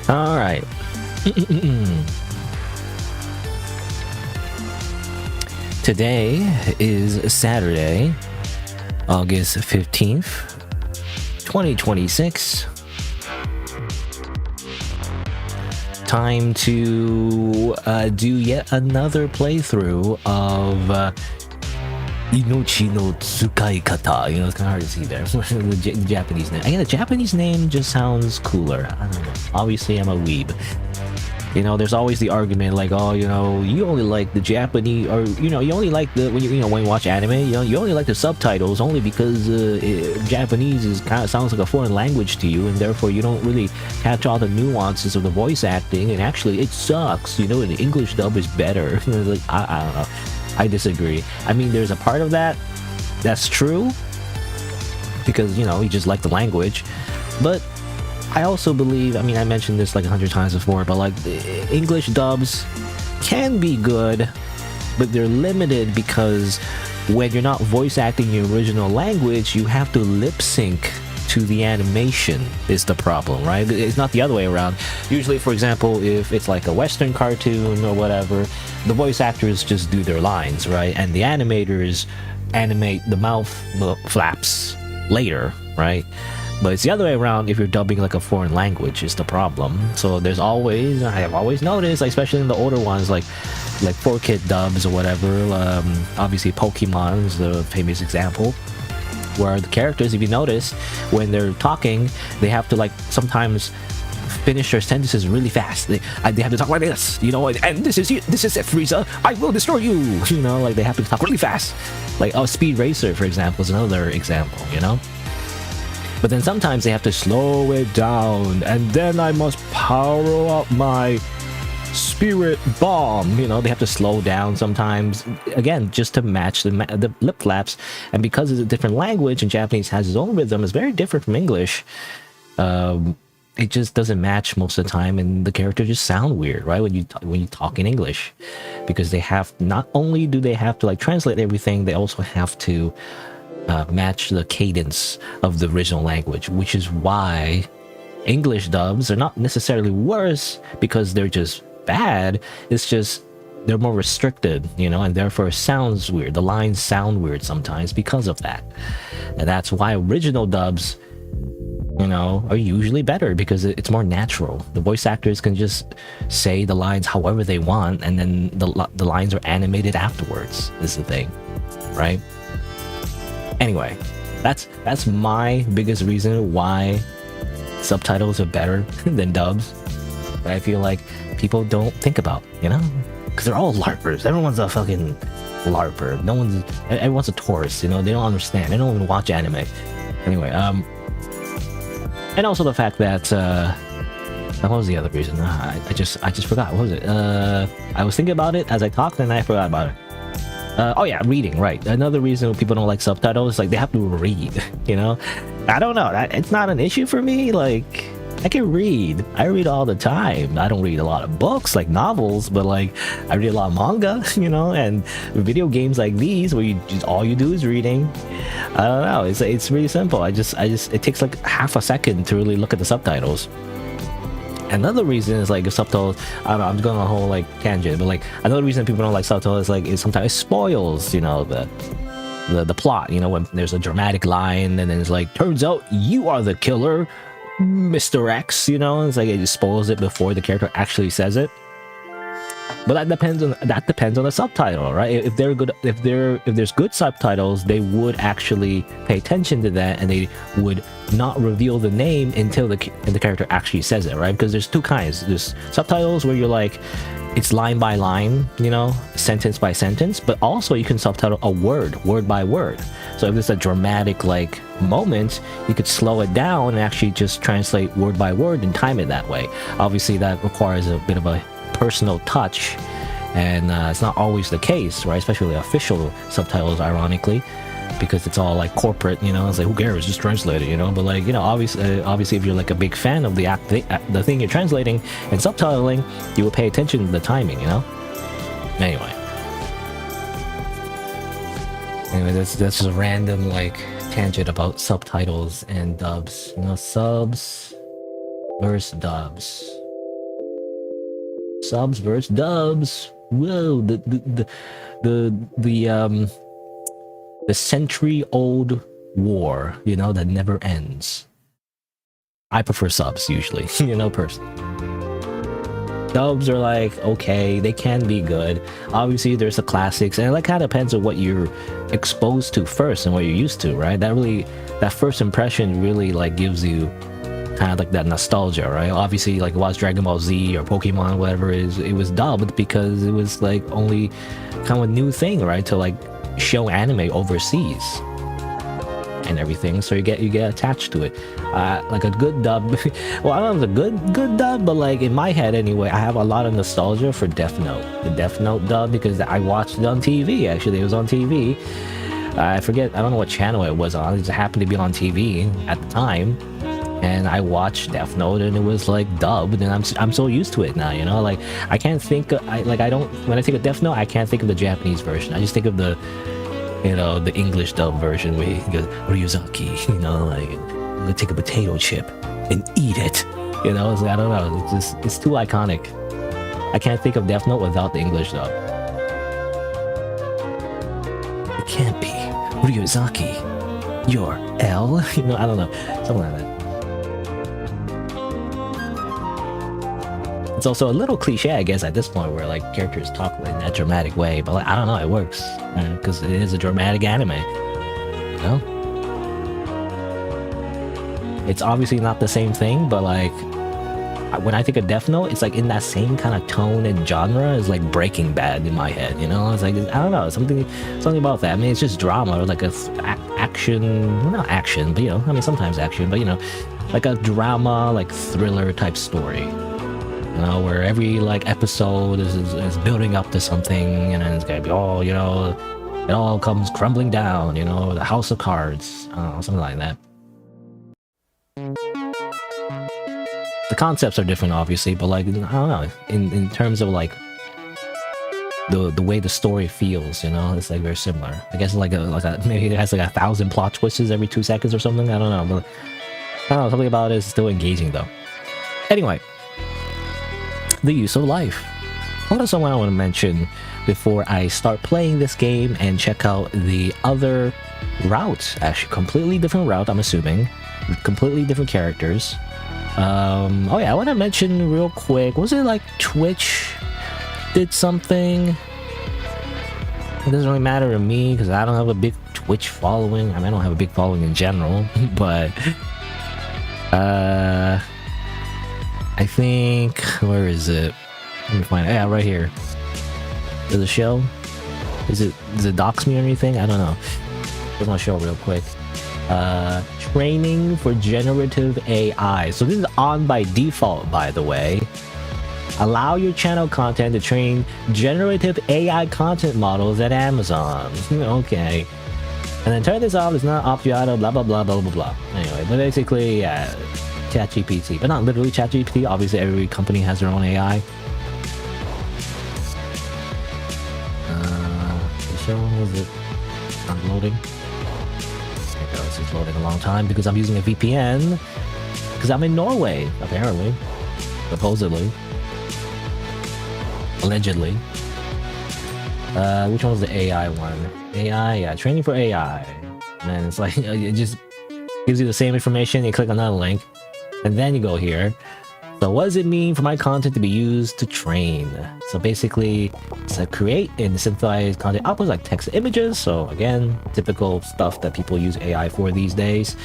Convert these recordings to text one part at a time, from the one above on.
All right. Today is Saturday, August 15th, 2026. Time to do yet another playthrough of Inochi no Tsukai Kata. You know, it's kind of hard to see there. the Japanese name. Again, the Japanese name just sounds cooler. I don't know. Obviously, I'm a weeb. You know, there's always the argument like, oh, you know, you only like the Japanese, or you know, you only like the when you watch anime, you know, you only like the subtitles only because Japanese is kind of sounds like a foreign language to you, and therefore you don't really catch all the nuances of the voice acting, and actually it sucks. You know, and the English dub is better. Like, I don't know. I disagree. I mean, there's a part of that's true because, you know, you just like the language, but I also believe, I mean, I mentioned this like 100 times before, but like the English dubs can be good, but they're limited because when you're not voice acting your original language, you have to lip sync to the animation is the problem, right? It's not the other way around. Usually, for example, if it's like a Western cartoon or whatever, the voice actors just do their lines, right? And the animators animate the mouth flaps later, right? But it's the other way around if you're dubbing like a foreign language is the problem. So there's always, I have always noticed, like, especially in the older ones, like 4-kit dubs or whatever, obviously Pokemon is the famous example, where the characters, if you notice, when they're talking, they have to like sometimes finish their sentences really fast. They have to talk like this, you know, and this is it, Frieza, I will destroy you, you know, like they have to talk really fast. Like, Speed Racer, for example, is another example, you know. But then sometimes they have to slow it down, and then I must power up my spirit bomb, you know. They have to slow down sometimes, again, just to match the lip flaps. And because it's a different language and Japanese has its own rhythm, it's very different from English. It just doesn't match most of the time, and the characters just sound weird, right, when you talk in English, because they have, not only do they have to like translate everything, they also have to match the cadence of the original language, which is why English dubs are not necessarily worse because they're just bad. It's just they're more restricted, you know, and therefore it sounds weird. The lines sound weird sometimes because of that. And that's why original dubs, you know, are usually better, because it's more natural. The voice actors can just say the lines however they want, and then the lines are animated afterwards, is the thing, right? Anyway, that's my biggest reason why subtitles are better than dubs. But I feel like people don't think about, you know, because they're all LARPers. Everyone's a fucking LARPer. Everyone's a tourist, you know. They don't understand. They don't even watch anime. Anyway, and also the fact that what was the other reason? I just forgot. What was it? I was thinking about it as I talked, and I forgot about it. Oh yeah, reading, right. Another reason people don't like subtitles is like they have to read, you know. I don't know, it's not an issue for me. Like, I can read. I read all the time. I don't read a lot of books like novels, but like I read a lot of manga, you know, and video games like these where all you do is reading. I don't know, it's really simple. It takes like half a second to really look at the subtitles. Another reason is like subtitles, I don't know, I'm going on a whole like tangent, but like another reason people don't like subtitles is sometimes it spoils, you know, the plot, you know, when there's a dramatic line and then it's like, turns out you are the killer, Mr. X, you know. It's like it spoils it before the character actually says it. But that depends on the subtitle, right? If there's good subtitles, they would actually pay attention to that, and they would not reveal the name until the character actually says it, right? Because there's two kinds. There's subtitles where you're like, it's line by line, you know, sentence by sentence, but also you can subtitle a word by word. So if it's a dramatic like moment, you could slow it down and actually just translate word by word and time it that way. Obviously that requires a bit of a personal touch, and it's not always the case, right? Especially official subtitles, ironically, because it's all like corporate, you know. It's like, who cares, just translate it, you know. But like, you know, obviously if you're like a big fan of the thing you're translating and subtitling, you will pay attention to the timing, you know. Anyway, that's just a random like tangent about subtitles and dubs, you know. Subs versus dubs. Subs versus dubs. Whoa, the century-old war, you know, that never ends. I prefer subs usually, you know, personally. Dubs are like, okay, they can be good. Obviously, there's the classics, and it like kind of depends on what you're exposed to first and what you're used to, right? That first impression really like gives you kind of like that nostalgia, right? Obviously, like watch Dragon Ball Z or Pokemon, whatever it is, it was dubbed because it was like only kind of a new thing, right? To like show anime overseas and everything, so you get attached to it. Like a good dub. Well, I don't know if it's a good dub, but like in my head anyway, I have a lot of nostalgia for Death Note, the Death Note dub, because I watched it on TV. Actually, it was on TV. I forget, I don't know what channel it was on. It just happened to be on TV at the time, and I watched Death Note, and it was like dubbed, and I'm so used to it now, you know. Like I can't think of, I don't, when I think of Death Note, I can't think of the Japanese version. I just think of the, you know, the English dub version where he goes Ryuzaki, you know, like I'm gonna take a potato chip and eat it, you know. It's like, I don't know, it's too iconic. I can't think of Death Note without the English dub. It can't be Ryuzaki, you're L, you know, I don't know, something like that. It's also a little cliche, I guess, at this point, where like characters talk in that dramatic way, but like, I don't know, it works because it is a dramatic anime, you know. It's obviously not the same thing, but like when I think of Death Note, it's like in that same kind of tone and genre as like Breaking Bad in my head, you know. It's like, I don't know, something about that. I mean, it's just drama, or like a action, well, not action, but you know, I mean, sometimes action, but you know, like a drama, like thriller type story. You know, where every like episode is building up to something, and then it's gonna be all, you know, it all comes crumbling down, you know, the House of Cards, I don't know, something like that. The concepts are different, obviously, but like, I don't know, in terms of like the way the story feels, you know, it's like very similar. I guess like a maybe it has like 1,000 plot twists every 2 seconds or something. I don't know, but I don't know, something about it is still engaging though. Anyway. The use of life. What else I want to mention before I start playing this game and check out the other routes? Actually, completely different route, I'm assuming. Completely different characters. Oh yeah, I want to mention real quick, was it like Twitch did something? It doesn't really matter to me because I don't have a big Twitch following. I mean, I don't have a big following in general, but I think, where is it? Let me find it. Yeah, right here. Does it show? Does it dox me or anything? I don't know. Just want to show real quick. Training for generative AI. So this is on by default, by the way. Allow your channel content to train generative AI content models at Amazon. Okay. And then turn this off. It's not opt you out of blah blah blah blah blah blah. Anyway, but basically, yeah. ChatGPT, but not literally ChatGPT. Obviously, every company has their own AI. The show, was it not loading? There it goes. It's loading a long time because I'm using a VPN. Because I'm in Norway, apparently, supposedly, allegedly. Which one was the AI one? AI, yeah, training for AI. And then it's like it just gives you the same information. You click on another link. And then you go here. So what does it mean for my content to be used to train? So basically, it's a create and synthesize content outputs like text and images. So again, typical stuff that people use AI for these days.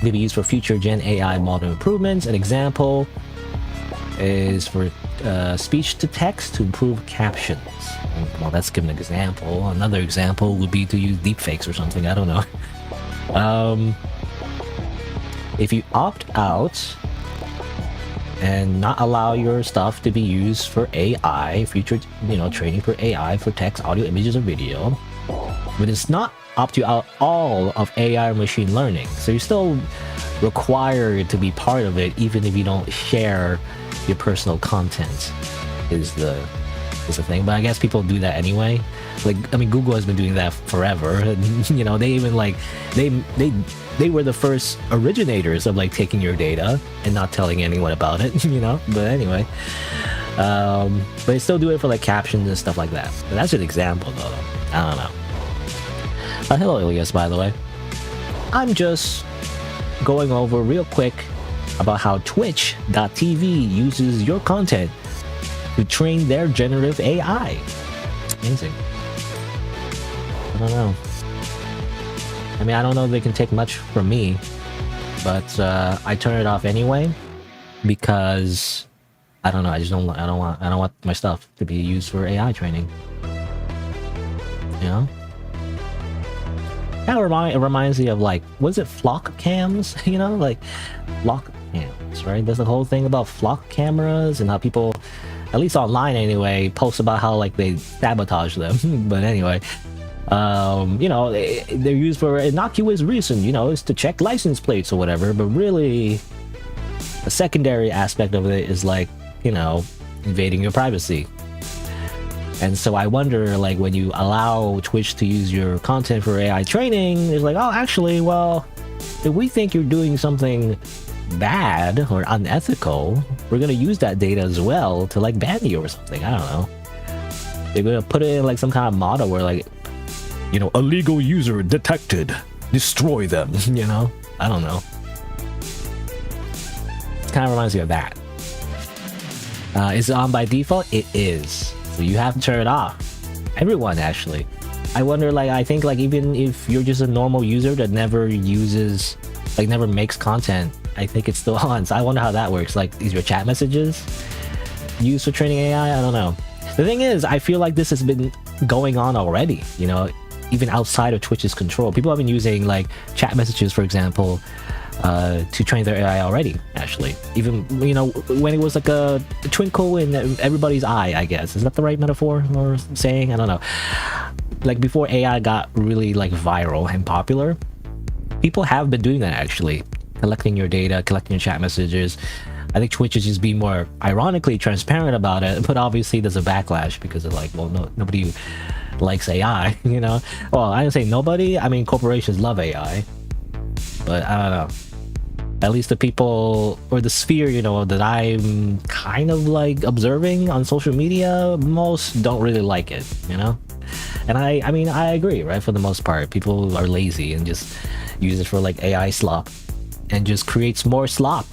Maybe used for future gen AI model improvements. An example is for speech to text to improve captions. Well, that's giving an example. Another example would be to use deepfakes or something. I don't know. If you opt out, and not allow your stuff to be used for AI, future, training for AI, for text, audio, images, or video. But it's not up to all of AI or machine learning. So you're still required to be part of it, even if you don't share your personal content, is the thing. But I guess people do that anyway. Like, I mean, Google has been doing that forever. And, they even like, they were the first originators of like taking your data and not telling anyone about it, But anyway, but they still do it for like captions and stuff like that. But that's an example though. I don't know. Hello, Ilias, by the way. I'm just going over real quick about how Twitch.tv uses your content to train their generative AI. Amazing. I don't know. I mean, I don't know if they can take much from me, but I turn it off anyway because I don't know. I don't want my stuff to be used for AI training. Kind of reminds me of like, was it flock cams? Like flock cams, right? There's the whole thing about flock cameras and how people, at least online anyway, post about how like they sabotage them. But anyway, they're used for innocuous reason, it's to check license plates or whatever. But really, a secondary aspect of it is like, invading your privacy. And so I wonder, like, when you allow Twitch to use your content for AI training, it's like, oh, actually, well, if we think you're doing something bad or unethical, we're gonna use that data as well to like ban you or something. I don't know. They're gonna put it in like some kind of model where like, illegal user detected, destroy them. I don't know. It kind of reminds me of that. Is it on by default? It is. So you have to turn it off. Everyone, actually. I wonder, like, I think, like, even if you're just a normal user that never uses, like, never makes content, I think it's still on. So I wonder how that works. Like, is your chat messages used for training AI? I don't know. The thing is, I feel like this has been going on already, even outside of Twitch's control. People have been using, like, chat messages, for example, to train their AI already, actually. Even, when it was like a twinkle in everybody's eye, I guess. Is that the right metaphor or saying? I don't know. Like, before AI got really, like, viral and popular, people have been doing that, actually. Collecting your data, collecting your chat messages. I think Twitch is just being more, ironically, transparent about it, but obviously there's a backlash because of, like, well, nobody likes AI, Well, I didn't say nobody. I mean, corporations love AI. But I don't know. At least the people or the sphere, that I'm kind of like observing on social media, most don't really like it, And I mean, I agree, right? For the most part, people are lazy and just use it for like AI slop and just creates more slop,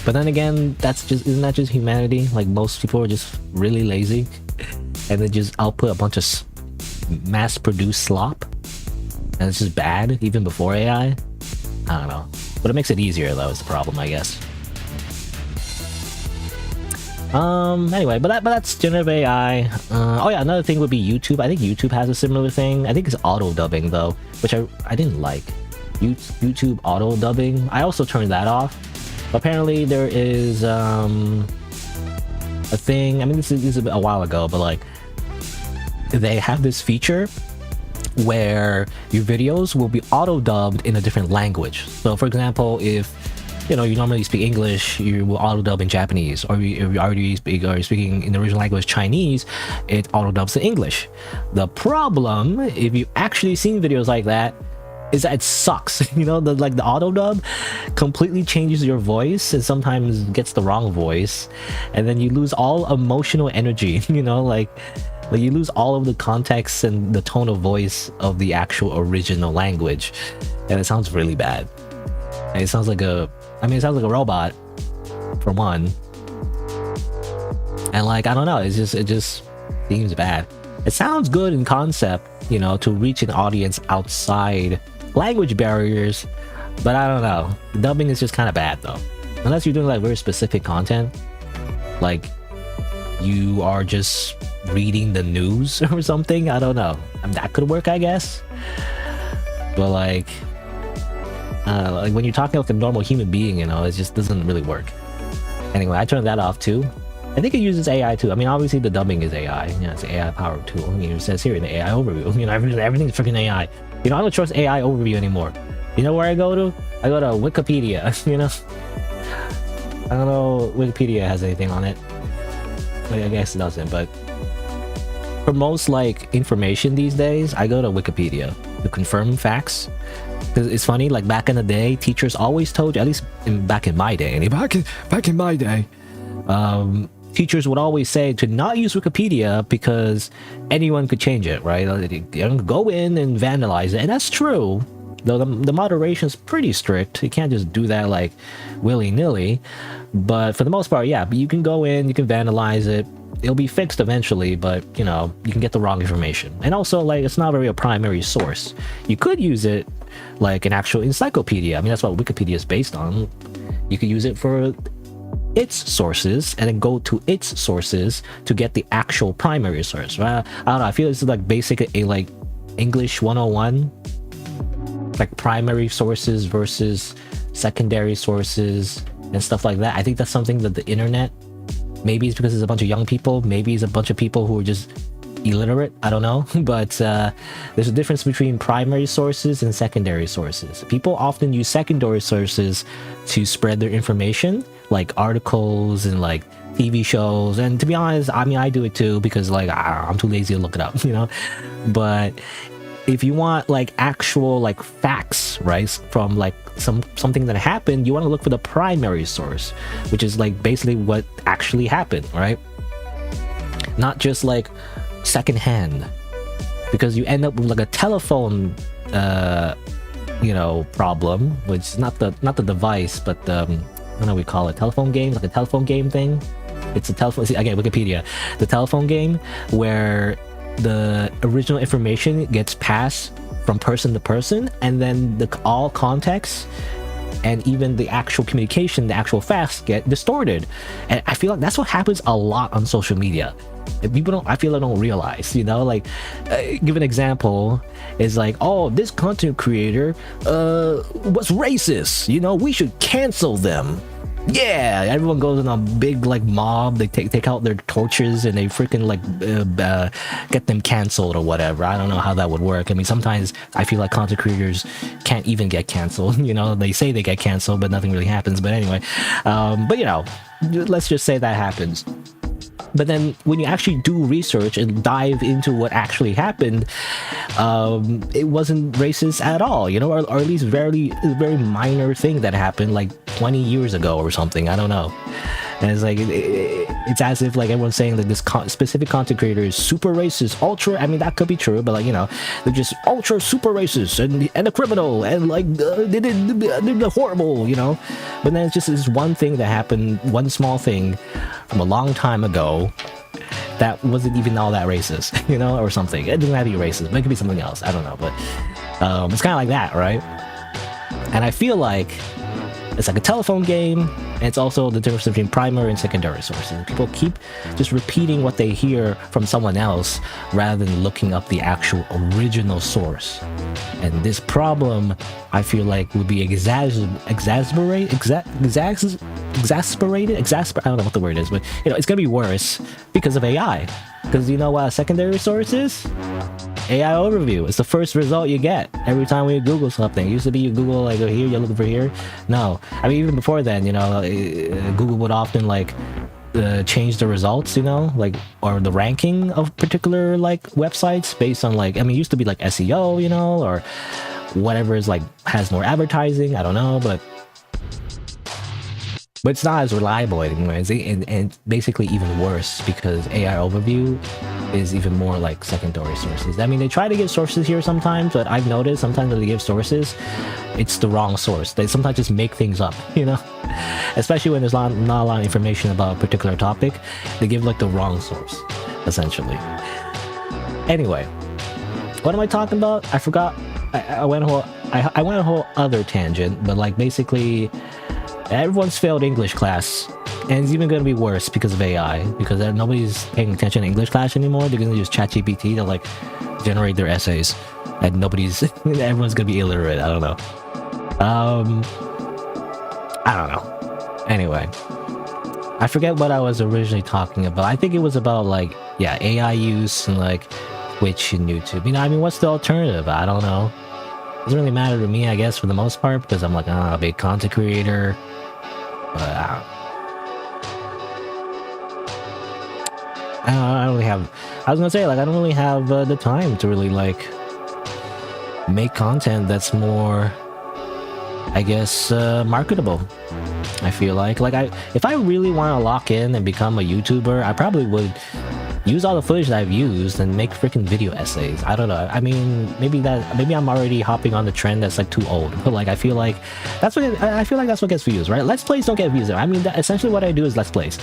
But then again, isn't that just humanity? Like, most people are just really lazy and they just output a bunch of mass-produced slop. And it's just bad, even before AI. I don't know. But it makes it easier, though, is the problem, I guess. Anyway, but that's generative AI. Oh yeah, another thing would be YouTube. I think YouTube has a similar thing. I think it's auto dubbing, though, which I didn't like. YouTube auto dubbing. I also turned that off. Apparently, there is a thing. I mean, this is a while ago, but like, they have this feature where your videos will be auto-dubbed in a different language. So for example, if you normally speak English, you will auto-dub in Japanese, or if you already speaking in the original language Chinese, it auto-dubs in English. The problem, if you actually seen videos like that, is that it sucks. The auto-dub completely changes your voice and sometimes gets the wrong voice, and then you lose all emotional energy, Like, you lose all of the context and the tone of voice of the actual original language, and it sounds really bad. And it sounds like a robot, for one. And like, I don't know, it just seems bad. It sounds good in concept, to reach an audience outside language barriers, but I don't know. The dubbing is just kind of bad, though. Unless you're doing like very specific content, like you are just reading the news or something. I don't know. That could work, I guess. But like, Like when you're talking like a normal human being, it just doesn't really work. Anyway, I turned that off too. I think it uses AI too. I mean, obviously the dubbing is AI. It's an AI powered tool. I mean, it says here in the AI overview. Everything's freaking AI. I don't trust AI overview anymore. You know where I go to? I go to Wikipedia. I don't know if Wikipedia has anything on it. I guess it doesn't, but for most like information these days, I go to Wikipedia to confirm facts. Because it's funny, like back in the day, teachers always told you, at least back in my day, teachers would always say to not use Wikipedia because anyone could change it, right? Go in and vandalize it, and that's true. Though the moderation is pretty strict, you can't just do that like willy-nilly. But for the most part, yeah, you can go in, you can vandalize it. It'll be fixed eventually, but you can get the wrong information. And also, like, it's not really a primary source. You could use it like an actual encyclopedia. I mean, that's what Wikipedia is based on. You could use it for its sources and then go to its sources to get the actual primary source, right? I don't know, I feel this is like basically a like English 101, like primary sources versus secondary sources and stuff like that. I think that's something that the internet, maybe it's because it's a bunch of young people, maybe it's a bunch of people who are just illiterate, I don't know. But there's a difference between primary sources and secondary sources. People often use secondary sources to spread their information, like articles and like TV shows. And to be honest, I mean, I do it too because like I'm too lazy to look it up, But if you want like actual like facts, right, from like something that happened, you want to look for the primary source, which is like basically what actually happened, right? Not just like secondhand, because you end up with like a telephone problem, which is not the device, but I don't know what we call it, telephone game, like a telephone game thing. It's a telephone, see, again, Wikipedia, the telephone game where the original information gets passed from person to person, and then all context and even the actual communication, the actual facts get distorted. And I feel like that's what happens a lot on social media. People don't realize, give an example is like, oh, this content creator was racist, we should cancel them. Yeah, everyone goes in a big like mob, they take out their torches and they freaking like get them canceled or whatever. I don't know how that would work. I mean, sometimes I feel like content creators can't even get canceled. They say they get canceled, but nothing really happens. But anyway, let's just say that happens. But then when you actually do research and dive into what actually happened, it wasn't racist at all, or at least very minor thing that happened like 20 years ago or something. I don't know. And it's like it's as if like everyone's saying that this specific content creator is super racist, ultra. I mean, that could be true, but like they're just ultra super racist and a criminal and like they're horrible, But then it's just this one thing that happened, one small thing from a long time ago that wasn't even all that racist, or something. It doesn't have to be racist, but it could be something else. I don't know, but it's kind of like that, right? And I feel like it's like a telephone game, and it's also the difference between primary and secondary sources. People keep just repeating what they hear from someone else rather than looking up the actual original source. And this problem, I feel like, would be exasperated. I don't know what the word is, but it's gonna be worse because of AI. Because you know what a secondary source is? AI overview. It's the first result you get every time we Google something. It used to be you Google like here, you're looking for here. No, I mean even before then, Google would often like change the results, or the ranking of particular like websites based on like, I mean, it used to be like SEO, or whatever is like has more advertising. I don't know, but it's not as reliable anymore. And basically even worse because AI overview is even more like secondary sources. I mean, they try to give sources here sometimes, but I've noticed sometimes when they give sources, it's the wrong source. They sometimes just make things up, especially when there's not a lot of information about a particular topic. They give like the wrong source, essentially. Anyway, what am I talking about? I forgot. I went a whole other tangent, but like basically everyone's failed English class, and it's even going to be worse because of AI, because nobody's paying attention to English class anymore. They're going to use ChatGPT to like generate their essays, and everyone's going to be illiterate. I don't know. I don't know. Anyway, I forget what I was originally talking about. I think it was about like, yeah, AI use and like Twitch and YouTube. You know, I mean, what's the alternative? I don't know. Doesn't really matter to me, I guess, for the most part, because I'm like, a big content creator. But I don't really have. I was gonna say, like, I don't really have the time to really like make content that's more, I guess, marketable. I feel like if I really want to lock in and become a YouTuber, I probably would use all the footage that I've used and make freaking video essays. I don't know. I mean, maybe I'm already hopping on the trend that's like too old. But like, I feel like that's what gets views, right? Let's plays don't get views. I mean, essentially what I do is let's plays,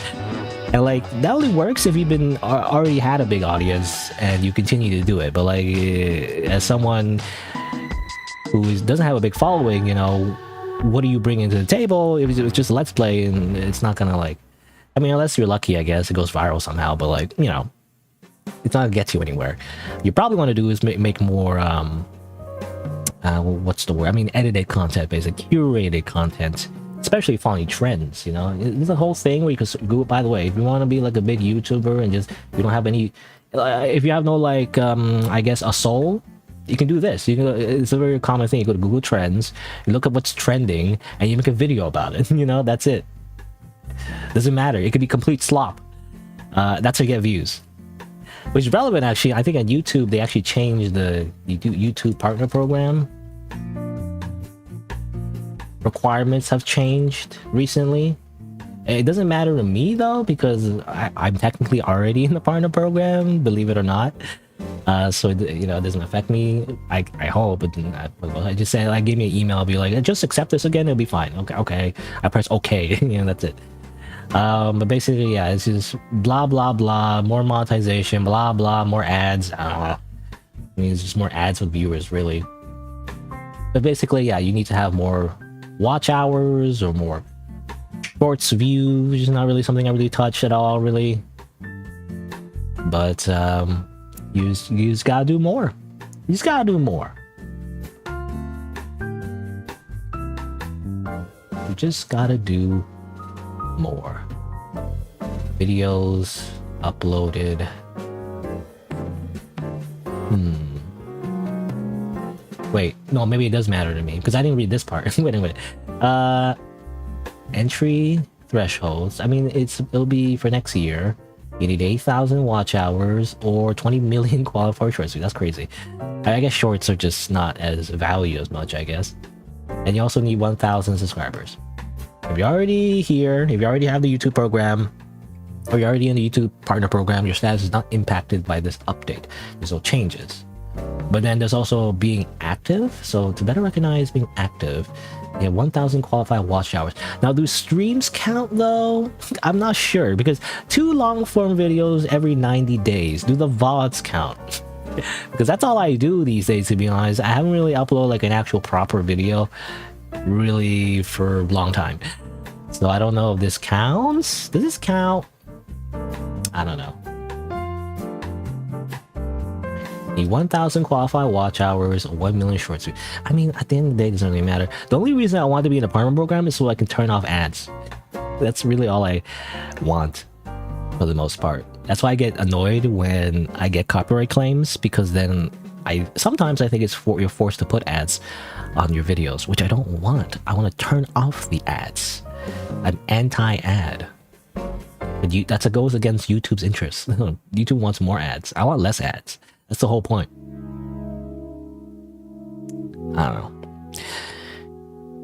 and like that only works if you've been already had a big audience and you continue to do it. But like, as someone who doesn't have a big following, you know, what do you bring into the table? If it's just a let's play, and it's not gonna like, I mean, unless you're lucky, I guess it goes viral somehow, but like, you know, it's not gonna get you anywhere. You probably want to do is make more what's the word, I mean, edited content, basically curated content, especially following trends. You know, it's a whole thing where you can go, by the way, if you want to be like a big YouTuber and just you don't have any, if you have no like I guess a soul, you can do this. You can, it's a very common thing. You go to Google Trends, you look up what's trending, and you make a video about it. You know, that's it. Doesn't matter. It could be complete slop. That's how you get views. Which is relevant, actually. I think on YouTube, they actually changed the YouTube partner program. Requirements have changed recently. It doesn't matter to me, though, because I'm technically already in the partner program, believe it or not. So you know, it doesn't affect me. I hope it didn't. I just say, like, give me an email, I'll be like, just accept this again, it'll be fine. Okay. I press okay. You know, that's it. But basically, yeah, it's just blah blah blah, more monetization, blah blah, more ads. I mean, it's just more ads with viewers, really. But basically, yeah, you need to have more watch hours or more shorts views, which is not really something I really touch at all, really. But you just gotta do more. You just gotta do more. You just gotta do more. Videos uploaded. Wait, no, maybe it does matter to me because I didn't read this part. Wait a minute. Entry thresholds. I mean, it'll be for next year. You need 8,000 watch hours or 20 million qualified shorts. That's crazy. I guess shorts are just not as value as much, I guess. And you also need 1,000 subscribers. If you're already here, if you already have the YouTube program, or you're already in the YouTube partner program, your status is not impacted by this update. There's no changes. But then there's also being active. So to better recognize being active, you have 1,000 qualified watch hours. Now, do streams count though? I'm not sure, because 2 long form videos every 90 days. Do the VODs count? Because that's all I do these days, to be honest. I haven't really uploaded like an actual proper video really for a long time. So I don't know if this counts. Does this count? I don't know. Need 1,000 qualified watch hours, 1 million shorts. I mean, at the end of the day, it doesn't really matter. The only reason I want to be in a partner program is so I can turn off ads. That's really all I want, for the most part. That's why I get annoyed when I get copyright claims, because then sometimes I think you're forced to put ads on your videos, which I don't want. I want to turn off the ads. I'm anti-ad. But that goes against YouTube's interests. YouTube wants more ads. I want less ads. That's the whole point. I don't know.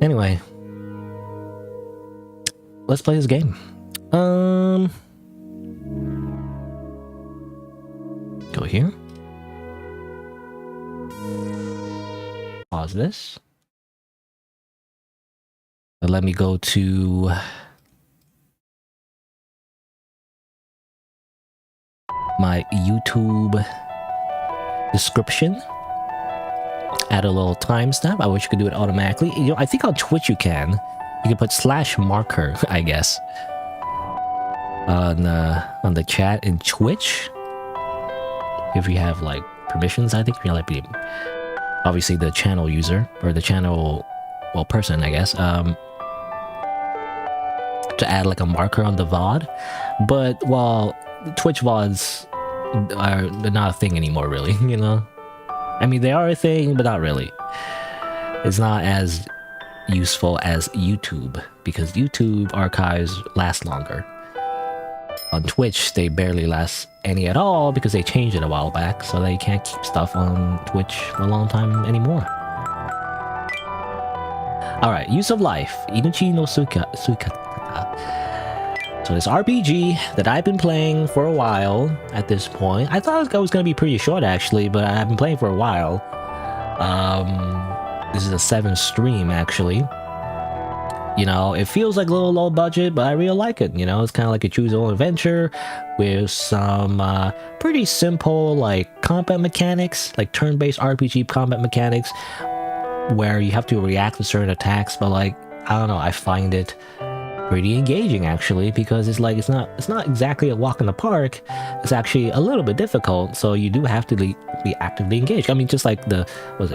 Anyway, let's play this game. Go here. Pause this. And let me go to my YouTube description. Add a little timestamp. I wish you could do it automatically. You know, I think on Twitch you can. You can put /marker, I guess, on the chat in Twitch. If you have like permissions, I think you're like obviously the channel user or the channel well, person, I guess, to add like a marker on the VOD. But well, Twitch VODs they're not a thing anymore, really. You know, I mean they are a thing, but not really. It's not as useful as YouTube because YouTube archives last longer. On Twitch, they barely last any at all because they changed it a while back, so they can't keep stuff on Twitch for a long time anymore. Alright, use of life. Inochi no Suikata. So this RPG that I've been playing for a while at this point. I thought it was going to be pretty short actually, but I've been playing for a while. This is a 7th stream actually. You know, it feels like a little low budget, but I really like it. You know, it's kind of like a choose your own adventure with some pretty simple like combat mechanics, like turn-based RPG combat mechanics, where you have to react to certain attacks. But like, I don't know, I find it pretty engaging actually, because it's like it's not exactly a walk in the park. It's actually a little bit difficult, so you do have to be actively engaged. I mean, just like the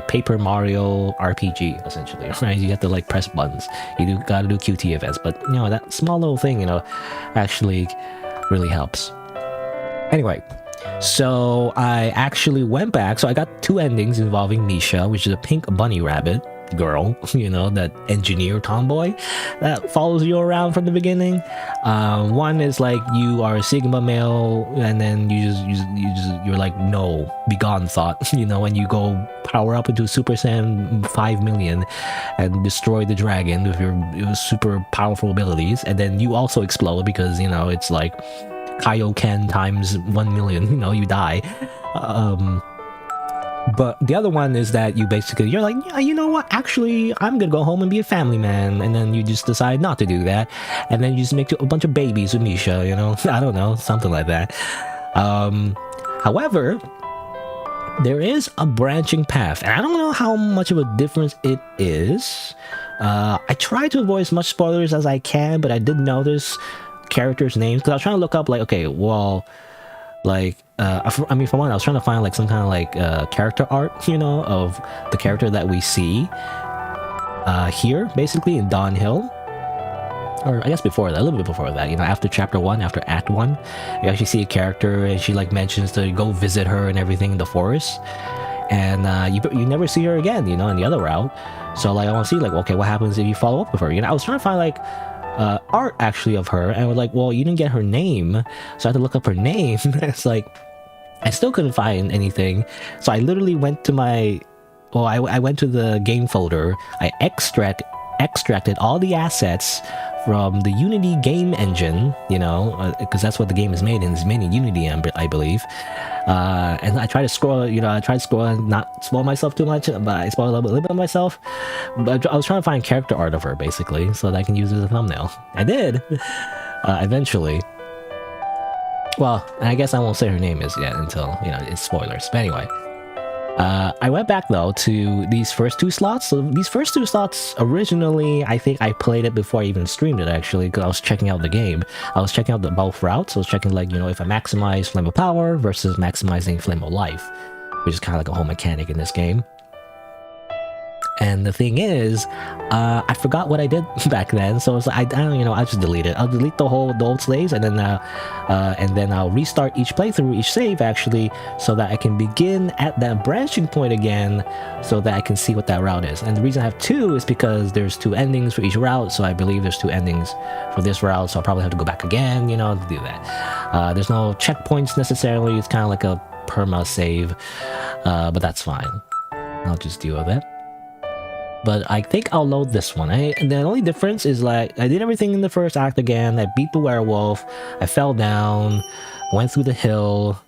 Paper Mario RPG essentially, right? You have to like press buttons. You gotta do QT events, but you know that small little thing, you know, actually really helps. Anyway, so I actually went back. So I got 2 endings involving Misha, which is a pink bunny rabbit girl, you know, that engineer tomboy that follows you around from the beginning. One is like you are a Sigma male, and then you're like, no, be gone, thought, you know, and you go power up into Super Saiyan 5 million and destroy the dragon with your super powerful abilities, and then you also explode because, you know, it's like Kaioken times 1 million, you know, you die. But the other one is that you're like, yeah, you know what, actually I'm gonna go home and be a family man, and then you just decide not to do that, and then you just make a bunch of babies with Misha, you know. I don't know, something like that. However, there is a branching path, and I don't know how much of a difference it is. I try to avoid as much spoilers as I can, but I did notice characters' names because I was trying to look up like, okay, well, like I mean, for one, I was trying to find like some kind of like character art, you know, of the character that we see here, basically in Dawn Hill, or I guess before that, a little bit before that, you know, after chapter 1, after act 1, you actually see a character and she like mentions to go visit her and everything in the forest, and you never see her again, you know, in the other route. So like I want to see like, okay, what happens if you follow up with her? You know, I was trying to find like art actually of her, and I was like, well, you didn't get her name, so I had to look up her name. It's like I still couldn't find anything, so I literally went to I went to the game folder. I extracted all the assets from the Unity game engine, you know, because that's what the game is made in. It's made in Unity, I believe. And I tried to scroll, you know, and not spoil myself too much, but I spoiled a little bit of myself. But I was trying to find character art of her, basically, so that I can use it as a thumbnail. I did, eventually. Well, I guess I won't say her name is yet until, you know, it's spoilers. But anyway, I went back though to these first 2 slots. So these first 2 slots, originally, I think I played it before I even streamed it actually, because I was checking out the game. I was checking out the both routes. I was checking like, you know, if I maximize Flame of Power versus maximizing Flame of Life, which is kind of like a whole mechanic in this game. And the thing is, I forgot what I did back then, so it's like I don't, you know, I just delete it. I'll delete the old slaves, and then I'll restart each playthrough, each save actually, so that I can begin at that branching point again, so that I can see what that route is. And the reason I have 2 is because there's 2 endings for each route, so I believe there's 2 endings for this route, so I'll probably have to go back again, you know, to do that. There's no checkpoints necessarily. It's kind of like a perma save, but that's fine. I'll just deal with it. But I think I'll load this one. The only difference is like I did everything in the first act again. I beat the werewolf. I fell down, went through the hill.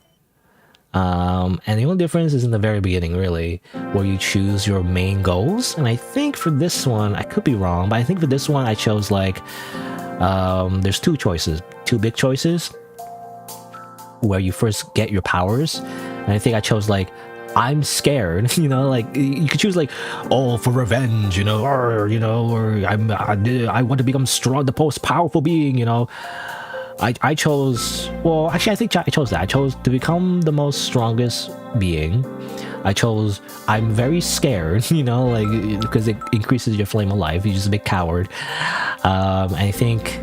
And the only difference is in the very beginning, really, where you choose your main goals. And I think for this one, I could be wrong, but I think for this one I chose like there's 2 choices, 2 big choices, where you first get your powers. And I think I chose like I'm scared, you know, like you could choose like, oh, for revenge, you know, or I want to become strong, the most powerful being, you know, I chose, well, actually, I think I chose that. I chose to become the most strongest being. I chose, I'm very scared, you know, like, because it increases your flame of life. You're just a big coward. I think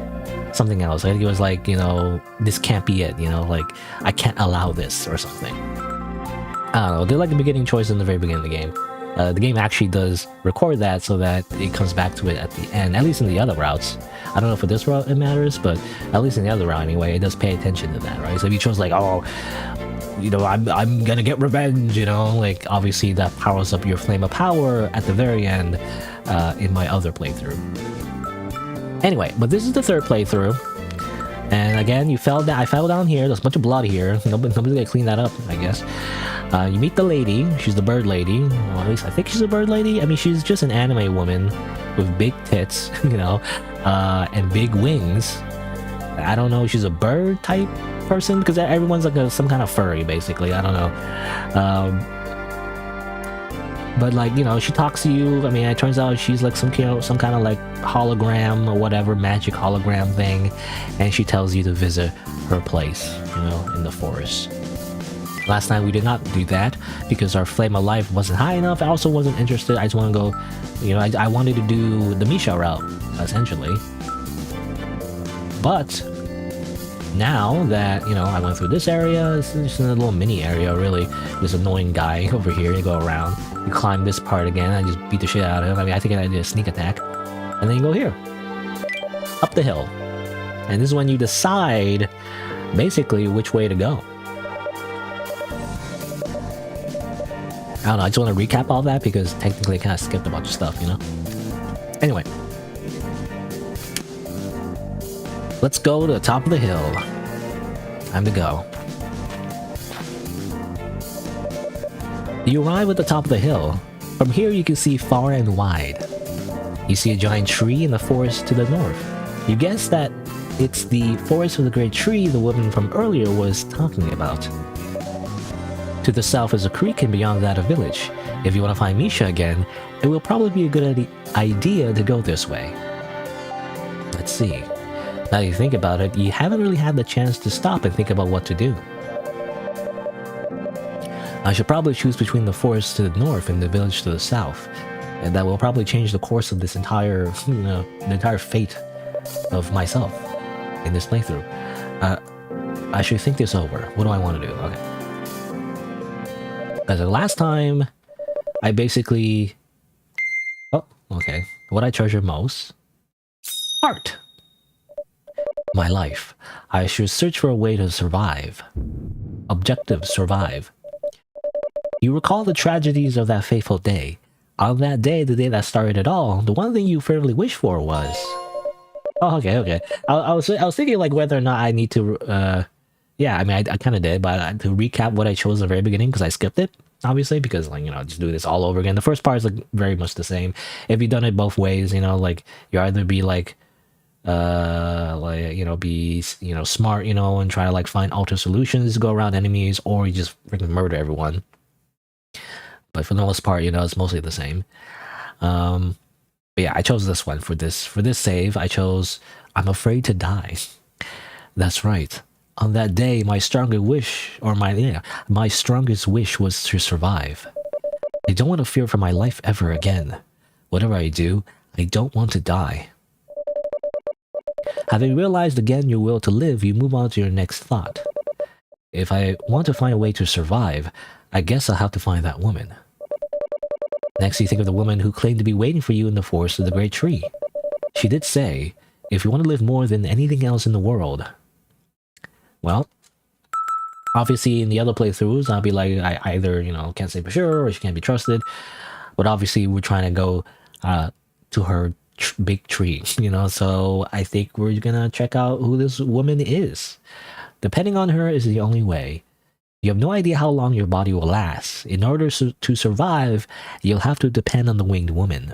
something else. I think it was like, you know, this can't be it, you know, like, I can't allow this or something. I don't know. They're like the beginning choice in the very beginning of the game. The game actually does record that so that it comes back to it at the end, at least in the other routes. I don't know if for this route it matters, but at least in the other route anyway, it does pay attention to that, right? So if you chose like, oh, you know, I'm gonna get revenge, you know, like obviously that powers up your flame of power at the very end in my other playthrough. Anyway, but this is the third playthrough. And again, you fell down. I fell down here. There's a bunch of blood here. Nobody's gonna clean that up, I guess. You meet the lady. She's the bird lady. Well, at least I think she's a bird lady. I mean, she's just an anime woman with big tits, you know, and big wings. I don't know. She's a bird type person because everyone's like some kind of furry, basically. I don't know. But like, you know, she talks to you. I mean, it turns out she's like some kind of like hologram or whatever, magic hologram thing, and she tells you to visit her place, you know, in the forest. Last time we did not do that because our flame of life wasn't high enough. I also wasn't interested. I just want to go, you know, I wanted to do the Misha route, essentially. But now that, you know, I went through this area, it's just a little mini area, really. This annoying guy over here, you go around, you climb this part again, I just beat the shit out of him. I mean, I think I did a sneak attack. And then you go here. Up the hill. And this is when you decide, basically, which way to go. I don't know, I just want to recap all that because technically I kind of skipped a bunch of stuff, you know? Anyway. Let's go to the top of the hill. Time to go. You arrive at the top of the hill. From here you can see far and wide. You see a giant tree in the forest to the north. You guess that it's the forest of the great tree the woman from earlier was talking about. To the south is a creek and beyond that a village. If you want to find Misha again, it will probably be a good idea to go this way. Let's see. Now that you think about it, you haven't really had the chance to stop and think about what to do. I should probably choose between the forest to the north and the village to the south. And that will probably change the course of this entire, you know, the entire fate of myself in this playthrough. I should think this over. What do I want to do? Okay. Because the last time, I basically... Oh, okay. What I treasure most? Art! My life. I should search for a way to survive. Objective, survive. You recall the tragedies of that fateful day. On that day, the day that started it all, the one thing you fervently wished for was... Oh, okay. I was thinking like whether or not I need to... Yeah, I mean, I kind of did, but to recap what I chose at the very beginning, because I skipped it, obviously, because, like, you know, just do this all over again. The first part is, like, very much the same. If you've done it both ways, you know, like, you either be, like, you know, be, you know, smart, you know, and try to, like, find alter solutions to go around enemies, or you just freaking murder everyone. But for the most part, you know, it's mostly the same. But yeah, I chose this one for this save. I chose, I'm afraid to die. That's right. On that day, my strongest wish was to survive. I don't want to fear for my life ever again. Whatever I do, I don't want to die. Having realized again your will to live, you move on to your next thought. If I want to find a way to survive, I guess I'll have to find that woman. Next, you think of the woman who claimed to be waiting for you in the forest of the great tree. She did say, if you want to live more than anything else in the world... Well, obviously in the other playthroughs, I'll be like, I either, you know, can't say for sure, or she can't be trusted. But obviously we're trying to go to her big tree, you know, so I think we're gonna check out who this woman is. Depending on her is the only way. You have no idea how long your body will last. In order to survive, you'll have to depend on the winged woman.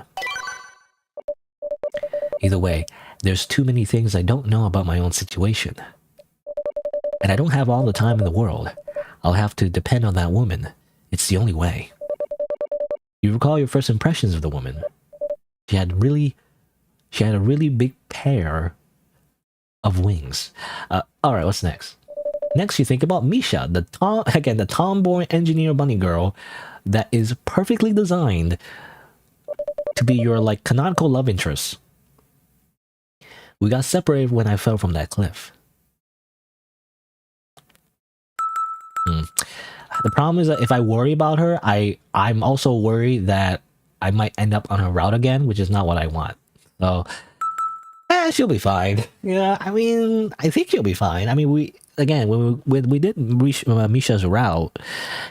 Either way, there's too many things I don't know about my own situation. And I don't have all the time in the world. I'll have to depend on that woman. It's the only way. You recall your first impressions of the woman. She had a really big pair of wings. All right, what's next? Next, you think about Misha, the tomboy engineer bunny girl that is perfectly designed to be your like canonical love interest. We got separated when I fell from that cliff. The problem is that if I worry about her, I'm also worried that I might end up on her route again, which is not what I want. So, she'll be fine. Yeah, I mean, I think she'll be fine. I mean, when we did reach Misha's route,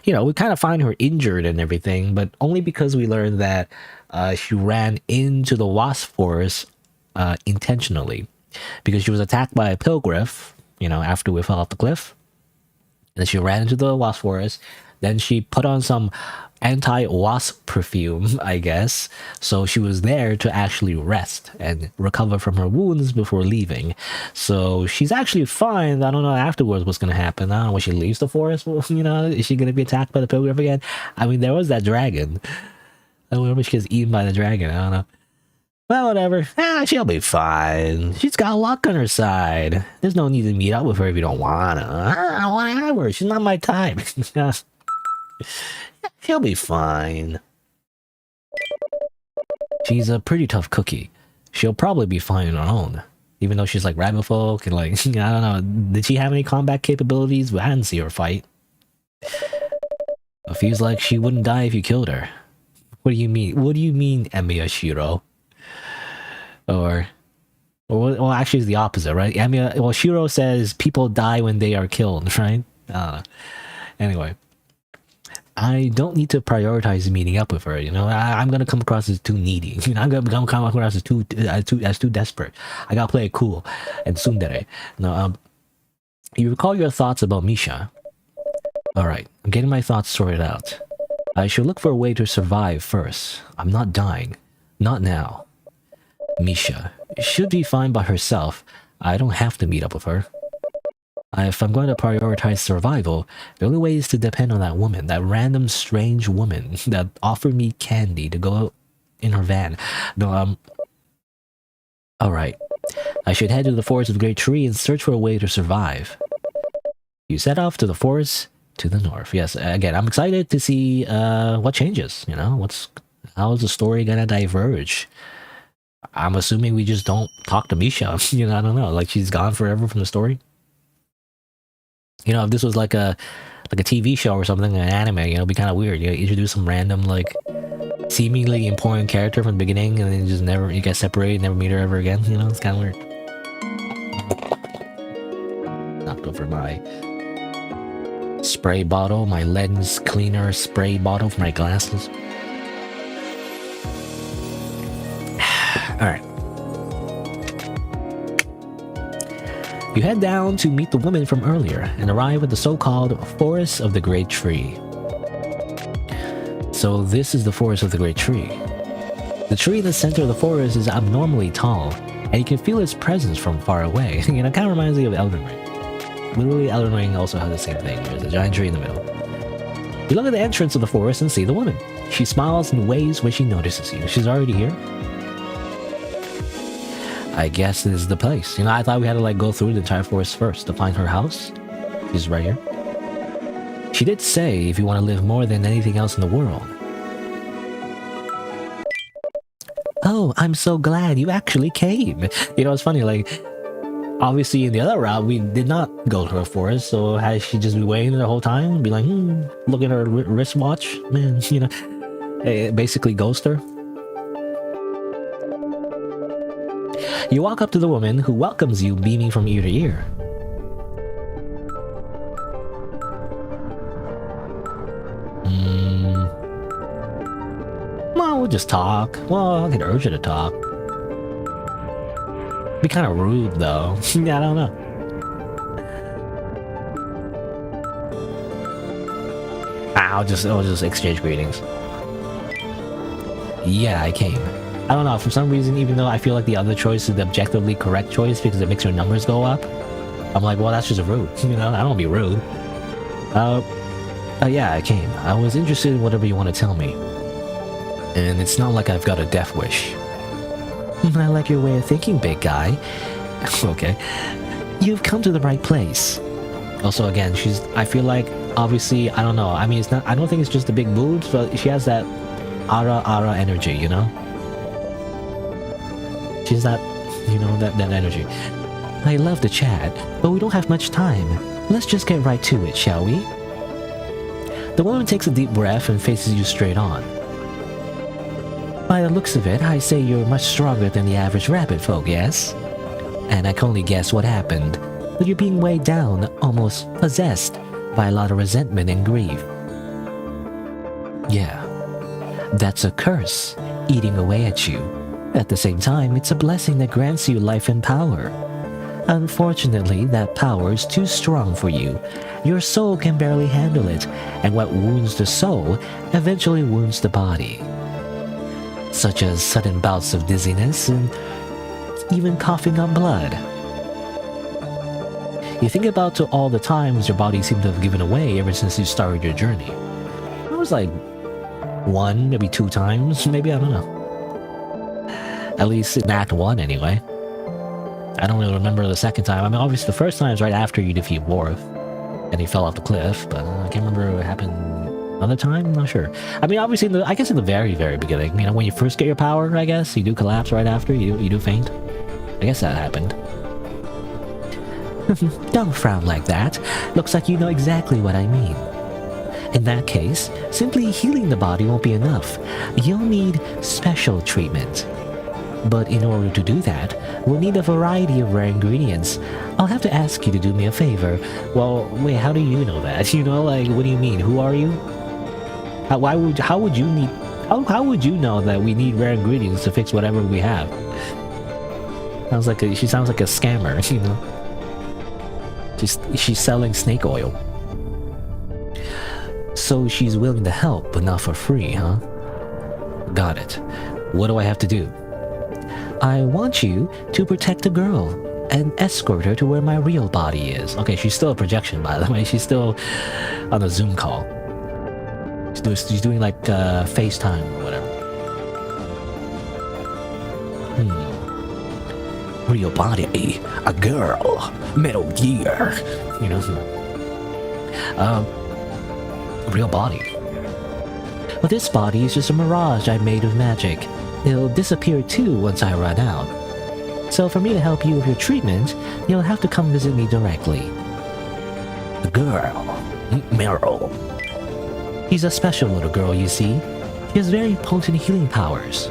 you know, we kind of find her injured and everything, but only because we learned that she ran into the wasp forest intentionally, because she was attacked by a pilgriff, you know, after we fell off the cliff. And then she ran into the wasp forest. Then she put on some anti-wasp perfume, I guess. So she was there to actually rest and recover from her wounds before leaving. So she's actually fine. I don't know afterwards what's going to happen. I don't know when she leaves the forest. You know, is she going to be attacked by the pilgrim again? I mean, there was that dragon. I wonder if she gets eaten by the dragon. I don't know. Well, whatever. She'll be fine. She's got luck on her side. There's no need to meet up with her if you don't wanna. Whatever. She's not my type. She'll be fine. She's a pretty tough cookie. She'll probably be fine on her own. Even though she's like rabbit folk and like, I don't know. Did she have any combat capabilities? I didn't see her fight. It feels like she wouldn't die if you killed her. What do you mean? What do you mean, Emiya Shiro? Well, actually, it's the opposite, right? Well, Shiro says people die when they are killed, right? I don't know. Anyway, I don't need to prioritize meeting up with her. You know, I'm gonna come across as too needy. I'm gonna come across as too desperate. I gotta play it cool and tsundere. No, you recall your thoughts about Misha? All right, I'm getting my thoughts sorted out. I should look for a way to survive first. I'm not dying, not now. Misha should be fine by herself. I don't have to meet up with her. If I'm going to prioritize survival, the only way is to depend on that woman, that random strange woman that offered me candy to go in her van. No, alright. I should head to the forest of the great tree and search for a way to survive. You set off to the forest to the north. Yes, again, I'm excited to see what changes, you know, how is the story gonna diverge? I'm assuming we just don't talk to Misha. You know, I don't know. Like, she's gone forever from the story. You know, if this was like a TV show or something, an anime, you know, it'd be kind of weird. You know, introduce some random, like, seemingly important character from the beginning, and then just never, you get separated, never meet her ever again. You know, it's kind of weird. Knocked over my spray bottle, my lens cleaner spray bottle for my glasses. Alright. You head down to meet the woman from earlier and arrive at the so-called Forest of the Great Tree. So this is the Forest of the Great Tree. The tree in the center of the forest is abnormally tall, and you can feel its presence from far away. You know, it kind of reminds me of Elden Ring. Literally, Elden Ring also has the same thing. There's a giant tree in the middle. You look at the entrance of the forest and see the woman. She smiles and waves when she notices you. She's already here. I guess this is the place. You know, I thought we had to like go through the entire forest first to find her house. She's right here. She did say if you want to live more than anything else in the world. Oh, I'm so glad you actually came. You know, it's funny, like, obviously in the other route, we did not go to her forest, so has she just been waiting the whole time and be like, look at her wristwatch? Man, you know, basically ghost her. You walk up to the woman who welcomes you, beaming from ear to ear. Well, we'll just talk. Well, I could urge her to talk. Be kind of rude, though. Yeah, I don't know. I'll just exchange greetings. Yeah, I came. I don't know, for some reason, even though I feel like the other choice is the objectively correct choice because it makes your numbers go up, I'm like, well, that's just rude. You know, I don't want to be rude. Yeah, I came. I was interested in whatever you want to tell me. And it's not like I've got a death wish. I like your way of thinking, big guy. Okay. You've come to the right place. Also, again, I feel like, obviously, I don't know. I mean, it's not, I don't think it's just the big boobs, but she has that ara energy, you know? She's that, you know, that energy. I love to chat, but we don't have much time. Let's just get right to it, shall we? The woman takes a deep breath and faces you straight on. By the looks of it, I say you're much stronger than the average rabbit folk, yes? And I can only guess what happened, but you're being weighed down, almost possessed, by a lot of resentment and grief. Yeah, that's a curse, eating away at you. At the same time, it's a blessing that grants you life and power. Unfortunately, that power is too strong for you. Your soul can barely handle it, and what wounds the soul eventually wounds the body. Such as sudden bouts of dizziness and even coughing up blood. You think about all the times your body seemed to have given away ever since you started your journey. It was like 1, maybe 2 times, maybe, I don't know. At least in Act 1 anyway. I don't really remember the second time. I mean, obviously the first time is right after you defeat Worf, and he fell off the cliff, but I can't remember what happened another time, I'm not sure. I mean, obviously, I guess in the very, very beginning, you know, when you first get your power, I guess, you do collapse right after, you do faint. I guess that happened. Don't frown like that. Looks like you know exactly what I mean. In that case, simply healing the body won't be enough. You'll need special treatment. But in order to do that, we'll need a variety of rare ingredients. I'll have to ask you to do me a favor. Well, wait, how do you know that? You know, like, what do you mean? Who are you? How would you know that we need rare ingredients to fix whatever we have? She sounds like a scammer, you know? She's selling snake oil. So she's willing to help, but not for free, huh? Got it. What do I have to do? I want you to protect the girl and escort her to where my real body is. Okay, she's still a projection, by the way. She's still on a Zoom call. She's doing like FaceTime or whatever. Real body, a girl, Metal Gear, you know. Real body. Well, this body is just a mirage I made of magic. It'll disappear too once I run out. So for me to help you with your treatment, you'll have to come visit me directly. The girl, Meryl. She's a special little girl, you see. She has very potent healing powers.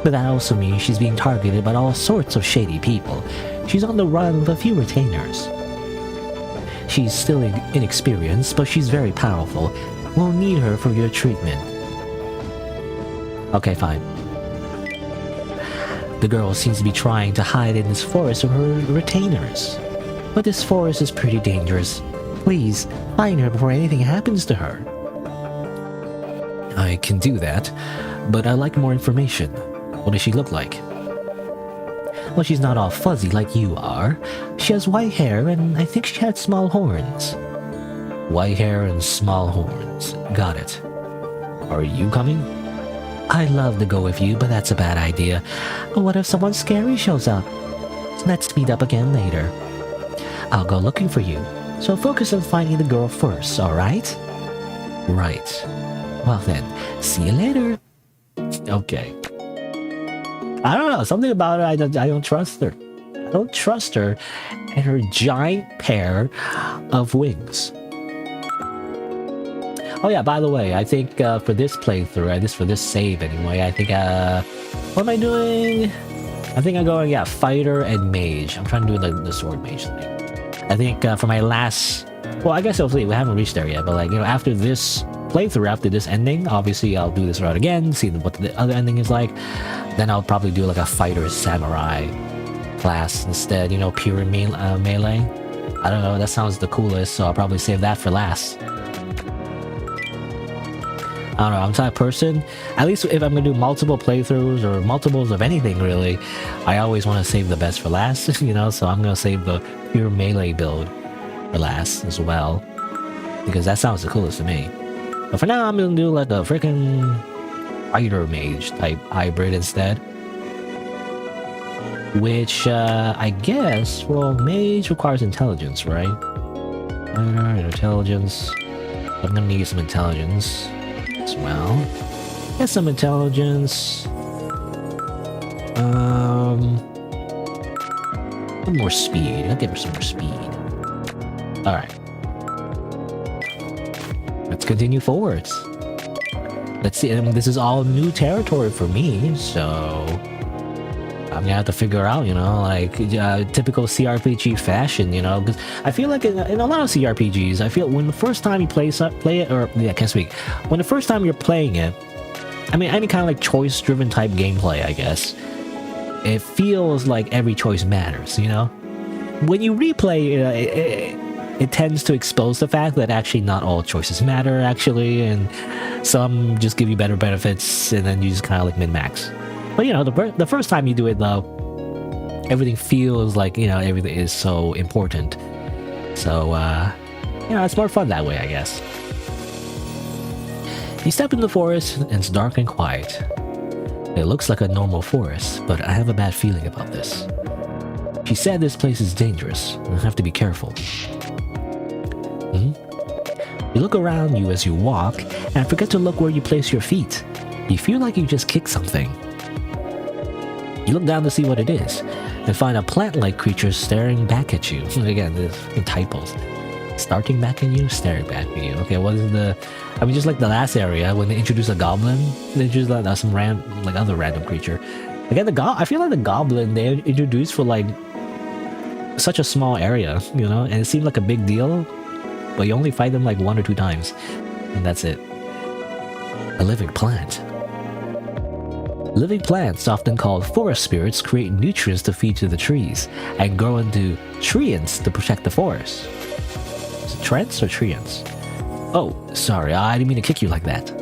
But that also means she's being targeted by all sorts of shady people. She's on the run with a few retainers. She's still inexperienced, but she's very powerful. We'll need her for your treatment. Okay, fine. The girl seems to be trying to hide in this forest from her retainers. But this forest is pretty dangerous. Please, find her before anything happens to her. I can do that, but I'd like more information. What does she look like? Well, she's not all fuzzy like you are. She has white hair, and I think she had small horns. White hair and small horns. Got it. Are you coming? I'd love to go with you, but that's a bad idea. What if someone scary shows up? Let's meet up again later. I'll go looking for you, so focus on finding the girl first, alright? Right. Well then, see you later. Okay. I don't know, something about her, I don't trust her. I don't trust her and her giant pair of wings. Oh yeah, by the way, I think for this playthrough, at least for this save anyway, I think, what am I doing? I think I'm going, yeah, fighter and mage. I'm trying to do the sword mage thing. I think for my last, well, I guess hopefully we haven't reached there yet, but like, you know, after this playthrough, after this ending, obviously I'll do this route again, see what the other ending is like. Then I'll probably do like a fighter samurai class instead, you know, pure melee. I don't know, that sounds the coolest, so I'll probably save that for last. I don't know, I'm the type of person, at least if I'm gonna do multiple playthroughs or multiples of anything really, I always want to save the best for last, you know, so I'm gonna save the pure melee build for last as well, because that sounds the coolest to me. But for now, I'm gonna do like a freaking fighter mage type hybrid instead. which I guess, well, mage requires intelligence, right? Intelligence. I'm gonna need some intelligence as well. Get some intelligence. Some more speed. I'll give her some more speed. Alright. Let's continue forwards. Let's see. This is all new territory for me, so I'm gonna have to figure out, you know, like typical CRPG fashion, you know, because I feel like in a lot of CRPGs, I feel when the first time you play it, or yeah, I can't speak. When the first time you're playing it, I mean, any kind of like choice-driven type gameplay, I guess, it feels like every choice matters, you know. When you replay, it tends to expose the fact that actually not all choices matter, actually, and some just give you better benefits, and then you just kind of like min-max. But you know, the first time you do it though, everything feels like, you know, everything is so important. So, you know, it's more fun that way, I guess. You step in the forest and it's dark and quiet. It looks like a normal forest, but I have a bad feeling about this. She said this place is dangerous. I have to be careful. You look around you as you walk and forget to look where you place your feet. You feel like you just kicked something. You look down to see what it is, and find a plant-like creature staring back at you. Again, there's typos. Starting back at you, staring back at you. Okay, what is the... I mean, just like the last area, when they introduce a goblin, they introduce like, some other random creature. Again, I feel like the goblin they introduced for like such a small area, you know, and it seemed like a big deal, but you only fight them like 1 or 2 times, and that's it. A living plant. Living plants, often called forest spirits, create nutrients to feed to the trees, and grow into treants to protect the forest. Is it treants or treants? Oh, sorry, I didn't mean to kick you like that.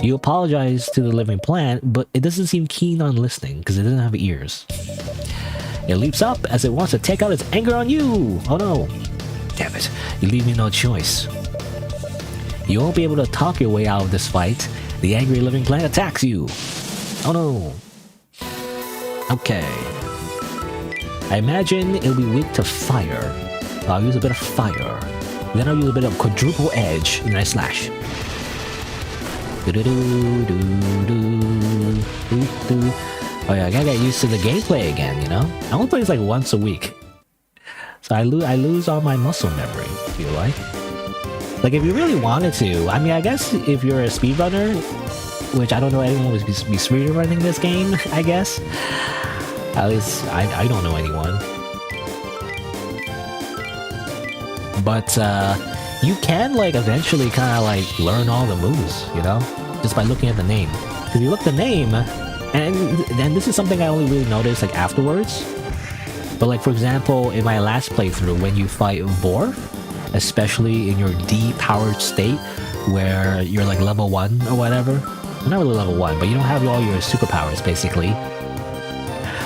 You apologize to the living plant, but it doesn't seem keen on listening, because it doesn't have ears. It leaps up as it wants to take out its anger on you! Oh no! Damn it, you leave me no choice. You won't be able to talk your way out of this fight. The angry living plant attacks you! Oh no! Okay. I imagine it'll be weak to fire. I'll use a bit of fire. Then I'll use a bit of quadruple edge, and then I slash. Oh yeah, I gotta get used to the gameplay again, you know? I only play this like once a week. So I lose all my muscle memory, I feel like. Like if you really wanted to, I mean, I guess if you're a speedrunner, which I don't know anyone would be speedrunning this game, I guess. At least I don't know anyone. But you can like eventually kind of like learn all the moves, you know, just by looking at the name. Because you look at the name, and then this is something I only really noticed like afterwards. But like for example, in my last playthrough, when you fight Vor, especially in your D-powered state, where you're like level 1 or whatever. Well, not really level 1, but you don't have all your superpowers basically.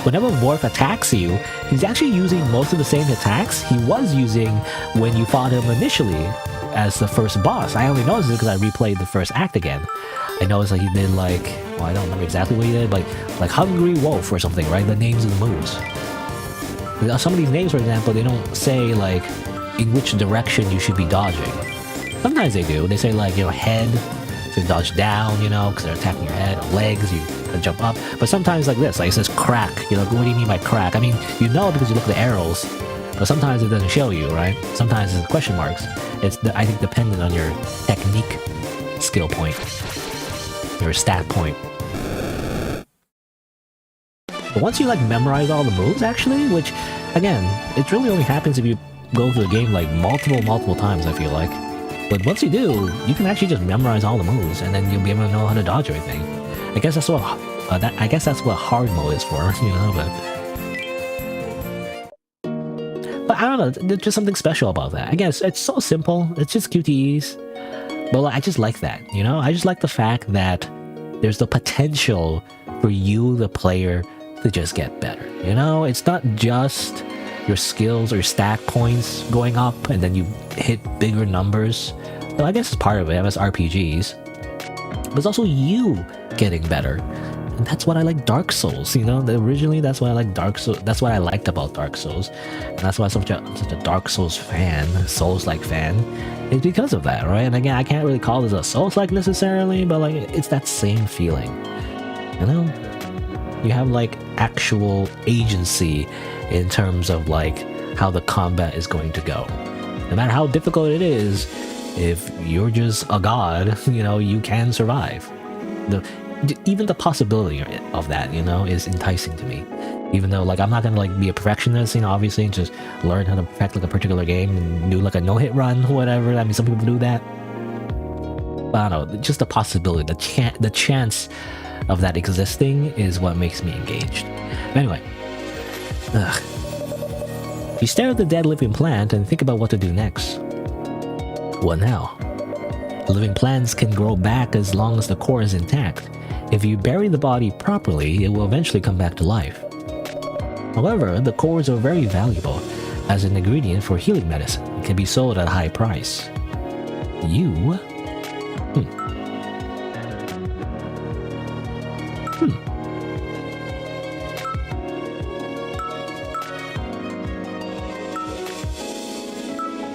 Whenever Vorf attacks you, he's actually using most of the same attacks he was using when you fought him initially as the first boss. I only noticed it because I replayed the first act again. I noticed like he did like, well, I don't remember exactly what he did, but like Hungry Wolf or something, right? The names of the moves. Some of these names, for example, they don't say like in which direction you should be dodging. Sometimes they do. They say like, you know, head, so you dodge down, you know, because they're attacking your head. Legs, you jump up. But sometimes like this, like it says crack. You're like, what do you mean by crack? I mean, you know because you look at the arrows, but sometimes it doesn't show you, right? Sometimes it's question marks. It's, I think, dependent on your technique skill point, your stat point. But once you like memorize all the moves, actually, which, again, it really only happens if you go through the game like multiple times, I feel like. But once you do, you can actually just memorize all the moves, and then you'll be able to know how to dodge everything. I guess that's what hard mode is for, you know. But I don't know. There's just something special about that. I guess it's so simple. It's just QTEs. But like, I just like that, you know. I just like the fact that there's the potential for you, the player, to just get better. You know, it's not just your skills or stat points going up and then you hit bigger numbers. Well, I guess it's part of it, as RPGs. But it's also you getting better. And that's what I like Dark Souls, you know? Originally, that's what I like Dark Souls. That's what I liked about Dark Souls. And that's why I'm such a Dark Souls fan, Souls-like fan. It's because of that, right? And again, I can't really call this a Souls-like necessarily, but like, it's that same feeling. You know? You have like actual agency in terms of like how the combat is going to go. No matter how difficult it is, if you're just a god, you know, you can survive. Even the possibility of that, you know, is enticing to me. Even though, like, I'm not gonna like be a perfectionist, you know, obviously, just learn how to perfect like a particular game and do like a no-hit run, whatever. I mean, some people do that. But I don't know, just the possibility, the chance of that existing is what makes me engaged. But anyway, you stare at the dead living plant and think about what to do next. What now? Living plants can grow back as long as the core is intact. If you bury the body properly, it will eventually come back to life. However, the cores are very valuable as an ingredient for healing medicine and can be sold at a high price. You...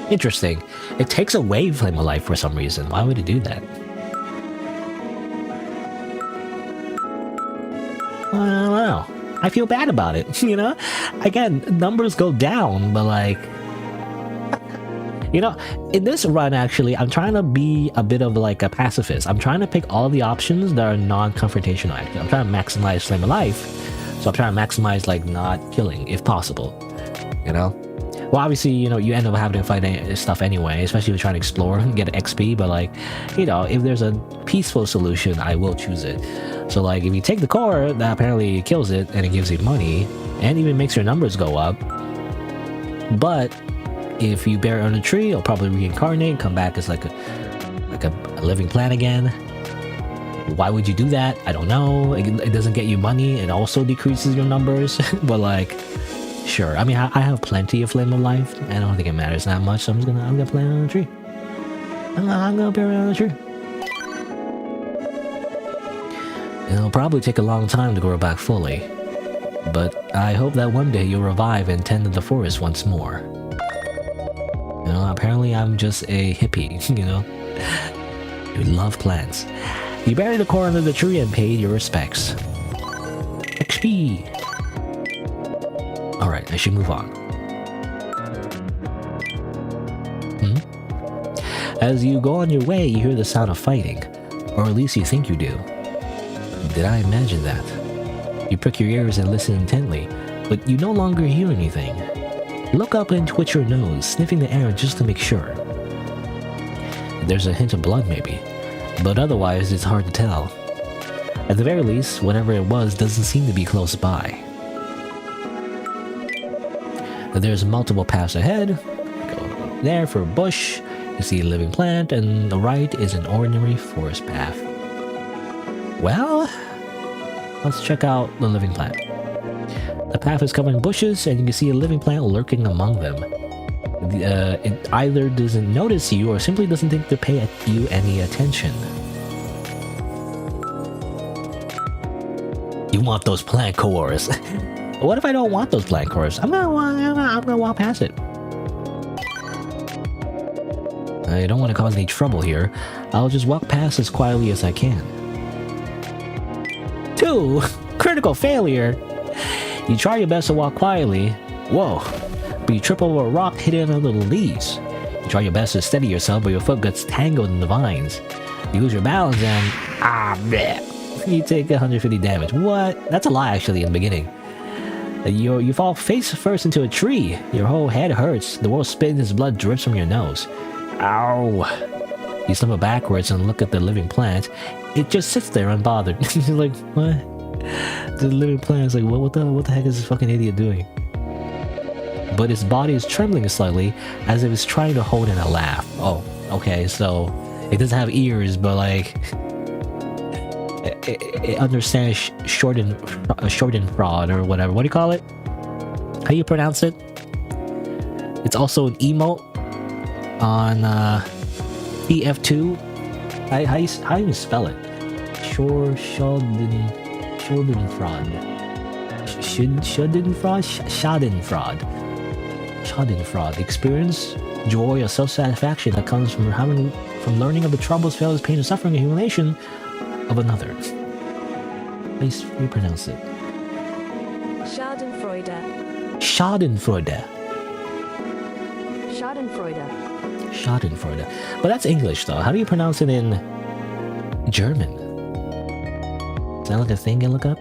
Interesting. It takes away Flame of Life for some reason. Why would it do that? I don't know. I feel bad about it, you know? Again, numbers go down, but like... You know, in this run, actually, I'm trying to be a bit of like a pacifist. I'm trying to pick all the options that are non-confrontational, actually. I'm trying to maximize Flame of Life, so I'm trying to maximize, like, not killing, if possible. You know? Well, obviously, you know, you end up having to fight stuff anyway, especially if you're trying to explore and get XP, but like, you know, if there's a peaceful solution, I will choose it. So like, if you take the core, that apparently kills it, and it gives you money, and even makes your numbers go up. But if you bury it on a tree, it'll probably reincarnate, come back as like a living plant again. Why would you do that? I don't know. It doesn't get you money. It also decreases your numbers, but like... Sure, I mean, I have plenty of Flame of Life. I don't think it matters that much, so I'm gonna plant it on a tree. I'm gonna bury it on a tree. It'll probably take a long time to grow back fully, but I hope that one day you'll revive and tend to the forest once more. You know, apparently I'm just a hippie, you know? You love plants. You bury the core under the tree and paid your respects. XP! Alright, I should move on. As you go on your way, you hear the sound of fighting. Or at least you think you do. Did I imagine that? You prick your ears and listen intently, but you no longer hear anything. Look up and twitch your nose, sniffing the air just to make sure. There's a hint of blood maybe, but otherwise it's hard to tell. At the very least, whatever it was doesn't seem to be close by. There's multiple paths ahead. Go there for a bush, you see a living plant, and the right is an ordinary forest path. Well, let's check out the living plant. The path is covered in bushes, and you can see a living plant lurking among them. It either doesn't notice you or simply doesn't think to pay you any attention. You want those plant cores. What if I don't want those plant cores? I'm gonna walk past it. I don't want to cause any trouble here. I'll just walk past as quietly as I can. 2! Critical failure! You try your best to walk quietly. Whoa! But you trip over a rock hidden under the leaves. You try your best to steady yourself, but your foot gets tangled in the vines. You lose your balance and... bleh. You take 150 damage. What? That's a lie, actually, in the beginning. You fall face first into a tree. Your whole head hurts. The world spins as blood drips from your nose. Ow! You stumble backwards and look at the living plant. It just sits there unbothered. You're like, what? The living plant is like, what the heck is this fucking idiot doing? But its body is trembling slightly, as if it's trying to hold in a laugh. Oh, okay, so it doesn't have ears, but like... It understands shortened fraud or whatever. What do you call it? How do you pronounce it? It's also an emote on EF2. How do you spell it? Shortened Schadenfreude. Schadenfreude. Schadenfreude. Experience joy or self-satisfaction that comes from learning of the troubles, failures, pain, and suffering, and humiliation of another. Please pronounce it. Schadenfreude. Schadenfreude. Schadenfreude. Schadenfreude. But that's English, though. How do you pronounce it in German? Is that like a thing you look up?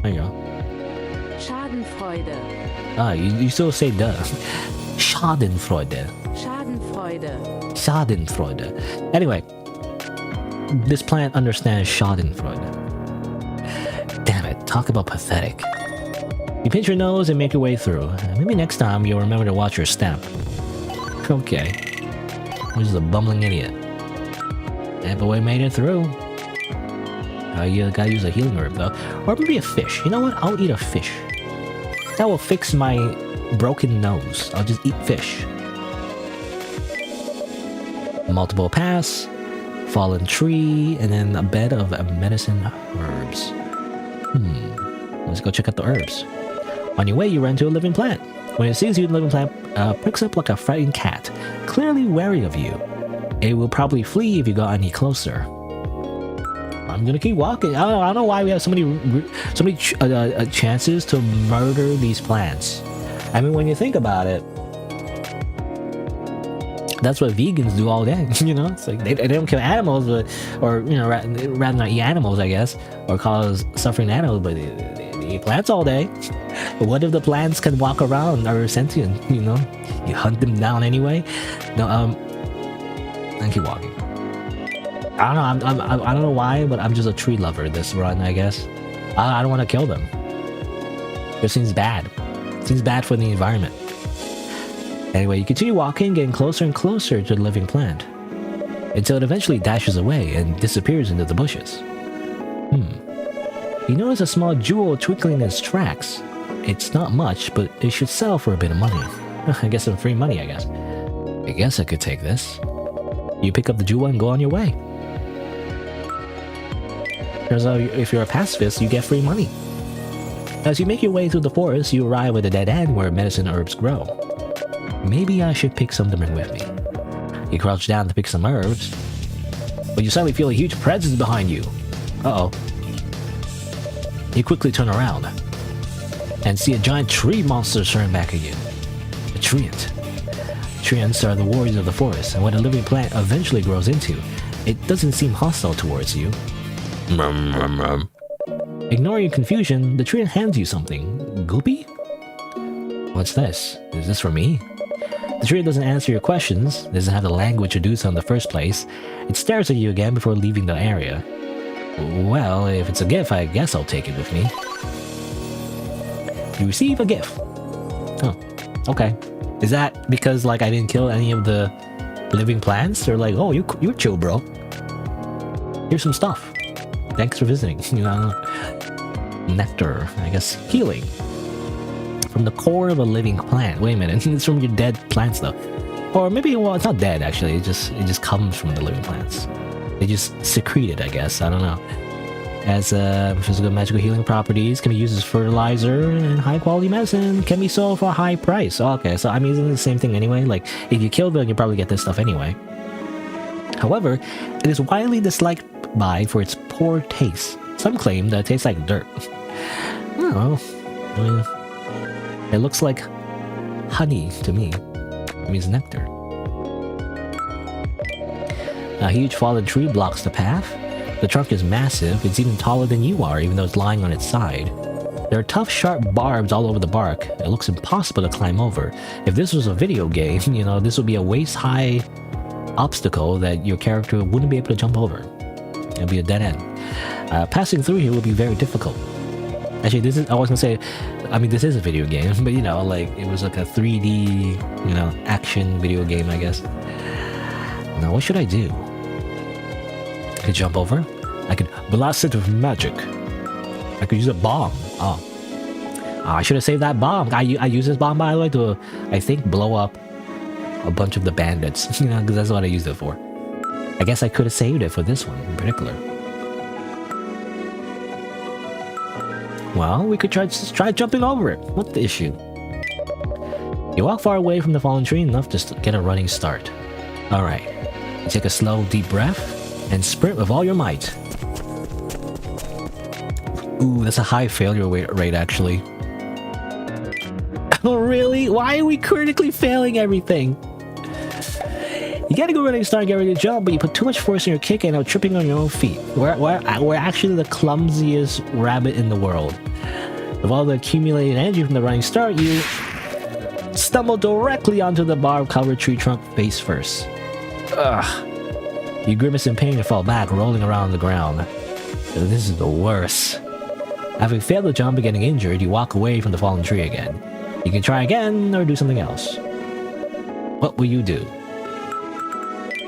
There you go. Schadenfreude. Ah, you still say duh. Schadenfreude. Schadenfreude. Schadenfreude. Anyway, this plant understands Schadenfreude. Damn it, talk about pathetic. You pinch your nose and make your way through. Maybe next time you'll remember to watch your step. Okay. I'm just a bumbling idiot. And but we made it through. You gotta use a healing herb though. Or maybe a fish. You know what? I'll eat a fish. That will fix my broken nose. I'll just eat fish. Multiple paths, fallen tree, and then a bed of medicine herbs. Let's go check out the herbs. On your way, you run into a living plant. When it sees you, the living plant pricks up like a frightened cat, clearly wary of you. It will probably flee if you go any closer. I'm gonna keep walking. I don't know why we have so many chances to murder these plants. I mean, when you think about it, that's what vegans do all day. You know, it's like they don't kill animals, or you know, rather not eat animals, I guess, or cause suffering to animals, but they eat plants all day. But what if the plants can walk around or are sentient? You know, you hunt them down anyway. No, and keep walking. I don't know. I don't know why, but I'm just a tree lover this run, I guess. I don't want to kill them. It seems bad. It seems bad for the environment. Anyway, you continue walking, getting closer and closer to the living plant, until it eventually dashes away and disappears into the bushes. You notice a small jewel twinkling in its tracks. It's not much, but it should sell for a bit of money. I guess some free money, I guess. I guess I could take this. You pick up the jewel and go on your way. Turns out if you're a pacifist, you get free money. As you make your way through the forest, you arrive at a dead end where medicine herbs grow. Maybe I should pick some to bring with me. You crouch down to pick some herbs, but you suddenly feel a huge presence behind you. Uh-oh. You quickly turn around and see a giant tree monster staring back at you. A treant. Treants are the warriors of the forest, and what a living plant eventually grows into, it doesn't seem hostile towards you. Ignoring your confusion, the treant hands you something. Goopy? What's this? Is this for me? The tree doesn't answer your questions, doesn't have the language to do so in the first place. It stares at you again before leaving the area. Well, if it's a gift, I guess I'll take it with me. You receive a gift. Oh, okay. Is that because, like, I didn't kill any of the living plants? Or like, oh, you're chill, bro. Here's some stuff. Thanks for visiting. You know, nectar, I guess, healing. From the core of a living plant. Wait a minute, it's from your dead plants though. Or maybe, well, it's not dead actually, it just comes from the living plants. They just secrete it, I guess, I don't know. As physical magical healing properties, can be used as fertilizer, and high quality medicine can be sold for a high price. Oh, okay, so I'm using the same thing anyway, like if you kill them, you probably get this stuff anyway. However, it is widely disliked for its poor taste. Some claim that it tastes like dirt. I don't know. I mean, it looks like honey to me. It means nectar. A huge fallen tree blocks the path. The trunk is massive. It's even taller than you are, even though it's lying on its side. There are tough, sharp barbs all over the bark. It looks impossible to climb over. If this was a video game, you know, this would be a waist-high obstacle that your character wouldn't be able to jump over. It would be a dead end. Passing through here would be very difficult. Actually, I was gonna say, I mean, this is a video game, but you know, like, it was like a 3D, you know, action video game, I guess. Now, what should I do? I could jump over. I could blast it with magic. I could use a bomb. Oh, I should have saved that bomb. I use this bomb, by the way, to, I think, blow up a bunch of the bandits, you know, because that's what I used it for. I guess I could have saved it for this one in particular. Well, we could try jumping over it. What's the issue? You walk far away from the fallen tree enough to get a running start. Alright. You take a slow, deep breath and sprint with all your might. Ooh, that's a high failure rate actually. Oh really? Why are we critically failing everything? You get a good running start and get ready to jump, but you put too much force in your kick and now tripping on your own feet. We're actually the clumsiest rabbit in the world. With all the accumulated energy from the running start, you stumble directly onto the barb-covered tree trunk face first. Ugh. You grimace in pain and fall back, rolling around on the ground. This is the worst. Having failed to jump and getting injured, you walk away from the fallen tree again. You can try again or do something else. What will you do?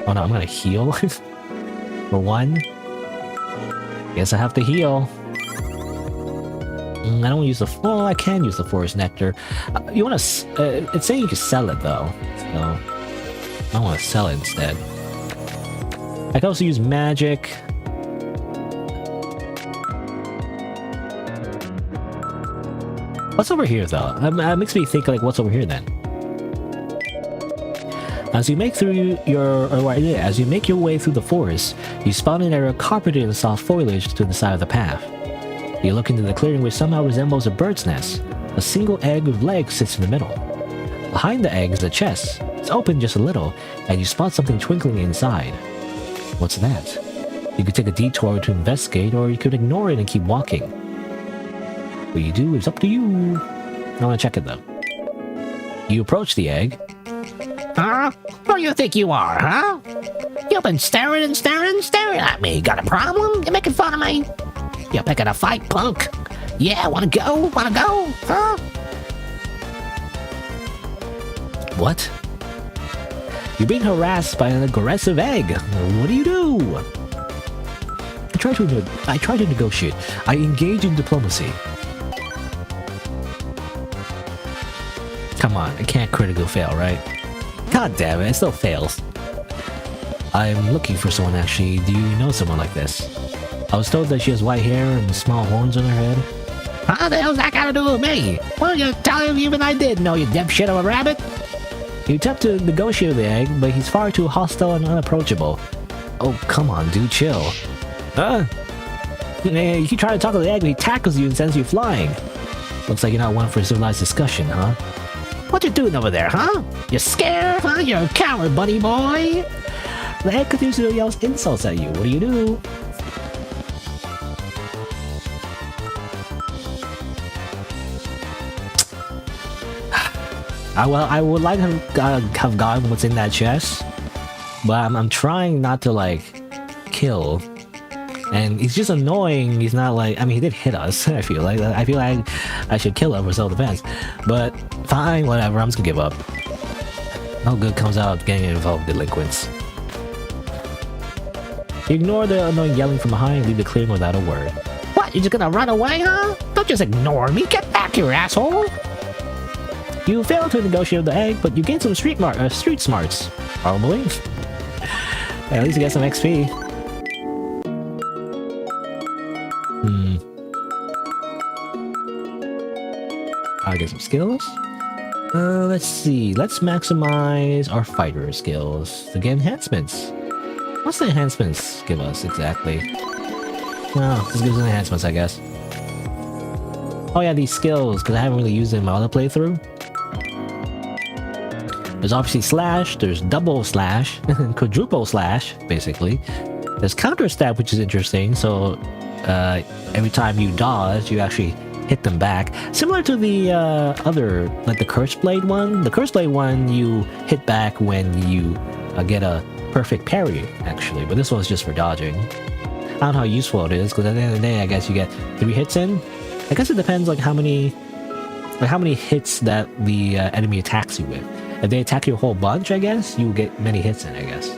Oh no, I'm gonna heal. For one. Guess I have to heal. I don't use the... Oh, I can use the forest nectar. You wanna... it's saying you can sell it though. So... I wanna sell it instead. I can also use magic. What's over here though? It makes me think like, what's over here then? As you make your way through the forest, you spot an area carpeted in soft foliage to the side of the path. You look into the clearing, which somehow resembles a bird's nest. A single egg with legs sits in the middle. Behind the egg is a chest. It's open just a little, and you spot something twinkling inside. What's that? You could take a detour to investigate, or you could ignore it and keep walking. What you do is up to you. I want to check it though. You approach the egg. Huh? Who do you think you are, huh? You've been staring at me. Got a problem? You're making fun of me? You're picking a fight, punk? Yeah, wanna go? Huh? What? You're being harassed by an aggressive egg. What do you do? I try to negotiate. I engage in diplomacy. Come on, I can't critical fail, right? God damn it, it still fails. I'm looking for someone actually. Do you know someone like this? I was told that she has white hair and small horns on her head. How the hell's that got to do with me? Well, you tell him even I did know, you dipshit of a rabbit. You attempt to negotiate with the egg, but he's far too hostile and unapproachable. Oh, come on, dude, chill. You keep trying to talk to the egg, but he tackles you and sends you flying. Looks like you're not one for civilized discussion, huh? What you doing over there, huh? You scared, huh? You're a coward, buddy boy. The egg continues to yell insults at you. What do you do? I would like to have gotten what's in that chest, but I'm trying not to like kill. And he's just annoying. He's not like, I mean, he did hit us. I feel like I should kill him for self-defense, but fine, whatever. I'm just gonna give up. No good comes out of getting involved with delinquents. You ignore the annoying yelling from behind and leave the clearing without a word. What? You just gonna run away, huh? Don't just ignore me. Get back here, asshole. You fail to negotiate with the egg, but you gain some street smarts. Probably. At least you get some XP. I'll get some skills. Let's see. Let's maximize our fighter skills to get enhancements. What's the enhancements give us exactly? Oh, this gives us enhancements, I guess. Oh yeah, these skills, because I haven't really used them in my other playthrough. There's obviously slash, there's double slash, quadruple slash, basically. There's counter stab, which is interesting, so every time you dodge, you actually hit them back. Similar to the other, like the Curse Blade one. The Curse Blade one, you hit back when you get a perfect parry, actually, but this one's just for dodging. I don't know how useful it is, because at the end of the day, I guess you get 3 hits in. I guess it depends like how many hits that the enemy attacks you with. If they attack you a whole bunch, I guess, you get many hits in, I guess.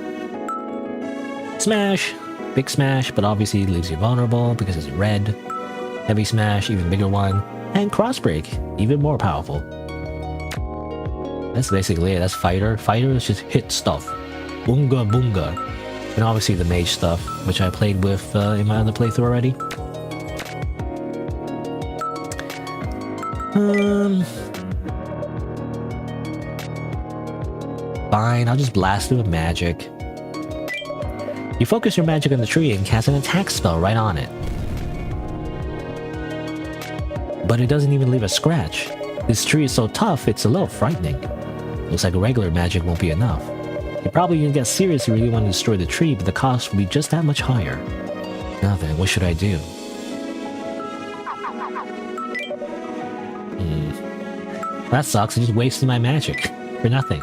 Smash! Big smash, but obviously leaves you vulnerable because it's red. Heavy smash, even bigger one. And cross break, even more powerful. That's basically it, that's fighter. Fighter is just hit stuff. Boonga boonga. And obviously the mage stuff, which I played with in my other playthrough already. Fine, I'll just blast it with magic. You focus your magic on the tree and cast an attack spell right on it. But it doesn't even leave a scratch. This tree is so tough, it's a little frightening. Looks like regular magic won't be enough. You probably can get serious if you really want to destroy the tree, but the cost will be just that much higher. Now then, what should I do? That sucks, I just wasted my magic. For nothing.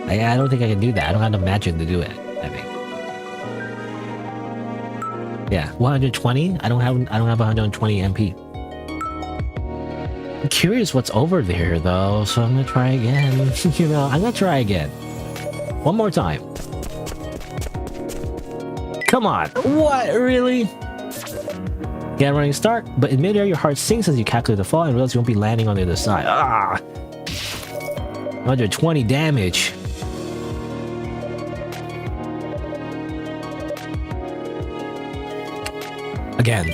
I don't think I can do that. I don't have the magic to do it, I think. Yeah, 120? I don't have 120 MP. I'm curious what's over there though, so I'm gonna try again. You know, I'm gonna try again. One more time. Come on. What? Really? Get a running start, but in midair your heart sinks as you calculate the fall and realize you won't be landing on the other side. Ah! 120 damage. Again.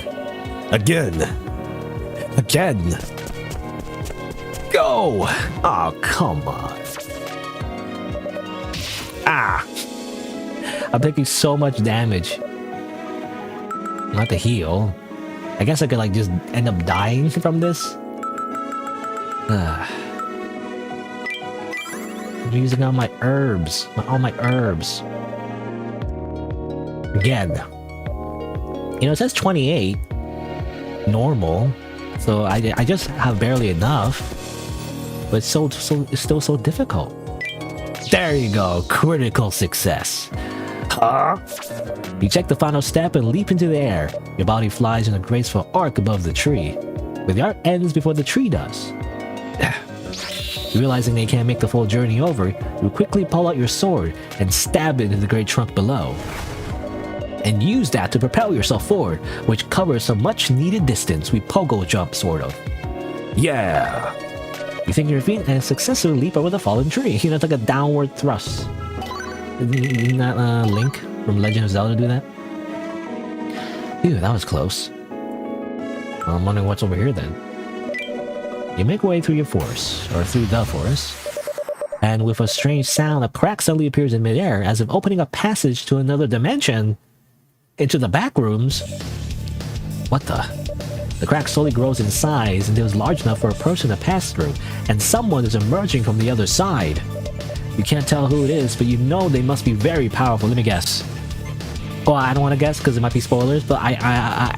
Go! Oh, come on. Ah! I'm taking so much damage. Not to heal. I guess I could like just end up dying from this. I'm using all my herbs. All my herbs. Again. You know, it says 28. Normal. So I just have barely enough. But it's still so difficult. There you go. Critical success. You check the final step and leap into the air. Your body flies in a graceful arc above the tree. But the arc ends before the tree does. Realizing they can't make the full journey over, you quickly pull out your sword and stab it into the great trunk below. And use that to propel yourself forward, which covers some much needed distance. We pogo jump, sort of. Yeah! You think your feet and successfully leap over the fallen tree. You know, it's like a downward thrust. Didn't that Link from Legend of Zelda do that? Ew, that was close. Well, I'm wondering what's over here then. You make way through your forest, or through the forest, and with a strange sound, a crack suddenly appears in midair, as if opening a passage to another dimension. Into the back rooms. What the? The crack slowly grows in size until it's large enough for a person to pass through, and someone is emerging from the other side. You can't tell who it is, but you know they must be very powerful. Let me guess. Oh, I don't want to guess because it might be spoilers, but I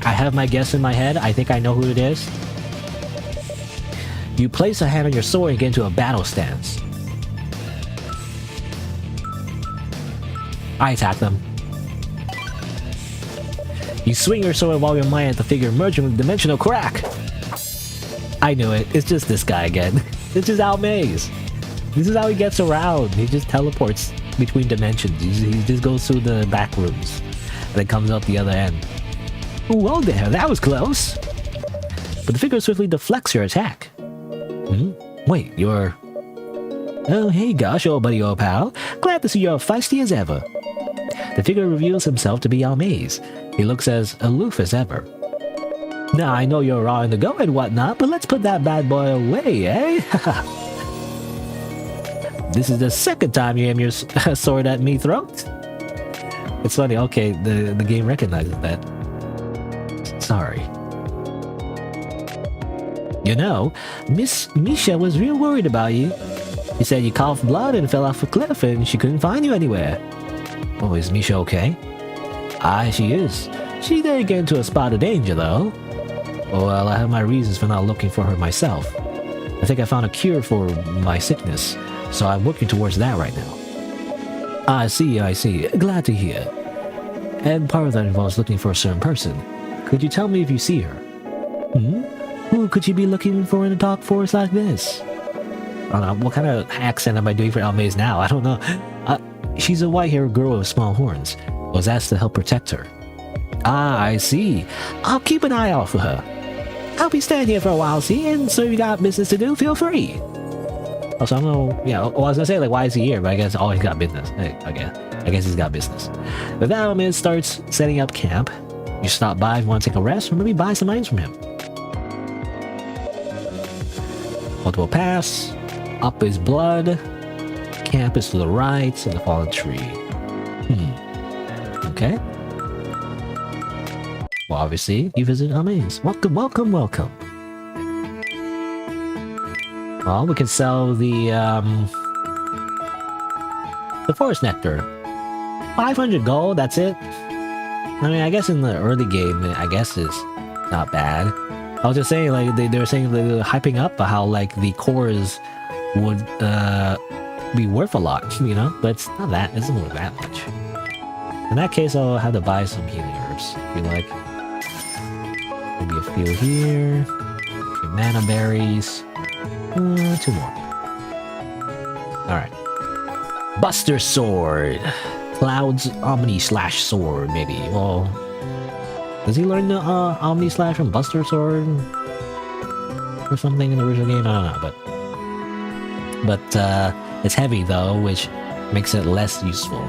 have my guess in my head. I think I know who it is. You place a hand on your sword and get into a battle stance. I attack them. You swing your sword while your mind at the figure emerging from the dimensional crack. I knew it. It's just this guy again. It's just Almaze. This is how he gets around. He just teleports between dimensions. He just goes through the back rooms. And then comes out the other end. Well there, that was close. But the figure swiftly deflects your attack. Wait, you're... Oh, hey gosh, old buddy, old pal. Glad to see you're feisty as ever. The figure reveals himself to be Almaze. He looks as aloof as ever. Now, I know you're raw in the go and whatnot, but let's put that bad boy away, eh? This is the second time you aim your sword at me, throat. It's funny, okay, the game recognizes that. Sorry. You know, Miss Misha was real worried about you. She said you coughed blood and fell off a cliff and she couldn't find you anywhere. Oh, is Misha okay? Aye, she is. She didn't get into a spot of danger, though. Oh, well, I have my reasons for not looking for her myself. I think I found a cure for my sickness, so I'm working towards that right now. I see. Glad to hear. And part of that involves looking for a certain person. Could you tell me if you see her? Who could you be looking for in a dark forest like this? I don't know, what kind of accent am I doing for Almaze now? I don't know. She's a white-haired girl with small horns. I was asked to help protect her. Ah, I see. I'll keep an eye out for her. I'll be staying here for a while, see? And so if you got business to do, feel free. Also, I don't know, yeah, well, I was gonna say, like, why is he here? But I guess, he's got business. I guess he's got business. But now Almaze starts setting up camp. You stop by if you want to take a rest, or maybe buy some items from him. Multiple pass. Up is blood. Camp is to the right, and the fallen tree. Okay. Well, obviously, you visit Amaze. Welcome, welcome, welcome. Well, we can sell the forest nectar. 500 gold, that's it. I mean, I guess in the early game, I guess is not bad. I was just saying, like, they were saying, they were hyping up how, like, the cores would be worth a lot, you know? But it's not that, it's not that much. In that case, I'll have to buy some healing herbs. I feel like maybe a few here. Okay, mana berries. 2 more. Alright. Buster Sword. Cloud's Omni Slash Sword, maybe. Well, does he learn the Omni Slash from Buster Sword? Or something in the original game? I don't know, but it's heavy though, which makes it less useful.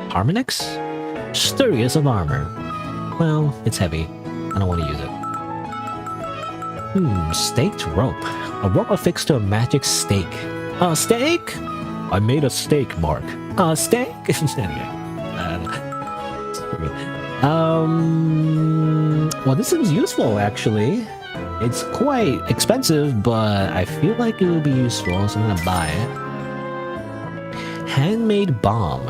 Harmonix? Sturdiest of armor. Well, it's heavy. I don't want to use it. Staked rope. A rope affixed to a magic stake. A stake? I made a stake, Mark. A stake? Well, this seems useful, actually. It's quite expensive, but I feel like it would be useful, so I'm gonna buy it. Handmade bomb.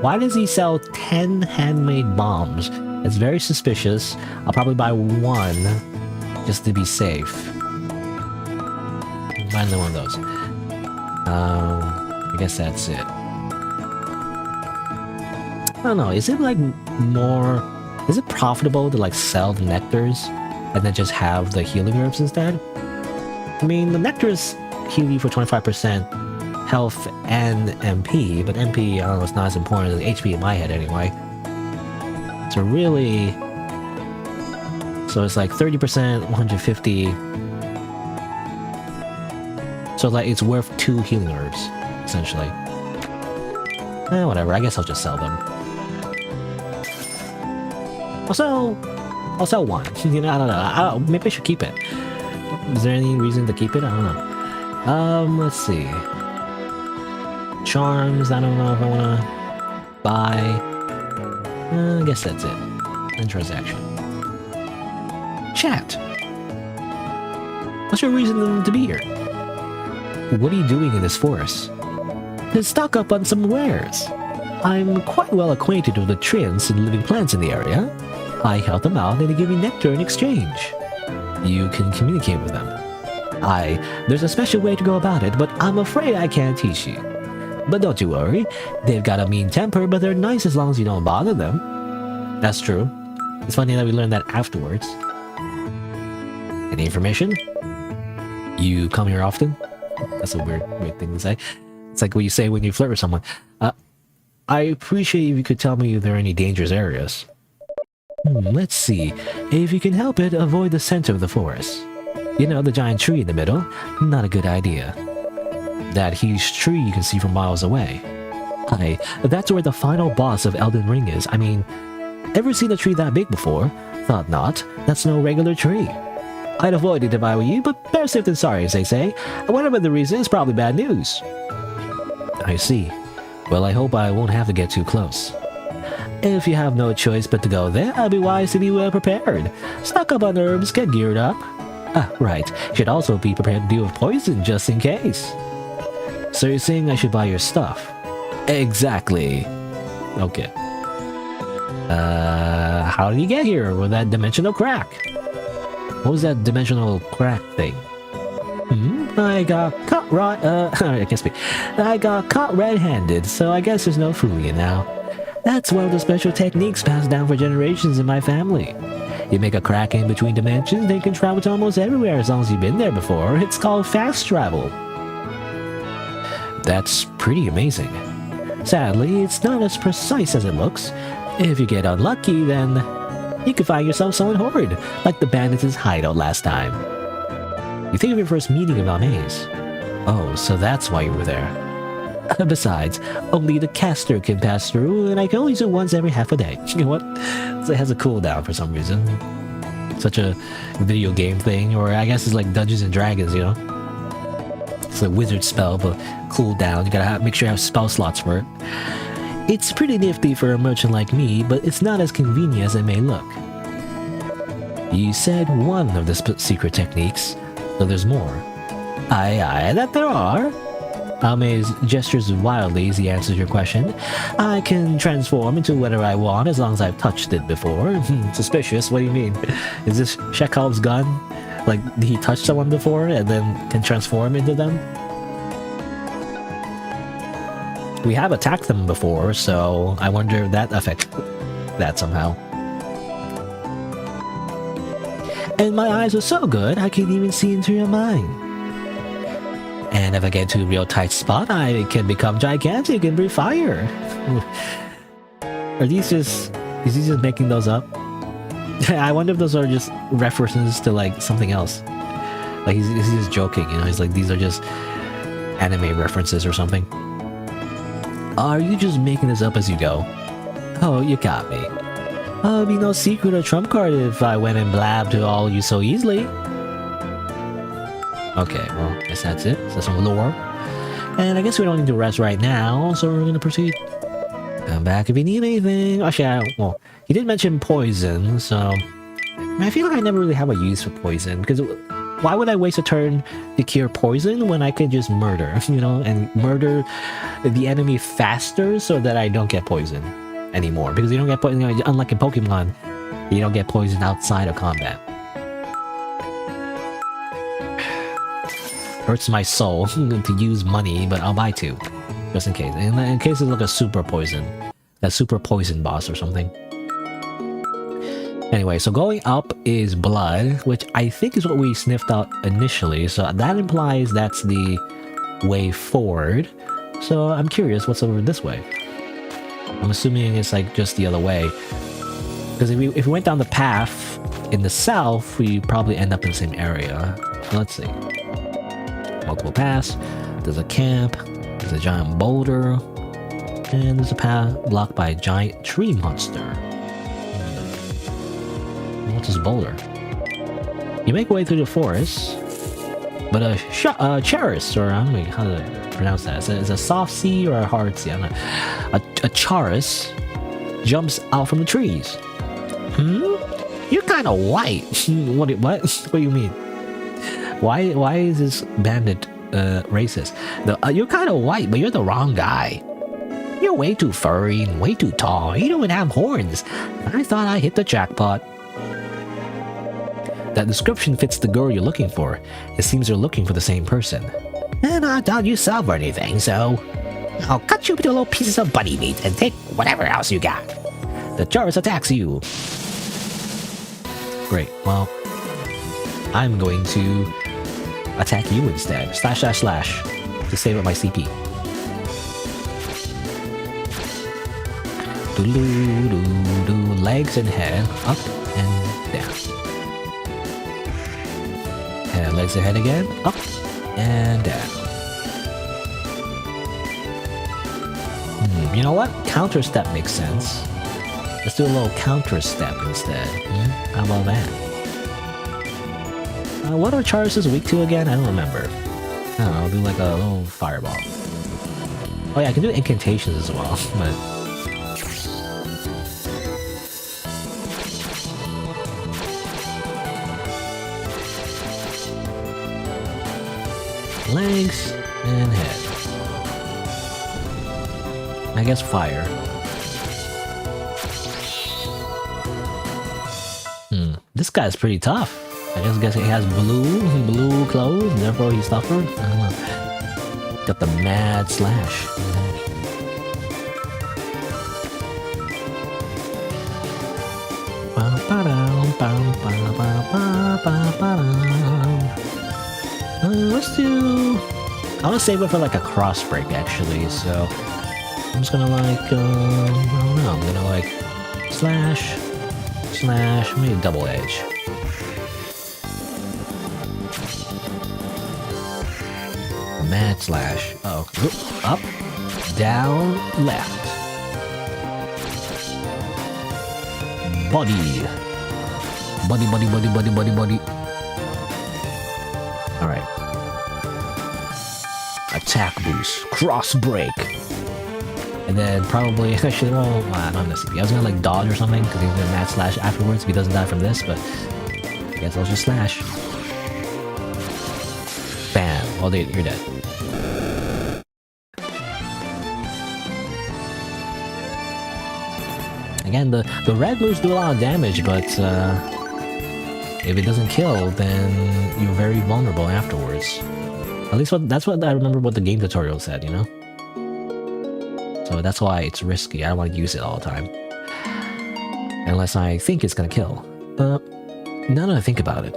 Why does he sell 10 handmade bombs? It's very suspicious. I'll probably buy one just to be safe. Buy another one of those. I guess that's it. I don't know, is it like more... Is it profitable to like sell the nectars and then just have the healing herbs instead? I mean, the nectars heal you for 25% health and MP, but MP, I don't know, it's not as important as HP in my head anyway. So really... So it's like 30%, 150... So like it's worth 2 healing herbs, essentially. Whatever, I guess I'll just sell them. I'll sell one. You know, I don't know. Maybe I should keep it. Is there any reason to keep it? I don't know. Let's see. Charms, I don't know if I want to buy. I guess that's it. And transaction. Chat. What's your reason to be here? What are you doing in this forest? To stock up on some wares. I'm quite well acquainted with the treants and living plants in the area. I help them out and they give me nectar in exchange. You can communicate with them. There's a special way to go about it, but I'm afraid I can't teach you. But don't you worry, they've got a mean temper, but they're nice as long as you don't bother them. That's true. It's funny that we learned that afterwards. Any information? You come here often? That's a weird thing to say. It's like what you say when you flirt with someone. I appreciate if you could tell me if there are any dangerous areas. Let's see. If you can help it, avoid the center of the forest. You know, the giant tree in the middle? Not a good idea. That huge tree you can see from miles away. That's where the final boss of Elden Ring is. I mean, ever seen a tree that big before? Thought not. That's no regular tree. I'd avoid it if I were you, but better safe than sorry, as they say. Whatever the reason, it's probably bad news. I see. Well, I hope I won't have to get too close. If you have no choice but to go there, I'd be wise to be well prepared. Stock up on herbs, get geared up. Right. Should also be prepared to deal with poison just in case. So you're saying I should buy your stuff? Exactly. Okay. How did you get here with that dimensional crack? What was that dimensional crack thing? I got caught I can't speak. I got caught red-handed, so I guess there's no fooling it now. That's one of the special techniques passed down for generations in my family. You make a crack in between dimensions, then you can travel to almost everywhere as long as you've been there before. It's called fast travel. That's pretty amazing. Sadly, it's not as precise as it looks. If you get unlucky, then you can find yourself somewhat horrid, like the bandits' hideout last time. You think of your first meeting of Amaze. Oh, so that's why you were there. Besides, only the caster can pass through, and I can only use it once every half a day. You know what? So it has a cooldown for some reason. such a video game thing, or I guess it's like Dungeons and Dragons, you know? It's a wizard spell, but cool down. You gotta make sure you have spell slots for it. It's pretty nifty for a merchant like me, but it's not as convenient as it may look. You said one of the secret techniques, so there's more. Aye, that there are. Almei's gestures wildly as he answers your question. I can transform into whatever I want as long as I've touched it before. Suspicious, what do you mean? Is this Chekhov's gun? Like, did he touch someone before and then can transform into them? We have attacked them before, so I wonder if that affects that somehow. And my eyes are so good, I can even see into your mind. And if I get to a real tight spot, I can become gigantic and breathe fire. Is he just making those up? I wonder if those are just references to like something else. Like he's just joking, you know? He's like, these are just anime references or something. Are you just making this up as you go? Oh, you got me. It'd be no secret or trump card if I went and blabbed to all you so easily. Okay, well, I guess that's it. So some lore. And I guess we don't need to rest right now, so we're gonna proceed. Come back if you need anything. Actually, well, he did mention poison, so... I feel like I never really have a use for poison, because why would I waste a turn to cure poison when I could just murder, you know, and murder the enemy faster so that I don't get poison anymore? Because you don't get poison, you know, unlike in Pokemon, you don't get poison outside of combat. Hurts my soul to use money, but I'll buy two, just in case. In case it's like a super poison boss or something. Anyway, so going up is blood, which I think is what we sniffed out initially, so that implies that's the way forward. So I'm curious what's over this way. I'm assuming it's like just the other way, because if we went down the path in the south, we probably end up in the same area. Let's see. Multiple paths, there's a camp, there's a giant boulder, and there's a path blocked by a giant tree monster. What's this boulder? You make way through the forest, but a charis, or I don't know how to pronounce that. It's a soft C or a hard C, I don't know. A charis jumps out from the trees. You're kind of white. What do you mean? Why is this bandit racist? You're kind of white, but you're the wrong guy. You're way too furry and way too tall. You don't even have horns. I thought I hit the jackpot. That description fits the girl you're looking for. It seems you're looking for the same person. And I doubt you sell for anything, so I'll cut you into little pieces of bunny meat and take whatever else you got. The Charis attacks you. Great, well, I'm going to attack you instead. Slash to save up my CP. Legs and head, up and down. And legs and head again, up and down. You know what? Counter step makes sense. Let's do a little counter step instead. How about that? What are Charis weak to again? I don't remember. I don't know, I'll do like a little fireball. Oh yeah, I can do incantations as well, but... Legs and head. I guess fire. This guy's pretty tough. I just guess he has blue clothes, therefore he's tougher. I don't know. Got the mad slash. Let's do... I want to save it for like a cross break actually, so I'm just gonna like, I don't know, I'm gonna like slash, maybe double edge. Mad slash. Oh, up, down, left. Buddy, buddy, buddy, buddy, buddy, buddy. Alright. Attack boost. Cross break. And then probably, actually, well, I don't have the CP. I was gonna like dodge or something, because he's gonna mad slash afterwards if he doesn't die from this, but I guess I'll just slash. Bam. Oh, dude, you're dead. Again, the red moves do a lot of damage, but if it doesn't kill, then you're very vulnerable afterwards. At least that's what I remember what the game tutorial said, you know? So that's why it's risky. I don't want to use it all the time. Unless I think it's gonna kill. Now that I think about it,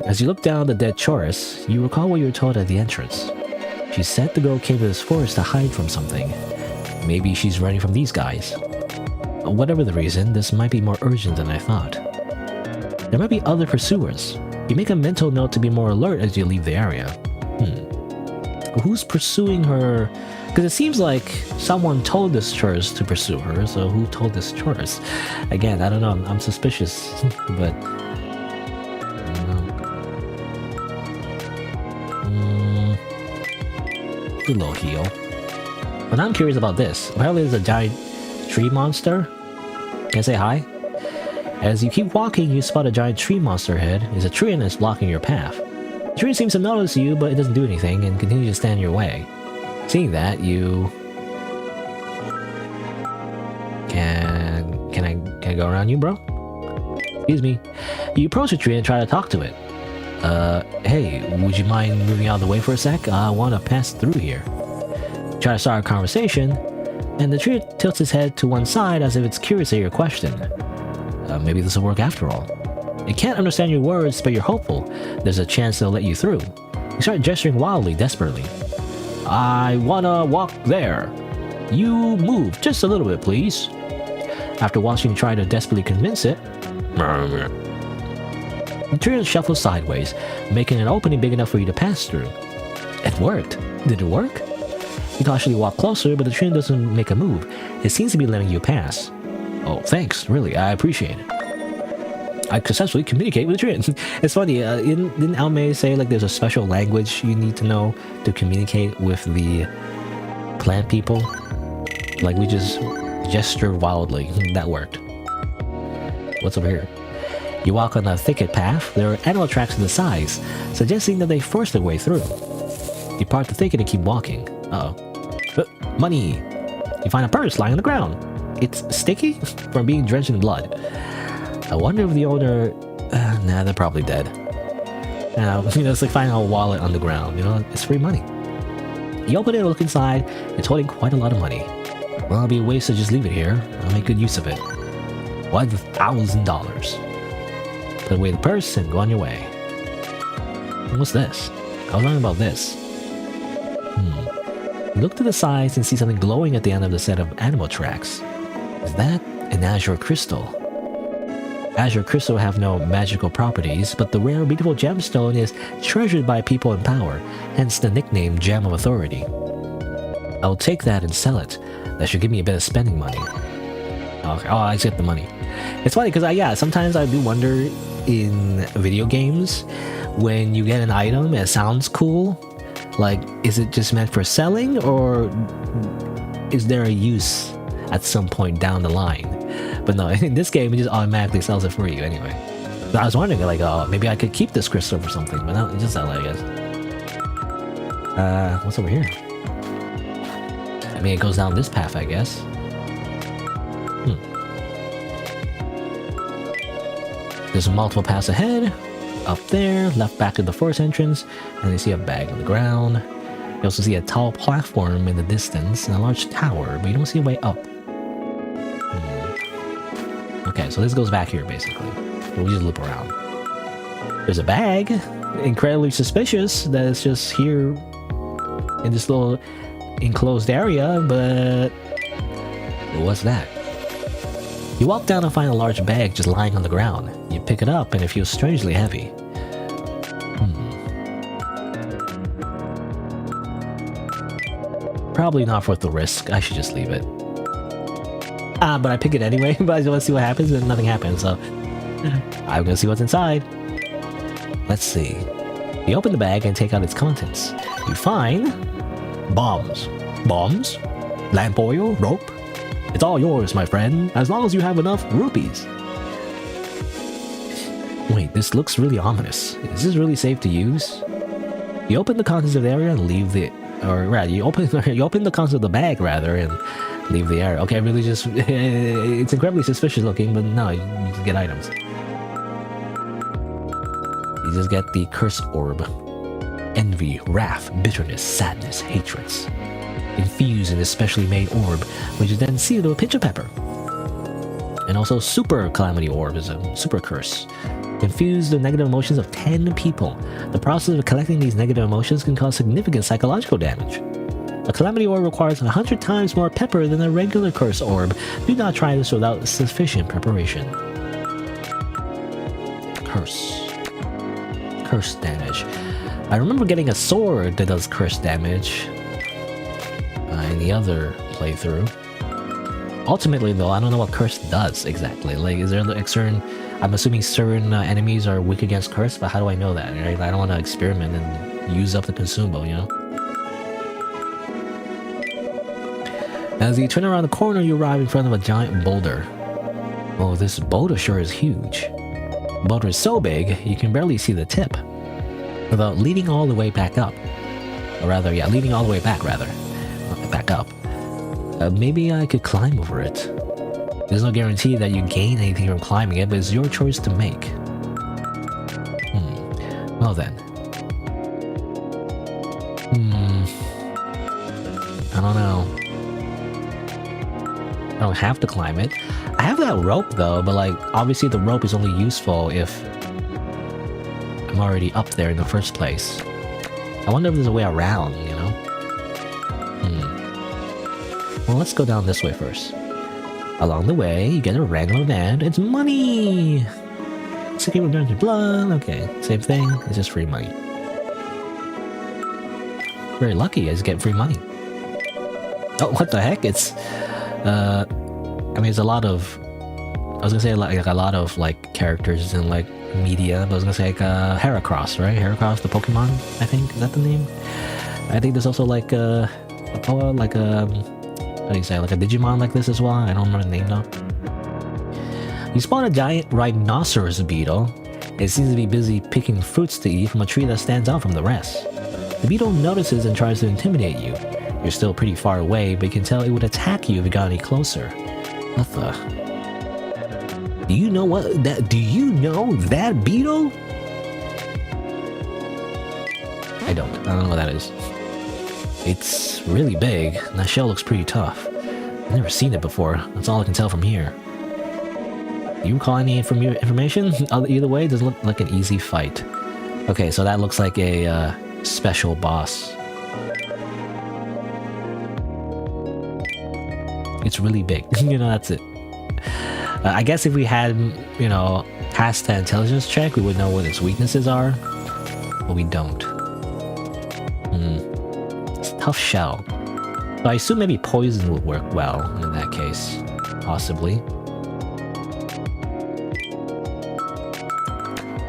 as you look down the dead Chorus, you recall what you were told at the entrance. She said the girl came to this forest to hide from something. Maybe she's running from these guys. Whatever the reason, this might be more urgent than I thought. There might be other pursuers. You make a mental note to be more alert as you leave the area. Who's pursuing her? Because it seems like someone told this Chorus to pursue her, so who told this Chorus? Again, I don't know, I'm suspicious, but... Good little heal. But I'm curious about this. Apparently there's a giant tree monster. Can I say hi? As you keep walking, you spot a giant tree monster ahead. There's a tree and it's blocking your path. The tree seems to notice you, but it doesn't do anything and continues to stand in your way. Seeing that, you... Can I go around you, bro? Excuse me. You approach the tree and try to talk to it. Hey, would you mind moving out of the way for a sec? I want to pass through here. Try to start a conversation, and the tree tilts its head to one side as if it's curious at your question. Maybe this will work after all. It can't understand your words, but you're hopeful there's a chance they'll let you through. You start gesturing wildly, desperately. I wanna walk there. You move just a little bit, please. After watching you try to desperately convince it, the tree shuffles sideways, making an opening big enough for you to pass through. It worked. Did it work? You cautiously walk closer, but the tree doesn't make a move. It seems to be letting you pass. Oh, thanks. Really, I appreciate it. I successfully communicate with the tree. It's funny, didn't Almei say like there's a special language you need to know to communicate with the plant people? Like we just gestured wildly. That worked. What's over here? You walk on a thicket path. There are animal tracks in the sides, suggesting that they forced their way through. You part the thicket and keep walking. Money! You find a purse lying on the ground. It's sticky from being drenched in blood. I wonder if the owner... nah, they're probably dead. It's like finding a wallet on the ground. It's free money. You open it and look inside. It's holding quite a lot of money. Well, it'll be a waste to just leave it here. I'll make good use of it. $1,000. Put away the purse and go on your way. What's this? I was wondering about this. You look to the sides and see something glowing at the end of the set of animal tracks. Is that an azure crystal? Azure crystal have no magical properties, but the rare, beautiful gemstone is treasured by people in power, hence the nickname Gem of Authority. I'll take that and sell it. That should give me a bit of spending money. Okay. Oh, I get the money. It's funny because sometimes I do wonder in video games when you get an item and it sounds cool, like is it just meant for selling or is there a use at some point down the line? But no, in this game it just automatically sells it for you anyway. But I was wondering like, maybe I could keep this crystal for something, but no, it just sell it, I guess. What's over here? I mean, it goes down this path, I guess. There's multiple paths ahead. Up there, left back to the forest entrance, and you see a bag on the ground. You also see a tall platform in the distance and a large tower, but you don't see a way up. Okay, so this goes back here, basically. So we just loop around. There's a bag. Incredibly suspicious that it's just here in this little enclosed area, but what's that? You walk down and find a large bag just lying on the ground. You pick it up and it feels strangely heavy. Probably not worth the risk. I should just leave it. But I pick it anyway, but I just want to see what happens, and nothing happens, so I'm gonna see what's inside. Let's see. You open the bag and take out its contents. You find bombs. Bombs? Lamp oil? Rope? It's all yours, my friend, as long as you have enough rupees. Wait, this looks really ominous. Is this really safe to use? You open the contents of the area and leave the... Or rather, you open the contents of the bag, rather, and leave the area. Okay, really just... It's incredibly suspicious looking, but no, you just get items. You just get the curse orb. Envy, wrath, bitterness, sadness, hatreds. Infused in a specially made orb, which is then sealed with a pinch of pepper. And also super calamity orb is a super curse. Infuse the negative emotions of 10 people. The process of collecting these negative emotions can cause significant psychological damage. A calamity orb requires 100 times more pepper than a regular curse orb. Do not try this without sufficient preparation. Curse damage. I remember getting a sword that does curse damage in the other playthrough. Ultimately, though, I don't know what curse does exactly. Like, is there like certain... I'm assuming certain enemies are weak against curse, but how do I know that? Right? I don't want to experiment and use up the consumable, you know? As you turn around the corner, you arrive in front of a giant boulder. Oh, this boulder sure is huge. The boulder is so big, you can barely see the tip. Without leading all the way back up. Or rather, yeah, leading all the way back, rather. Back up. Maybe I could climb over it. There's no guarantee that you gain anything from climbing it, but it's your choice to make. Well then. I don't know. I don't have to climb it. I have that rope though, but like, obviously the rope is only useful if I'm already up there in the first place. I wonder if there's a way around, you know? Well, let's go down this way first. Along the way, you get a regular event. It's money! Secret returns your blood. Okay, same thing. It's just free money. Very lucky, I just get free money. Oh, what the heck? It's... I mean, it's a lot of... I was gonna say like a lot of like characters in like media, but I was gonna say like Heracross, right? Heracross, the Pokemon, I think. Is that the name? I think there's also like how do you say, like a Digimon like this as well? I don't remember the name though. You spot a giant rhinoceros beetle. It seems to be busy picking fruits to eat from a tree that stands out from the rest. The beetle notices and tries to intimidate you. You're still pretty far away, but you can tell it would attack you if you got any closer. What the? Do you know that beetle? I don't know what that is. It's really big, and that shell looks pretty tough. I've never seen it before, that's all I can tell from here. Do you recall any information? Either way, it doesn't look like an easy fight. Okay, so that looks like a special boss. It's really big, you know, that's it. I guess if we had, you know, passed the intelligence check, we would know what its weaknesses are, but we don't. Tough shell. So I assume maybe poison would work well in that case. Possibly.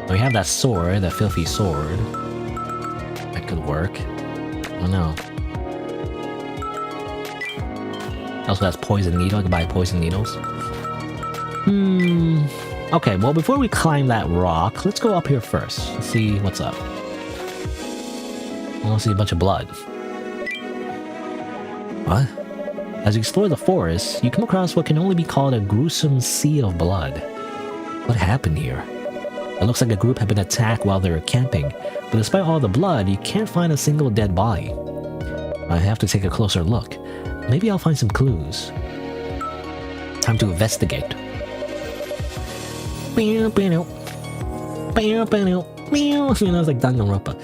We have that sword, that filthy sword. That could work. I don't know. Also has poison needle. I can buy poison needles. Okay, well before we climb that rock, let's go up here first. Let's see what's up. I want to see a bunch of blood. What? As you explore the forest, you come across what can only be called a gruesome sea of blood. What happened here? It looks like a group had been attacked while they were camping, but despite all the blood, you can't find a single dead body. I have to take a closer look. Maybe I'll find some clues. Time to investigate. You know, it's like Danganronpa.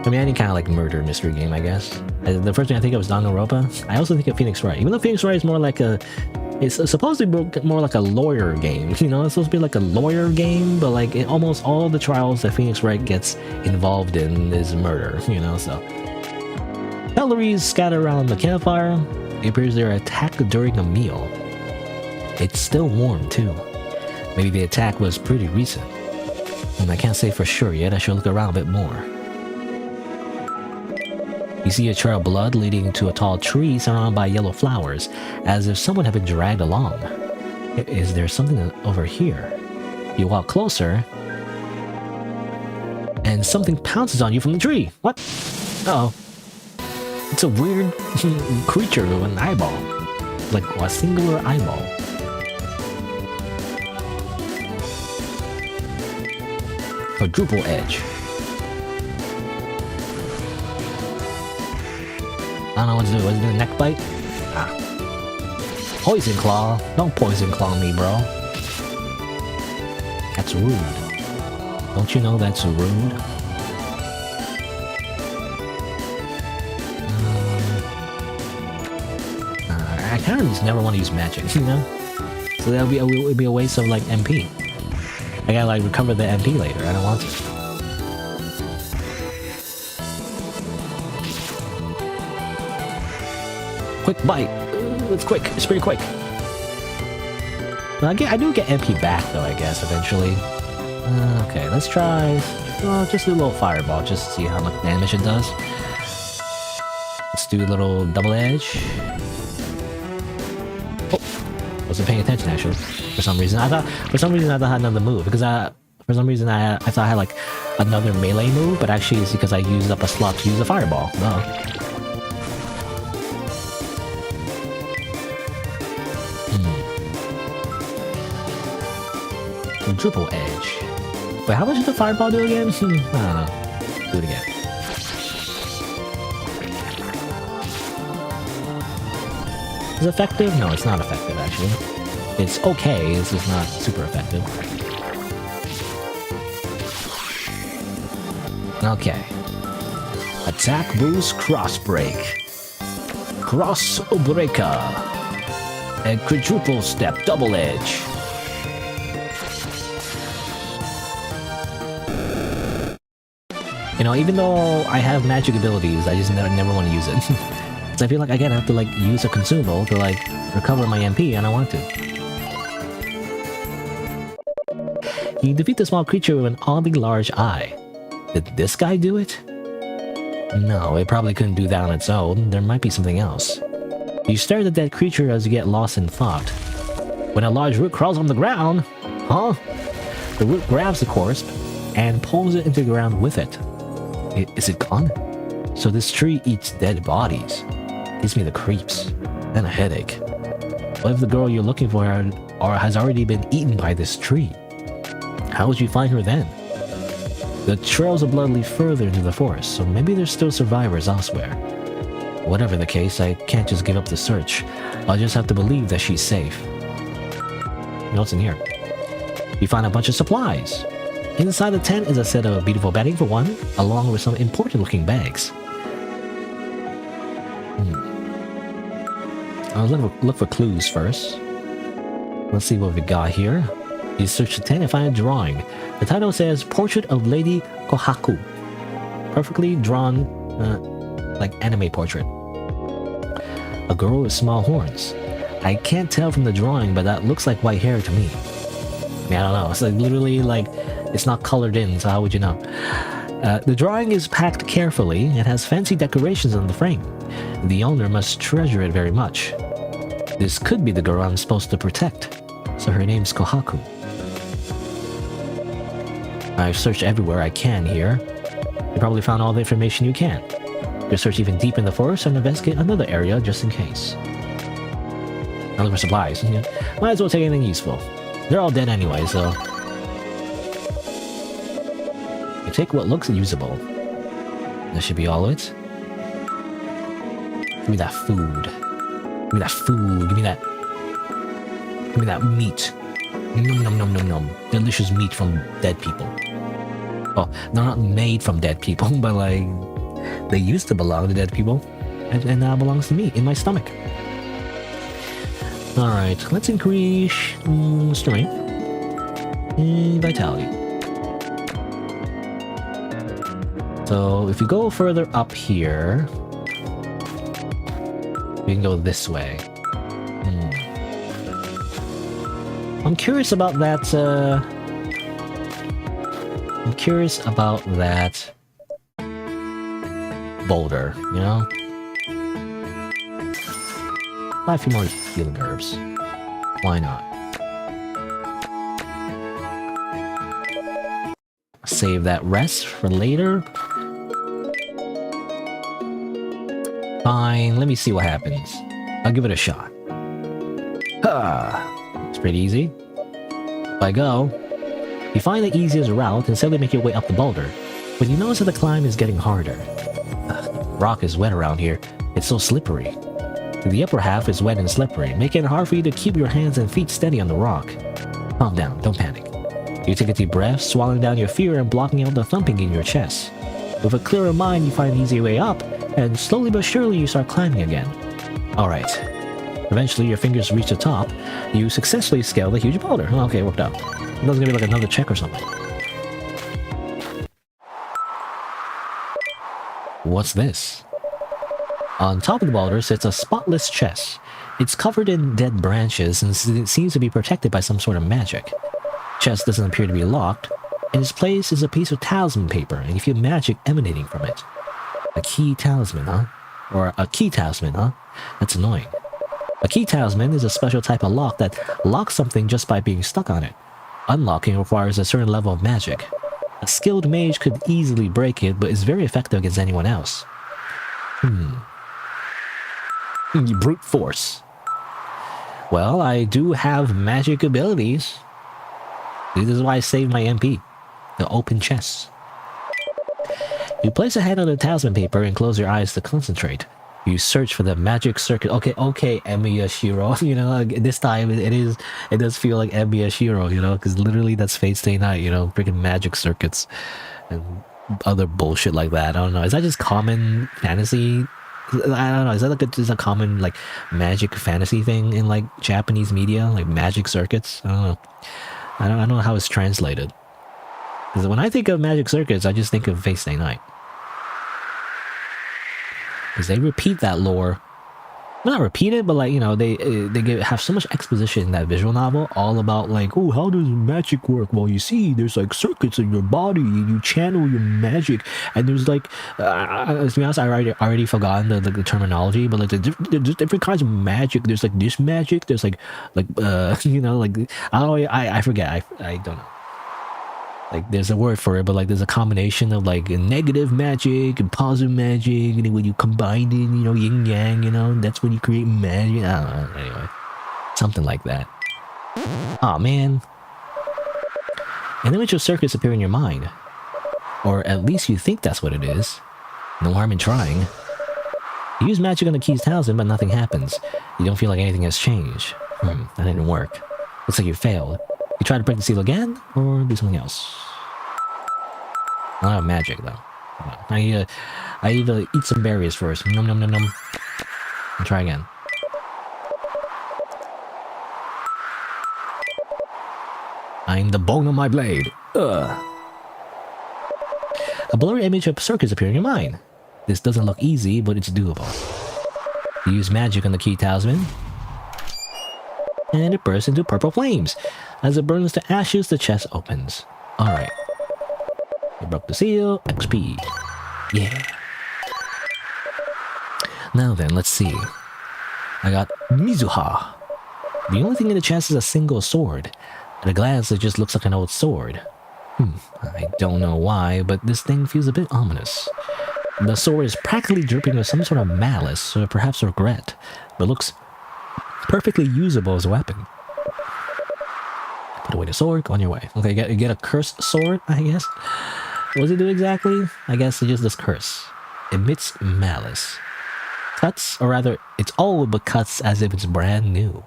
I mean, any kind of like murder mystery game, I guess. The first thing I think of was Danganronpa. I also think of Phoenix Wright. Even though Phoenix Wright is more like a... It's supposed to be more like a lawyer game, you know? It's supposed to be like a lawyer game, but like almost all the trials that Phoenix Wright gets involved in is murder, you know, so... Calories scatter around the campfire. It appears they were attacked during a meal. It's still warm, too. Maybe the attack was pretty recent. And I can't say for sure yet, I should look around a bit more. You see a trail of blood leading to a tall tree surrounded by yellow flowers, as if someone had been dragged along. Is there something over here? You walk closer, and something pounces on you from the tree. What? Uh-oh. It's a weird creature with an eyeball. Like a singular eyeball. Quadruple edge. I don't know what to do. Was it a neck bite? Ah. Poison claw. Don't poison claw me, bro. That's rude. Don't you know that's rude? I kind of just never want to use magic, you know? So that'll be a waste of like MP. I gotta like recover the MP later. I don't want to. Quick bite. It's quick. It's pretty quick. Well, I do get MP back though, I guess, eventually. Okay, let's try... just do a little fireball, just to see how much damage it does. Let's do a little double edge. Oh! Wasn't paying attention, actually. For some reason. I thought I had another move, because for some reason I thought I had, like, another melee move, but actually it's because I used up a slot to use a fireball. No. Triple edge. Wait, how much did the fireball do again? I don't know. Do it again. Is it effective? No, it's not effective, actually. It's okay, it's just not super effective. Okay. Attack boost cross break. Cross breaker. And quadruple step double edge. You know, even though I have magic abilities, I just never want to use it. So I feel like again I have to like use a consumable to like recover my MP, and I want to. You defeat the small creature with an oddly large eye. Did this guy do it? No, it probably couldn't do that on its own. There might be something else. You stare at the dead creature as you get lost in thought. When a large root crawls on the ground, huh? The root grabs the corpse and pulls it into the ground with it. Is it gone? So this tree eats dead bodies. Gives me the creeps. And a headache. What if the girl you're looking for has already been eaten by this tree? How would you find her then? The trails of blood lead further into the forest, so maybe there's still survivors elsewhere. Whatever the case, I can't just give up the search. I'll just have to believe that she's safe. What's in here? You find a bunch of supplies. Inside the tent is a set of beautiful bedding for one, along with some important-looking bags. I'll look for clues first. Let's see what we got here. You search the tent and find a drawing. The title says Portrait of Lady Kohaku. Perfectly drawn, like anime portrait. A girl with small horns. I can't tell from the drawing, but that looks like white hair to me. I mean, I don't know. It's like literally like it's not colored in, so how would you know? The drawing is packed carefully and has fancy decorations on the frame. The owner must treasure it very much. This could be the girl I'm supposed to protect, so her name's Kohaku. I've searched everywhere I can here. You probably found all the information you can. You'll search even deep in the forest and investigate another area just in case. I look for supplies. Might as well take anything useful. They're all dead anyway, so... You take what looks usable. That should be all of it. Give me that food. Give me that food. Give me that... Give me that meat. Nom nom nom nom nom. Delicious meat from dead people. Oh, they're not made from dead people, but like... They used to belong to dead people. And now belongs to me, in my stomach. Alright, let's increase... strength. And vitality. So, if you go further up here... We can go this way. I'm curious about that, I'm curious about that boulder, you know? Buy a few more healing herbs. Why not? Save that rest for later. Fine, let me see what happens. I'll give it a shot. It's pretty easy. If I go, you find the easiest route and suddenly make your way up the boulder, but you notice that the climb is getting harder. The rock is wet around here. It's so slippery. The upper half is wet and slippery, making it hard for you to keep your hands and feet steady on the rock. Calm down, don't panic. You take a deep breath, swallowing down your fear and blocking out the thumping in your chest. With a clearer mind, you find an easy way up, and slowly but surely you start climbing again. Alright. Eventually, your fingers reach the top. You successfully scale the huge boulder. Okay, worked out. It doesn't give me like another check or something. What's this? On top of the boulder sits a spotless chest. It's covered in dead branches and it seems to be protected by some sort of magic. Chest doesn't appear to be locked. In its place is a piece of talisman paper, and you feel magic emanating from it. A key talisman, huh? Or a key talisman, huh? That's annoying. A key talisman is a special type of lock that locks something just by being stuck on it. Unlocking requires a certain level of magic. A skilled mage could easily break it, but is very effective against anyone else. Brute force. Well, I do have magic abilities. This is why I saved my MP. The open chest. You place a hand on the talisman paper and close your eyes to concentrate. You search for the magic circuit. Okay, Emiyashiro. You know, like, this time it does feel like Emiyashiro, you know, because literally that's Fate Stay Night, you know, freaking magic circuits and other bullshit like that. I don't know. Is that just common fantasy? I don't know. Is that like just a common like magic fantasy thing in like Japanese media, like magic circuits? I don't know. I don't know how it's translated. Because when I think of magic circuits, I just think of Fate Stay Night. Because they repeat that lore. Well, not repeat it, but like, you know, they have so much exposition in that visual novel, all about like, oh, how does magic work? Well, you see, there's like circuits in your body, you channel your magic, and there's like, to be honest, I already forgotten the terminology, but like there's different kinds of magic. There's like this magic, there's like you know, like I forget, I don't know. Like, there's a word for it, but like, there's a combination of like negative magic and positive magic, and then when you combine it, you know, yin yang, you know, that's when you create magic. I don't know. Anyway, something like that. Oh man. An image of circuits appear in your mind, or at least you think that's what it is. No harm in trying. You use magic on the key's talisman, but nothing happens. You don't feel like anything has changed. That didn't work. Looks like you failed. You try to break the seal again, or do something else. I don't have magic though. I need to eat some berries first. Nom nom nom nom. And try again. I'm the bone of my blade. Ugh. A blurry image of circuits appear in your mind. This doesn't look easy, but it's doable. You use magic on the key talisman, and it bursts into purple flames. As it burns to ashes, the chest opens. Alright. You broke the seal. XP. Yeah. Now then, let's see. I got Mizuha. The only thing in the chest is a single sword. At a glance, it just looks like an old sword. I don't know why, but this thing feels a bit ominous. The sword is practically dripping with some sort of malice, or perhaps regret, but looks perfectly usable as a weapon. Put away the sword, go on your way. Okay, get a cursed sword, I guess. What does it do exactly? I guess it just does curse. Emits malice. Cuts, or rather, it's old but cuts as if it's brand new.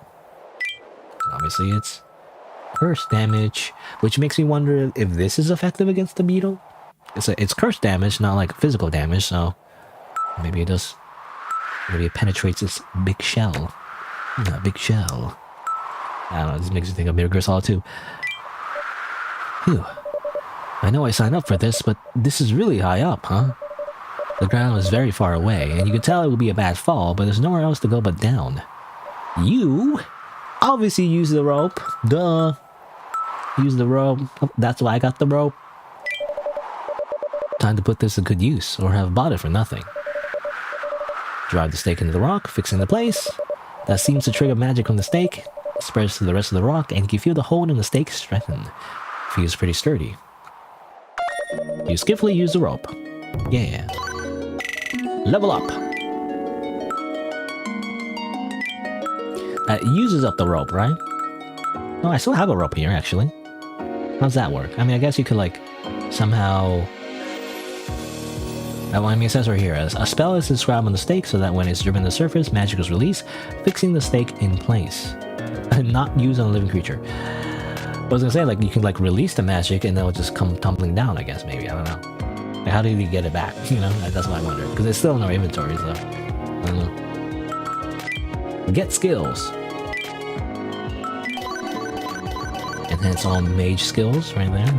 Obviously, it's curse damage, which makes me wonder if this is effective against the beetle. It's curse damage, not like physical damage, so maybe it does. Maybe it penetrates this big shell. Big shell. I don't know, this makes me think of Metal Gear Solid 2. Phew. I know I signed up for this, but this is really high up, huh? The ground is very far away, and you can tell it would be a bad fall, but there's nowhere else to go but down. You obviously use the rope. Duh. Use the rope. That's why I got the rope. Time to put this to good use, or have bought it for nothing. Drive the stake into the rock, fixing the place. That seems to trigger magic on the stake. Spreads to the rest of the rock, and you can feel the hold in the stake strengthen. Feels pretty sturdy. You skillfully use the rope. Yeah. Level up. That uses up the rope, right? Oh, I still have a rope here, actually. How's that work? I mean, I guess you could, like, somehow... I mean, it says right here, a spell is inscribed on the stake so that when it's driven to the surface, magic is released, fixing the stake in place. Not used on a living creature. I was gonna say, like, you can, like, release the magic and then it'll just come tumbling down, I guess, maybe. I don't know. Like, how do you get it back? You know, that's what I wonder. Because it's still in our inventory, so... I don't know. Get skills. Enhance all mage skills right there.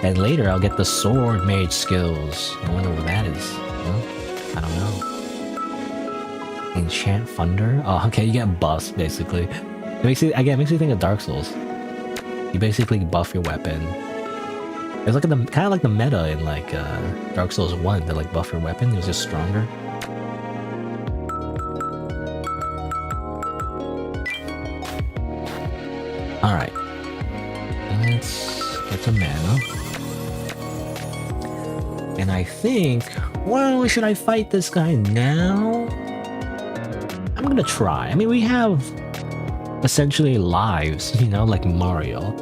And later I'll get the sword mage skills. I wonder what that is. I don't know. Enchant thunder? Oh, okay, you get buffs basically. It makes you, again, it makes you think of Dark Souls. You basically buff your weapon. It's like kind of like the meta in like Dark Souls 1 to like buff your weapon. It was just stronger. All right, let's get some mana. And I think, well, should I fight this guy now? I'm gonna try. I mean, we have essentially lives, you know, like Mario.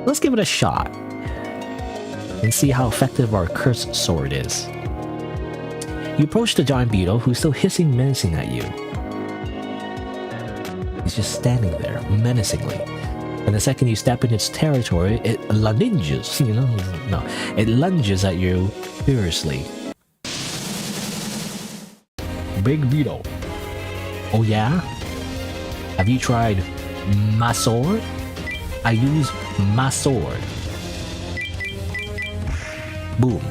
Let's give it a shot and see how effective our cursed sword is. You approach the giant beetle, who's still hissing menacing at you. He's just standing there, menacingly. And the second you step in its territory, it lunges, you know? No, it lunges at you furiously. Big beetle. Oh yeah? Have you tried my sword? I use my sword. Boom.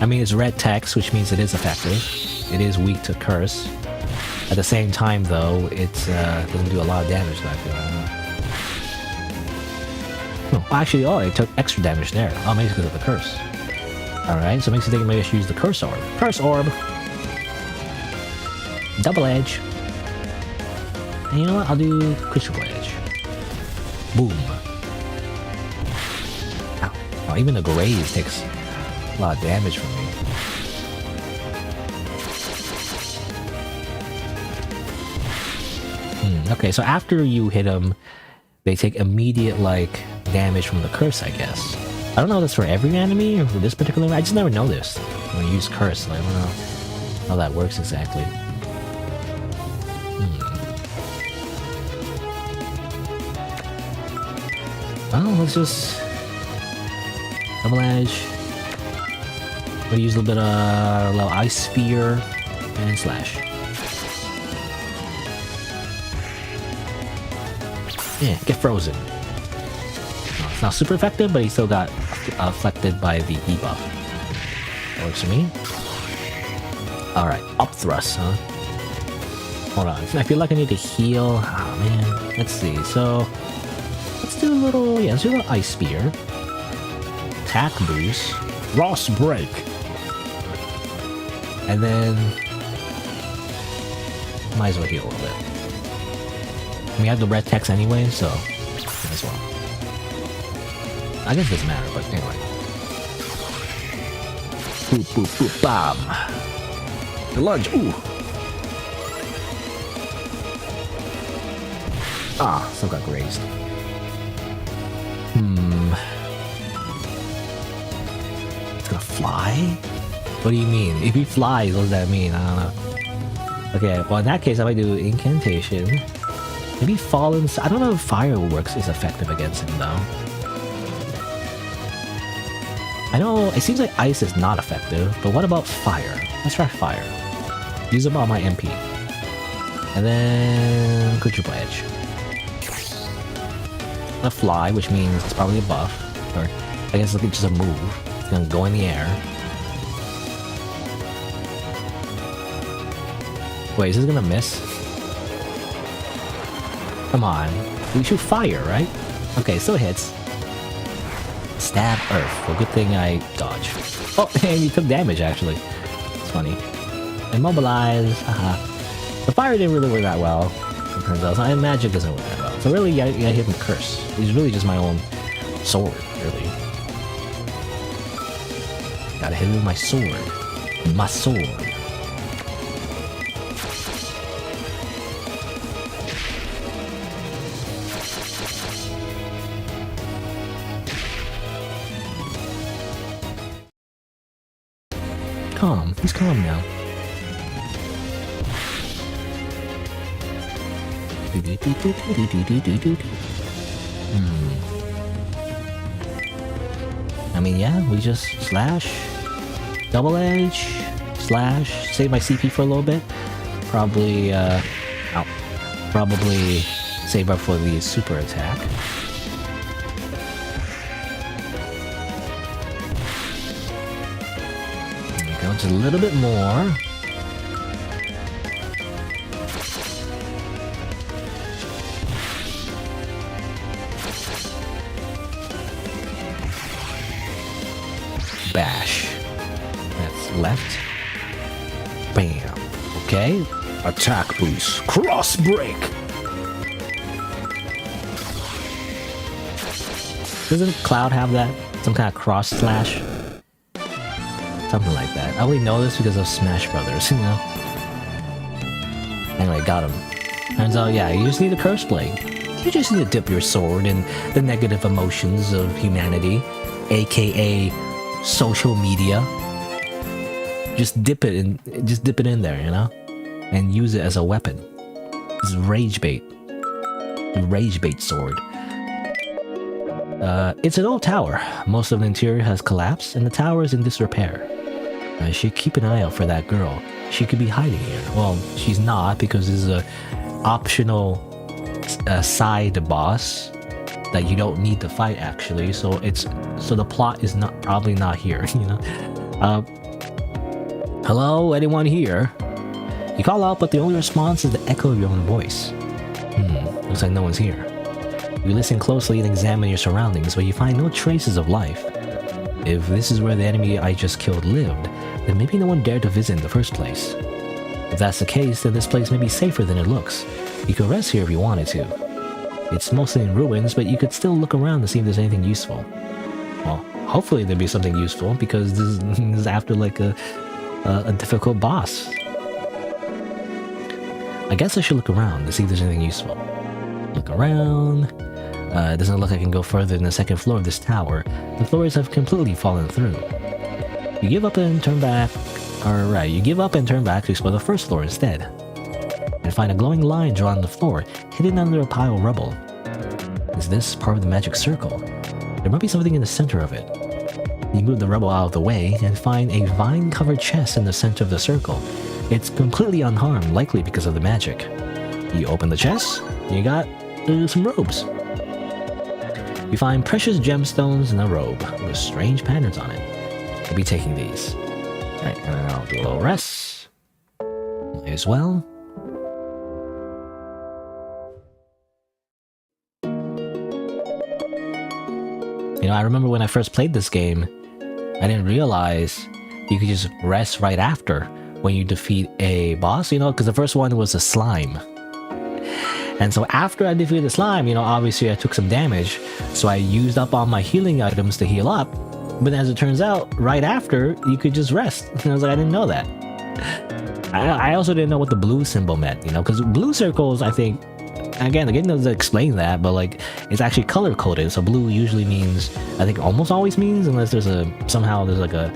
I mean, it's red text, which means it is effective. It is weak to curse. At the same time, though, it doesn't do a lot of damage. No, actually, oh, it took extra damage there. Oh, maybe because of the curse. Alright, so it makes you think maybe I should use the curse orb. Curse orb! Double edge. And you know what? I'll do quadruple edge. Boom. Ow. Oh, even the graze takes a lot of damage from me. Okay, so after you hit them, they take immediate, like, damage from the curse, I guess. I don't know if that's for every enemy or for this particular one. I just never noticed when you use curse. Like, I don't know how that works exactly. Well, let's just double edge. We'll use a little bit of a little ice spear and slash. Yeah, get frozen. It's not super effective, but he still got affected by the debuff. That works for me. Alright, up thrust, huh? Hold on, I feel like I need to heal. Oh man, let's see. So, let's do a little, let's do a little ice spear. Attack boost. Frost break. And then, might as well heal a little bit. We have the red text anyway, so might as well. I guess it doesn't matter, but anyway. Boop, boop, boop, bam! The lunge, ooh! Ah, still got grazed. It's gonna fly? What do you mean? If he flies, what does that mean? I don't know. Okay, well in that case I might do incantation. Maybe fallen. I don't know if fireworks is effective against him though. I know it seems like ice is not effective, but what about fire? Let's try fire. Use them on my MP. And then quadruple edge. A fly, which means it's probably a buff. Or I guess it's just a move. It's gonna go in the air. Wait, is this gonna miss? Come on. We shoot fire, right? Okay, still hits. Stab Earth. Well, good thing I dodged. Oh, and you took damage, actually. It's funny. Immobilize. Haha. The fire didn't really work that well. It turns out. And magic doesn't work that well. So really, I hit him with Curse. He's really just my own sword, really. Gotta hit him with my sword. My sword. Calm. He's calm now. I mean, yeah, we just slash, double edge, slash, save my CP for a little bit. Probably, probably save up for the super attack. There we go, just a little bit more. Bash. That's left. Bam. Okay. Attack boost. Cross break. Doesn't Cloud have that? Some kind of cross slash? Something like that. I only know this because of Smash Brothers, you know? Anyway, got him. Turns out, yeah, you just need a curse blade. You just need to dip your sword in the negative emotions of humanity, aka social media. Just dip it in there, you know, and use it as a weapon. It's rage bait. The rage bait sword. It's an old tower. Most of the interior has collapsed, and the tower is in disrepair. I should keep an eye out for that girl. She could be hiding here. Well, she's not, because this is a optional side boss that you don't need to fight, actually. So the plot is probably not here, you know. Hello, anyone here? You call out, but the only response is the echo of your own voice. Looks like no one's here. You listen closely and examine your surroundings, but you find no traces of life. If this is where the enemy I just killed lived, then maybe no one dared to visit in the first place. If that's the case, then this place may be safer than it looks. You could rest here if you wanted to. It's mostly in ruins, but you could still look around to see if there's anything useful. Well, hopefully there'll be something useful, because this is after like a difficult boss. I guess I should look around to see if there's anything useful. Look around. It doesn't look like I can go further than the second floor of this tower. The floors have completely fallen through. You give up and turn back. Alright, you give up and turn back to explore the first floor instead. And find a glowing line drawn on the floor, hidden under a pile of rubble. Is this part of the magic circle? There might be something in the center of it. You move the rubble out of the way and find a vine-covered chest in the center of the circle. It's completely unharmed, likely because of the magic. You open the chest, and you got some robes. You find precious gemstones in a robe with strange patterns on it. I'll be taking these. Alright, and then I'll do a little rest. Might as well. You know, I remember when I first played this game, I didn't realize you could just rest right after when you defeat a boss, you know, because the first one was a slime. And so after I defeated the slime, you know, obviously I took some damage, so I used up all my healing items to heal up. But as it turns out, right after, you could just rest. And I was like, I didn't know that. I also didn't know what the blue symbol meant, you know, because blue circles, I think, again, the game doesn't explain that, but like, it's actually color coded. So blue usually means, I think almost always means, unless there's somehow there's like a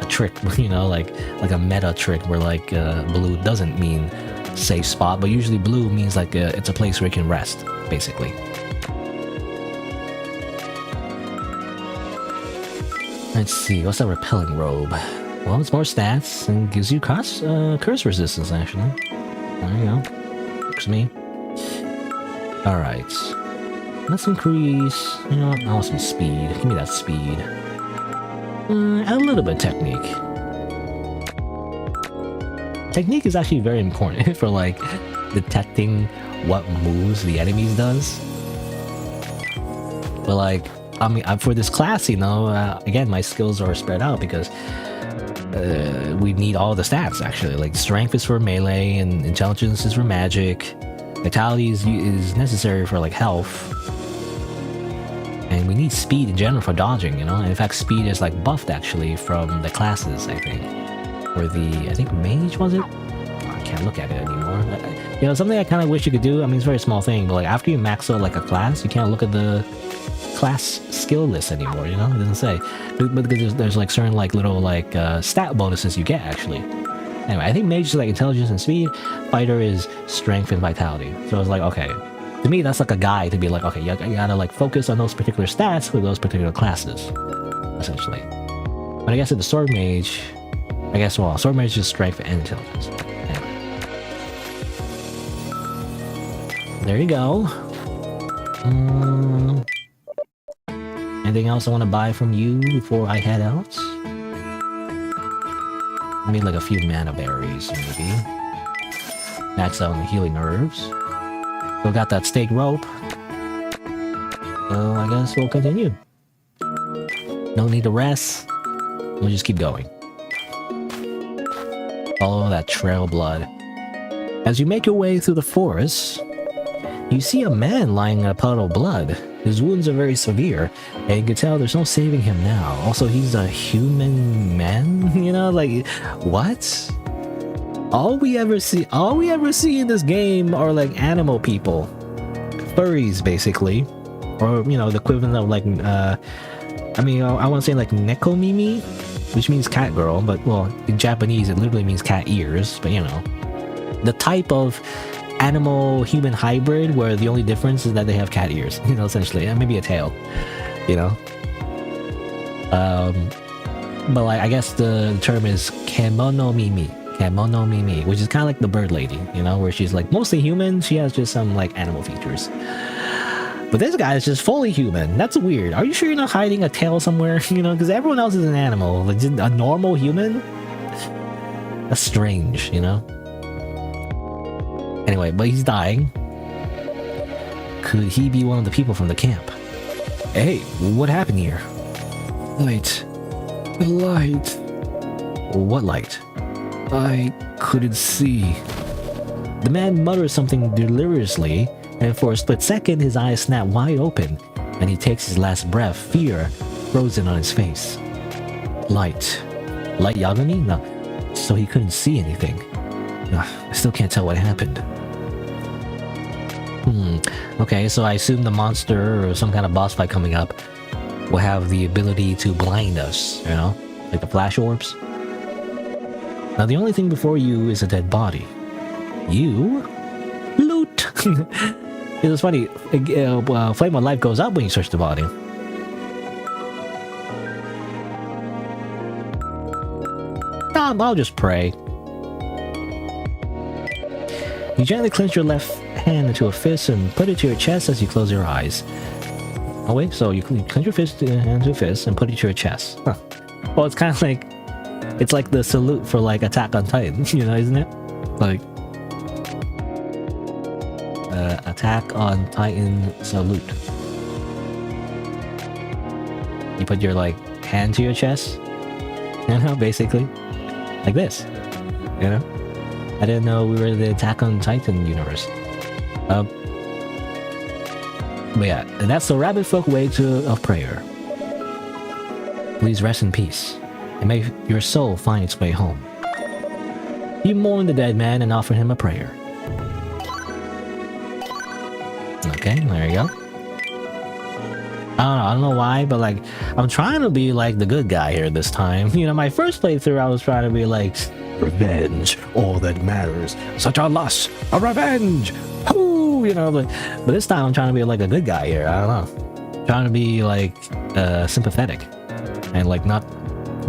trick, you know, like a meta trick where like blue doesn't mean safe spot, but usually blue means like it's a place where you can rest, basically. Let's see, what's that repelling robe? Well, it's more stats and gives you curse resistance, actually. There you go. Works for me. Alright. Let's increase... You know what? I want some speed. Give me that speed. A little bit of technique. Technique is actually very important for like detecting what moves the enemies does. But like, I mean, for this class, you know, again, my skills are spread out because we need all the stats actually. Like strength is for melee and intelligence is for magic. Vitality is necessary for like health. And we need speed in general for dodging, you know? And in fact, speed is like buffed actually from the classes, I think. Or I think mage was it? I can't look at it anymore. You know, something I kind of wish you could do, I mean, it's a very small thing, but like after you max out like a class, you can't look at the class skill list anymore, you know? It doesn't say. But there's like certain like little like stat bonuses you get actually. Anyway, I think mage is like intelligence and speed, fighter is strength and vitality. So it's like, okay. To me, that's like a guide to be like, okay, you gotta like focus on those particular stats with those particular classes, essentially. But I guess at the sword mage, I guess, well, sword mage is strength and intelligence. Anyway. There you go. Anything else I want to buy from you before I head out? I need like a few mana berries, maybe. Max out on the healing herbs. Still got that stake rope. So I guess we'll continue. No need to rest. We'll just keep going. Follow that trail of blood. As you make your way through the forest, you see a man lying in a puddle of blood. His wounds are very severe, and you can tell there's no saving him now. Also, he's a human man? You know, like, what? All we ever see in this game are like animal people. Furries, basically. Or, you know, the equivalent of like, I mean, I want to say like nekomimi, which means cat girl, but well, in Japanese it literally means cat ears, but you know. The type of animal-human hybrid where the only difference is that they have cat ears, you know, essentially, and maybe a tail, you know. But like, I guess the term is kemonomimi, which is kind of like the bird lady, you know, where she's like mostly human, she has just some like animal features. But this guy is just fully human. That's weird. Are you sure you're not hiding a tail somewhere? You know, because everyone else is an animal. Like, just a normal human? That's strange, you know? Anyway, but he's dying. Could he be one of the people from the camp? Hey, what happened here? Light. The light. What light? I couldn't see. The man mutters something deliriously, and for a split second his eyes snap wide open, and he takes his last breath, fear frozen on his face. Light. Light Yagami? No. So he couldn't see anything. I still can't tell what happened. Okay, so I assume the monster or some kind of boss fight coming up will have the ability to blind us, you know? Like the flash orbs. Now the only thing before you is a dead body. You? Loot! It was funny, Flame of Life goes up when you search the body. I'll just pray. You gently clench your left hand into a fist and put it to your chest as you close your eyes. Oh wait, so you clench your fist into a fist and put it to your chest. Huh. Well, it's kind of like, it's like the salute for like Attack on Titan, you know, isn't it? Like, Attack on Titan salute. You put your like hand to your chest, you know, basically, like this, you know. I didn't know we were the Attack on Titan universe. But yeah, and that's the rabbit folk way of prayer. Please rest in peace, and may your soul find its way home. You mourn the dead man and offer him a prayer. Okay, there you go. I don't know why, but like, I'm trying to be like the good guy here this time. You know, my first playthrough, I was trying to be like, revenge, all that matters. Such a lust, a revenge. Whoo, you know, but this time I'm trying to be like a good guy here. I don't know, trying to be like sympathetic and like not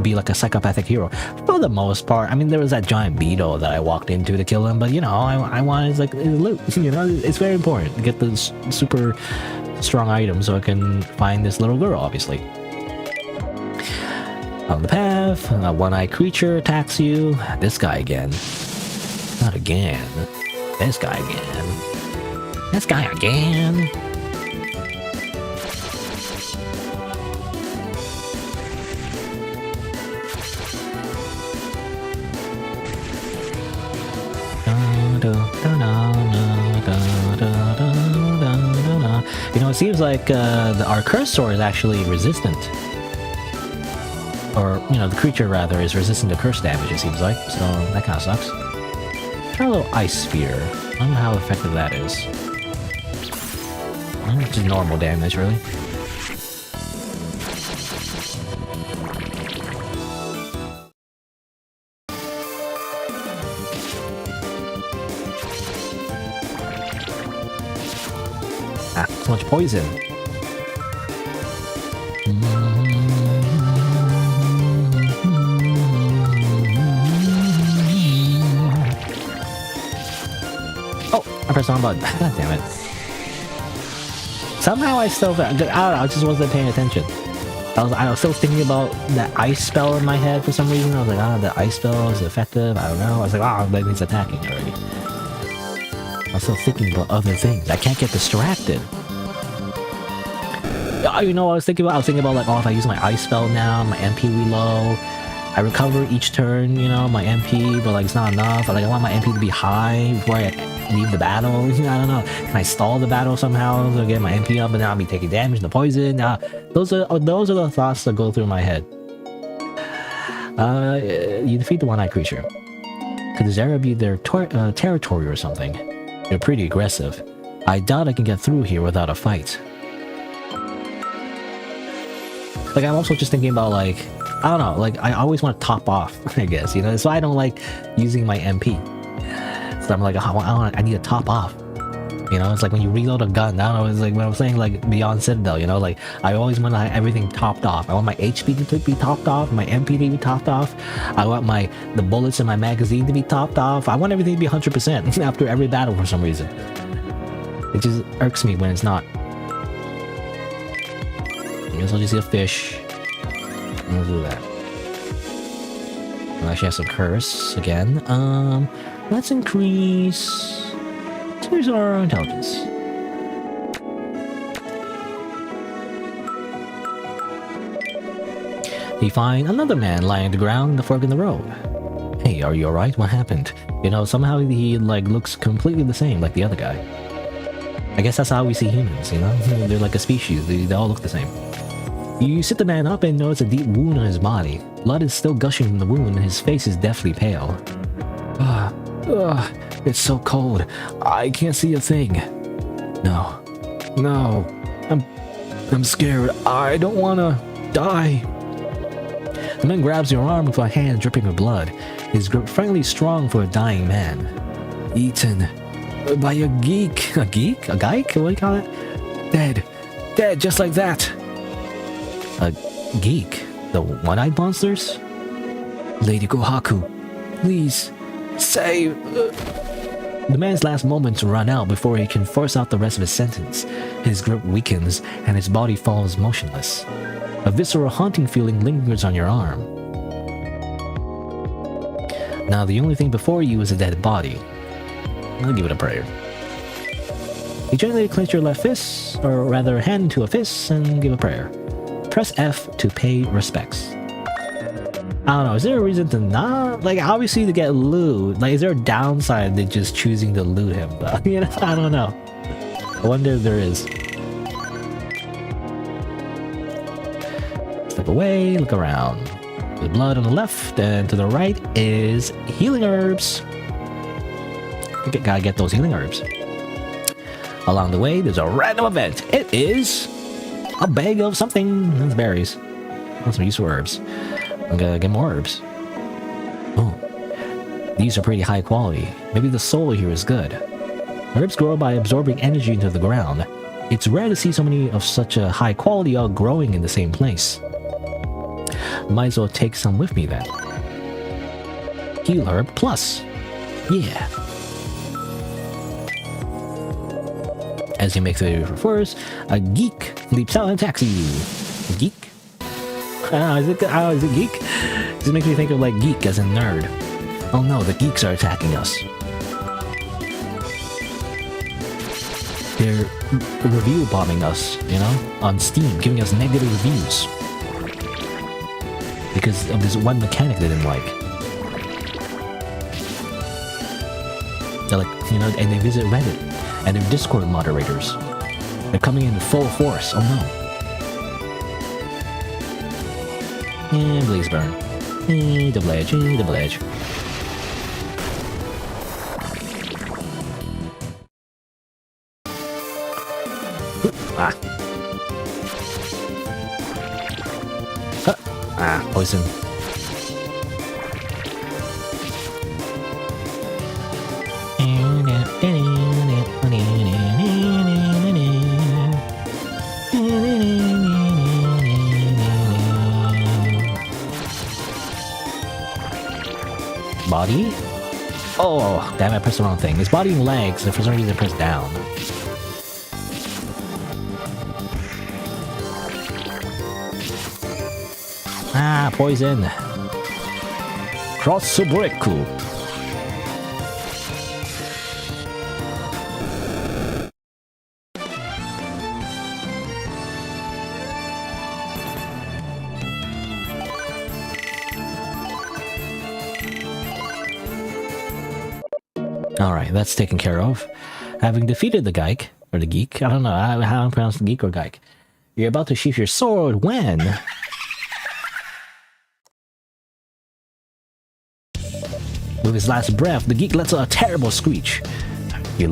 be like a psychopathic hero for the most part. I mean, there was that giant beetle that I walked into to kill him, but you know, I wanted like loot. You know, it's very important to get the super strong item so I can find this little girl, obviously. On the path, a one-eyed creature attacks you. This guy again. Not again. This guy again. This guy again. You know, it seems like our curse sword is actually resistant. Or, you know, the creature rather is resistant to curse damage, it seems like. So that kind of sucks. Try a little ice sphere. I don't know how effective that is. Just normal damage, really. Ah, so much poison. Oh, I pressed the wrong button. God damn it. Somehow I still, I don't know, I just wasn't paying attention. I was still thinking about that ice spell in my head for some reason. I was like, the ice spell is effective. I don't know. I was like, that means attacking already. I was still thinking about other things. I can't get distracted. You know what I was thinking about? I was thinking about like, if I use my ice spell now, my MP reload, I recover each turn, you know, my MP, but like it's not enough. Like I want my MP to be high before I leave the battle. I don't know. Can I stall the battle somehow to get my MP up and then I'll be taking damage to poison? Those are the thoughts that go through my head. You defeat the one-eyed creature. Could this area be their territory or something? They're pretty aggressive. I doubt I can get through here without a fight. Like, I'm also just thinking about, like, I don't know, like, I always want to top off, I guess, you know? So I don't like using my MP. So I'm like, I need to top off. You know, it's like when you reload a gun, I don't know, it's like when I'm saying, like, Beyond Citadel, you know? Like, I always want to have everything topped off. I want my HP to be topped off, my MP to be topped off. I want the bullets in my magazine to be topped off. I want everything to be 100% after every battle for some reason. It just irks me when it's not. I guess I'll just get a fish. I'll do that. I'll actually have some curse again. Let's increase. Here's our intelligence. You find another man lying on the ground in the fork in the road. Hey, are you alright? What happened? You know, somehow he like looks completely the same like the other guy. I guess that's how we see humans, you know? They're like a species, they all look the same. You sit the man up and notice a deep wound on his body. Blood is still gushing from the wound and his face is deathly pale. It's so cold. I can't see a thing. No. I'm scared. I don't want to die. The man grabs your arm with a hand dripping with blood. His grip frankly strong for a dying man. Eaten by a geek. A geek? A geik? What do you call it? Dead, just like that. A geek? The one-eyed monsters? Lady Kohaku, please, save... The man's last moments run out before he can force out the rest of his sentence. His grip weakens, and his body falls motionless. A visceral haunting feeling lingers on your arm. Now the only thing before you is a dead body. I'll give it a prayer. You gently clench your left fist, or rather hand into a fist, and give a prayer. Press F to pay respects. I don't know, is there a reason to not? Like, obviously to get loot. Like, is there a downside to just choosing to loot him, though? You know, I don't know. I wonder if there is. Step away, look around. There's blood on the left, and to the right is healing herbs. Gotta get those healing herbs. Along the way, there's a random event. It is a bag of something. That's berries. That's some useful herbs. I'm gonna get more herbs. Oh, these are pretty high quality. Maybe the soil here is good. Herbs grow by absorbing energy into the ground. It's rare to see so many of such a high quality all growing in the same place. Might as well take some with me then. Heal herb plus. Yeah. As you make the first, a geek leaps out and attacks you. A geek? Is it geek? This makes me think of like geek as in nerd. Oh no, the geeks are attacking us. They're review bombing us, you know, on Steam, giving us negative reviews because of this one mechanic they didn't like. They're like, you know, and they visit Reddit and their Discord moderators. They're coming in full force. Oh no! And Blaze Burn. Double edge. Double edge. Ah. Poison. Body? Oh, damn, I pressed the wrong thing. It's body and legs, and for some reason I pressed down. Ah, poison. Cross Subreku. Alright, that's taken care of. Having defeated the geek, or the geek, I don't know how I pronounce the geek or geek. You're about to sheath your sword when... With his last breath, the geek lets out a terrible screech. You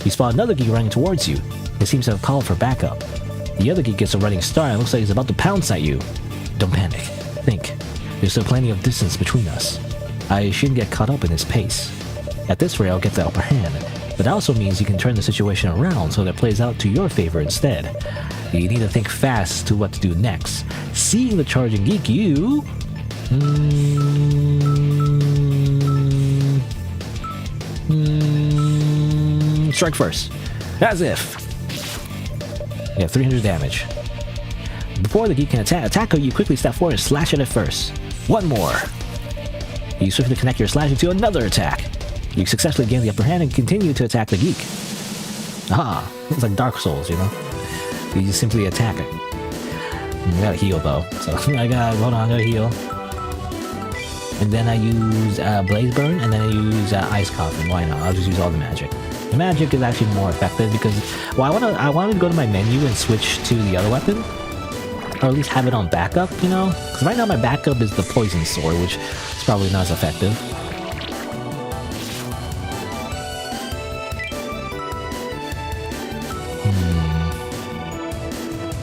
spot another geek running towards you. He seems to have called for backup. The other geek gets a running start and looks like he's about to pounce at you. Don't panic. Think. There's still plenty of distance between us. I shouldn't get caught up in his pace. At this rate, I'll get the upper hand, but that also means you can turn the situation around so that it plays out to your favor instead. You need to think fast to what to do next. Seeing the charging geek, you... strike first. As if. Yeah, 300 damage. Before the geek can attack you quickly step forward and slash it at first. One more. You swiftly connect your slash into another attack. You successfully gain the upper hand and continue to attack the geek. Aha! It's like Dark Souls, you know? You just simply attack it. I gotta heal though, so I gotta heal. And then I use Blaze Burn, and then I use Ice Coffin. Why not? I'll just use all the magic. The magic is actually more effective because, well, I want to go to my menu and switch to the other weapon, or at least have it on backup, you know? Because right now my backup is the Poison Sword, which is probably not as effective.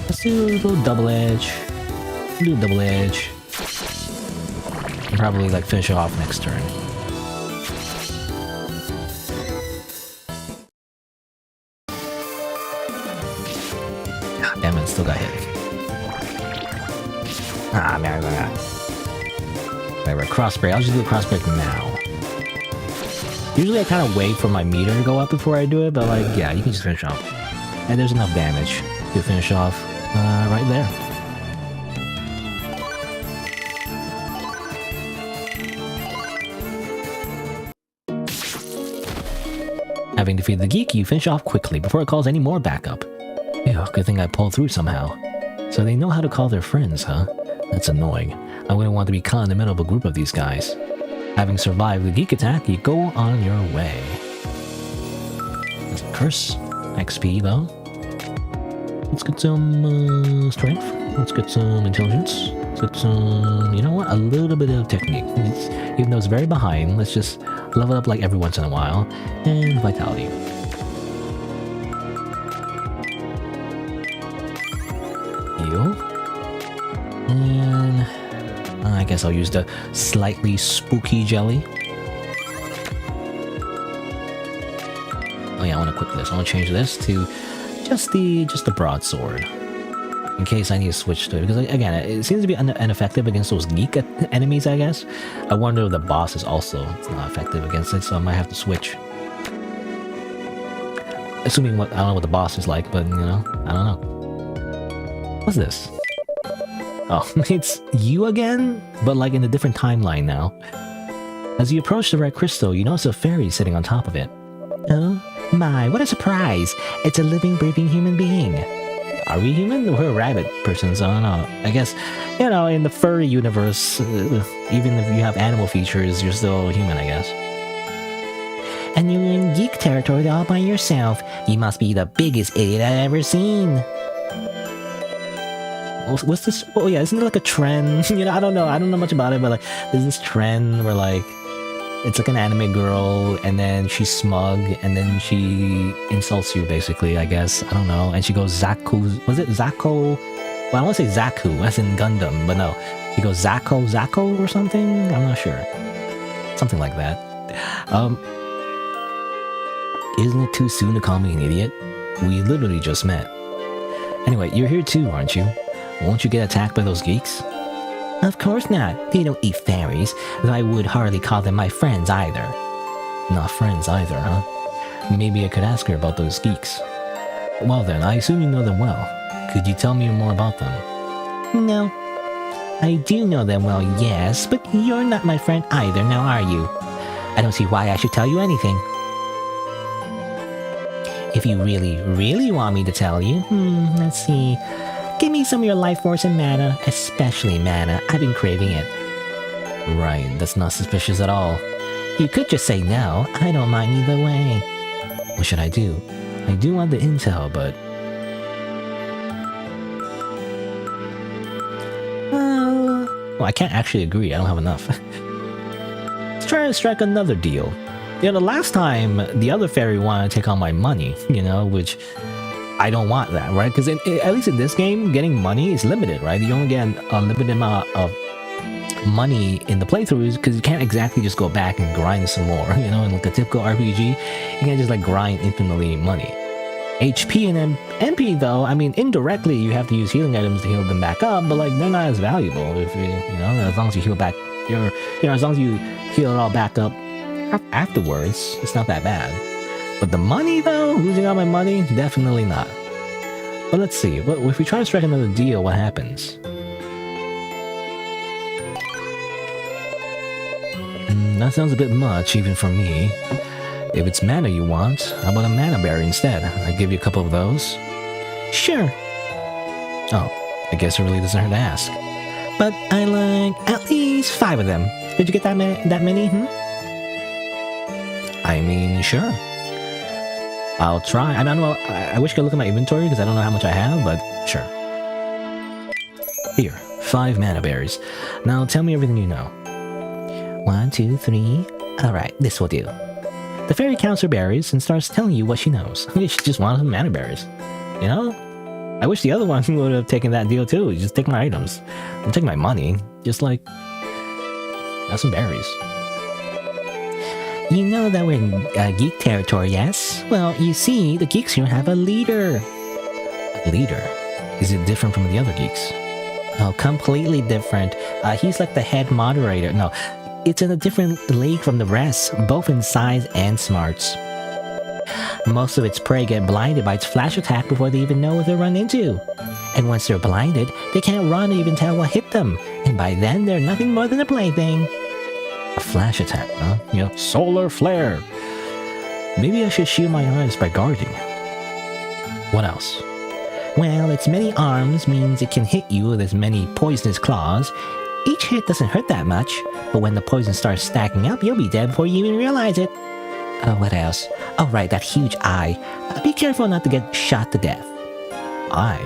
Let's do a little double edge. Do a double edge. And probably like finish it off next turn. Damn it, still got hit. Ah, man. Whatever, cross break. I'll just do a cross break now. Usually I kind of wait for my meter to go up before I do it, but like, yeah, you can just finish off. And there's enough damage to finish off right there. Having defeated the geek, you finish off quickly before it calls any more backup. Ew, good thing I pulled through somehow. So they know how to call their friends, huh? That's annoying. I wouldn't want to be caught in the middle of a group of these guys. Having survived the geek attack, you go on your way. That's a curse. XP though. Let's get some strength. Let's get some intelligence. Let's get some, you know what? A little bit of technique. Even though it's very behind, let's just level up like every once in a while. And vitality. Heal. And I guess I'll use the slightly spooky jelly. Oh yeah, I want to equip this. I want to change this to just the broadsword, in case I need to switch to it. Because again, it seems to be ineffective against those geek enemies. I guess. I wonder if the boss is also not effective against it, so I might have to switch. Assuming I don't know what the boss is like, but you know, I don't know. What's this? Oh, it's you again, but like in a different timeline now. As you approach the red crystal, you notice a fairy sitting on top of it. My, what a surprise! It's a living, breathing human being. Are we human? We're a rabbit person, so I don't know. I guess, in the furry universe, even if you have animal features, you're still human, I guess. And you're in geek territory all by yourself. You must be the biggest idiot I've ever seen. What's this? Oh yeah, isn't it like a trend? I don't know much about it, but like, there's this trend where like, it's like an anime girl, and then she's smug, and then she insults you, basically, I guess. I don't know. And she goes, Zaku. Was it Zako? Well, I want to say Zaku, as in Gundam, but no. She goes, Zako or something? I'm not sure. Something like that. Isn't it too soon to call me an idiot? We literally just met. Anyway, you're here too, aren't you? Won't you get attacked by those geeks? Of course not. They don't eat fairies, though I would hardly call them my friends either. Not friends either, huh? Maybe I could ask her about those geeks. Well then, I assume you know them well. Could you tell me more about them? No. I do know them well, yes, but you're not my friend either, now are you? I don't see why I should tell you anything. If you really, really want me to tell you, let's see. Give me some of your life force and mana, especially mana. I've been craving it. Right, that's not suspicious at all. You could just say no. I don't mind either way. What should I do? I do want the intel, but... Well, I can't actually agree. I don't have enough. Let's try to strike another deal. The last time, the other fairy wanted to take on my money, which... I don't want that, right? Because at least in this game, getting money is limited, right? You only get a limited amount of money in the playthroughs because you can't exactly just go back and grind some more, in like a typical RPG, you can't just like grind infinitely money. HP and MP though, I mean, indirectly you have to use healing items to heal them back up, but like they're not as valuable if as long as you heal back as long as you heal it all back up afterwards, it's not that bad. But the money though, losing all my money, definitely not. But let's see, if we try to strike another deal, what happens? That sounds a bit much, even for me. If it's mana you want, how about a mana berry instead? I give you a couple of those. Sure. Oh, I guess it really doesn't hurt to ask. But I like at least 5 of them. Did you get that many? I mean, sure. I'll try. I don't know. I wish I could look at my inventory because I don't know how much I have, but sure. Here, 5 mana berries. Now tell me everything you know. 1, 2, 3. Alright, this will do. The fairy counts her berries and starts telling you what she knows. She just wanted some mana berries. I wish the other one would have taken that deal too. Just take my items. Don't take my money. Just like... have some berries. You know that we're in geek territory, yes? Well, you see, the geeks here have a leader. A leader? Is it different from the other geeks? Oh, completely different. He's like the head moderator. No, it's in a different league from the rest, both in size and smarts. Most of its prey get blinded by its flash attack before they even know what they run into. And once they're blinded, they can't run or even tell what hit them. And by then, they're nothing more than a plaything. A flash attack, huh? Solar flare. Maybe I should shield my eyes by guarding. What else? Well, its many arms means it can hit you with as many poisonous claws. Each hit doesn't hurt that much, but when the poison starts stacking up, you'll be dead before you even realize it. Oh, what else? Oh, right, that huge eye. Be careful not to get shot to death. Eye?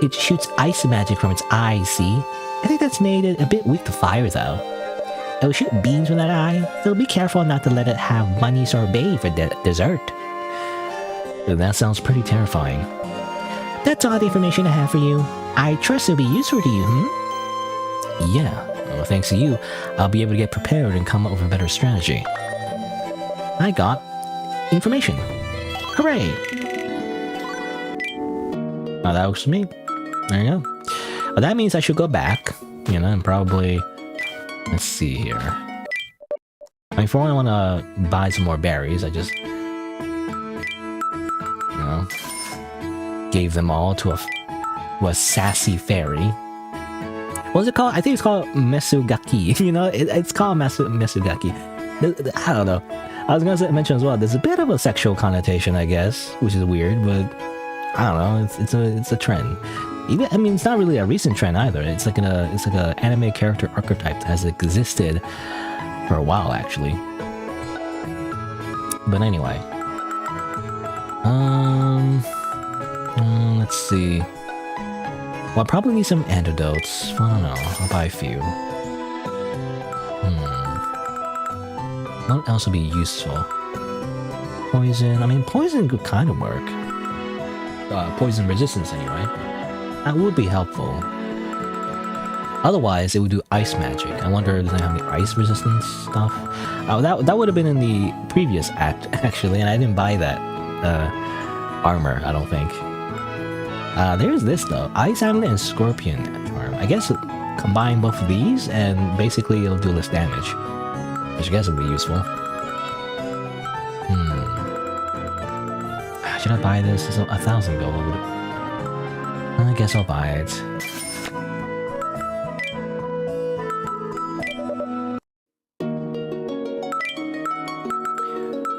It shoots ice magic from its eyes, see? I think that's made it a bit weak to fire, though. It'll shoot beams from that eye, so be careful not to let it have bunny sorbet for dessert. That sounds pretty terrifying. That's all the information I have for you. I trust it'll be useful to you, Yeah, well, thanks to you, I'll be able to get prepared and come up with a better strategy. I got information. Hooray! Now that works for me. There you go. Well, that means I should go back, and probably... Let's see here. I mean, for one, I want to buy some more berries. I just... gave them all to a sassy fairy. What's it called? I think it's called Mesugaki. It's called Mesugaki. I don't know. I was gonna mention as well, there's a bit of a sexual connotation, I guess, which is weird, but I don't know. It's a trend. Even, I mean, it's not really a recent trend either. It's like a anime character archetype that has existed for a while, actually. But anyway, let's see. Well, I probably need some antidotes. I don't know. I'll buy a few. What else would be useful? Poison. I mean, poison could kind of work. Poison resistance, anyway. That would be helpful. Otherwise, it would do ice magic. I wonder if they have any ice resistance stuff. Oh, that would have been in the previous act, actually, and I didn't buy that armor, I don't think. There's this, though. Ice Amulet and Scorpion Charm. I guess combine both of these, and basically it'll do less damage. Which I guess would be useful. Should I buy this? It's 1,000 gold. I guess I'll buy it.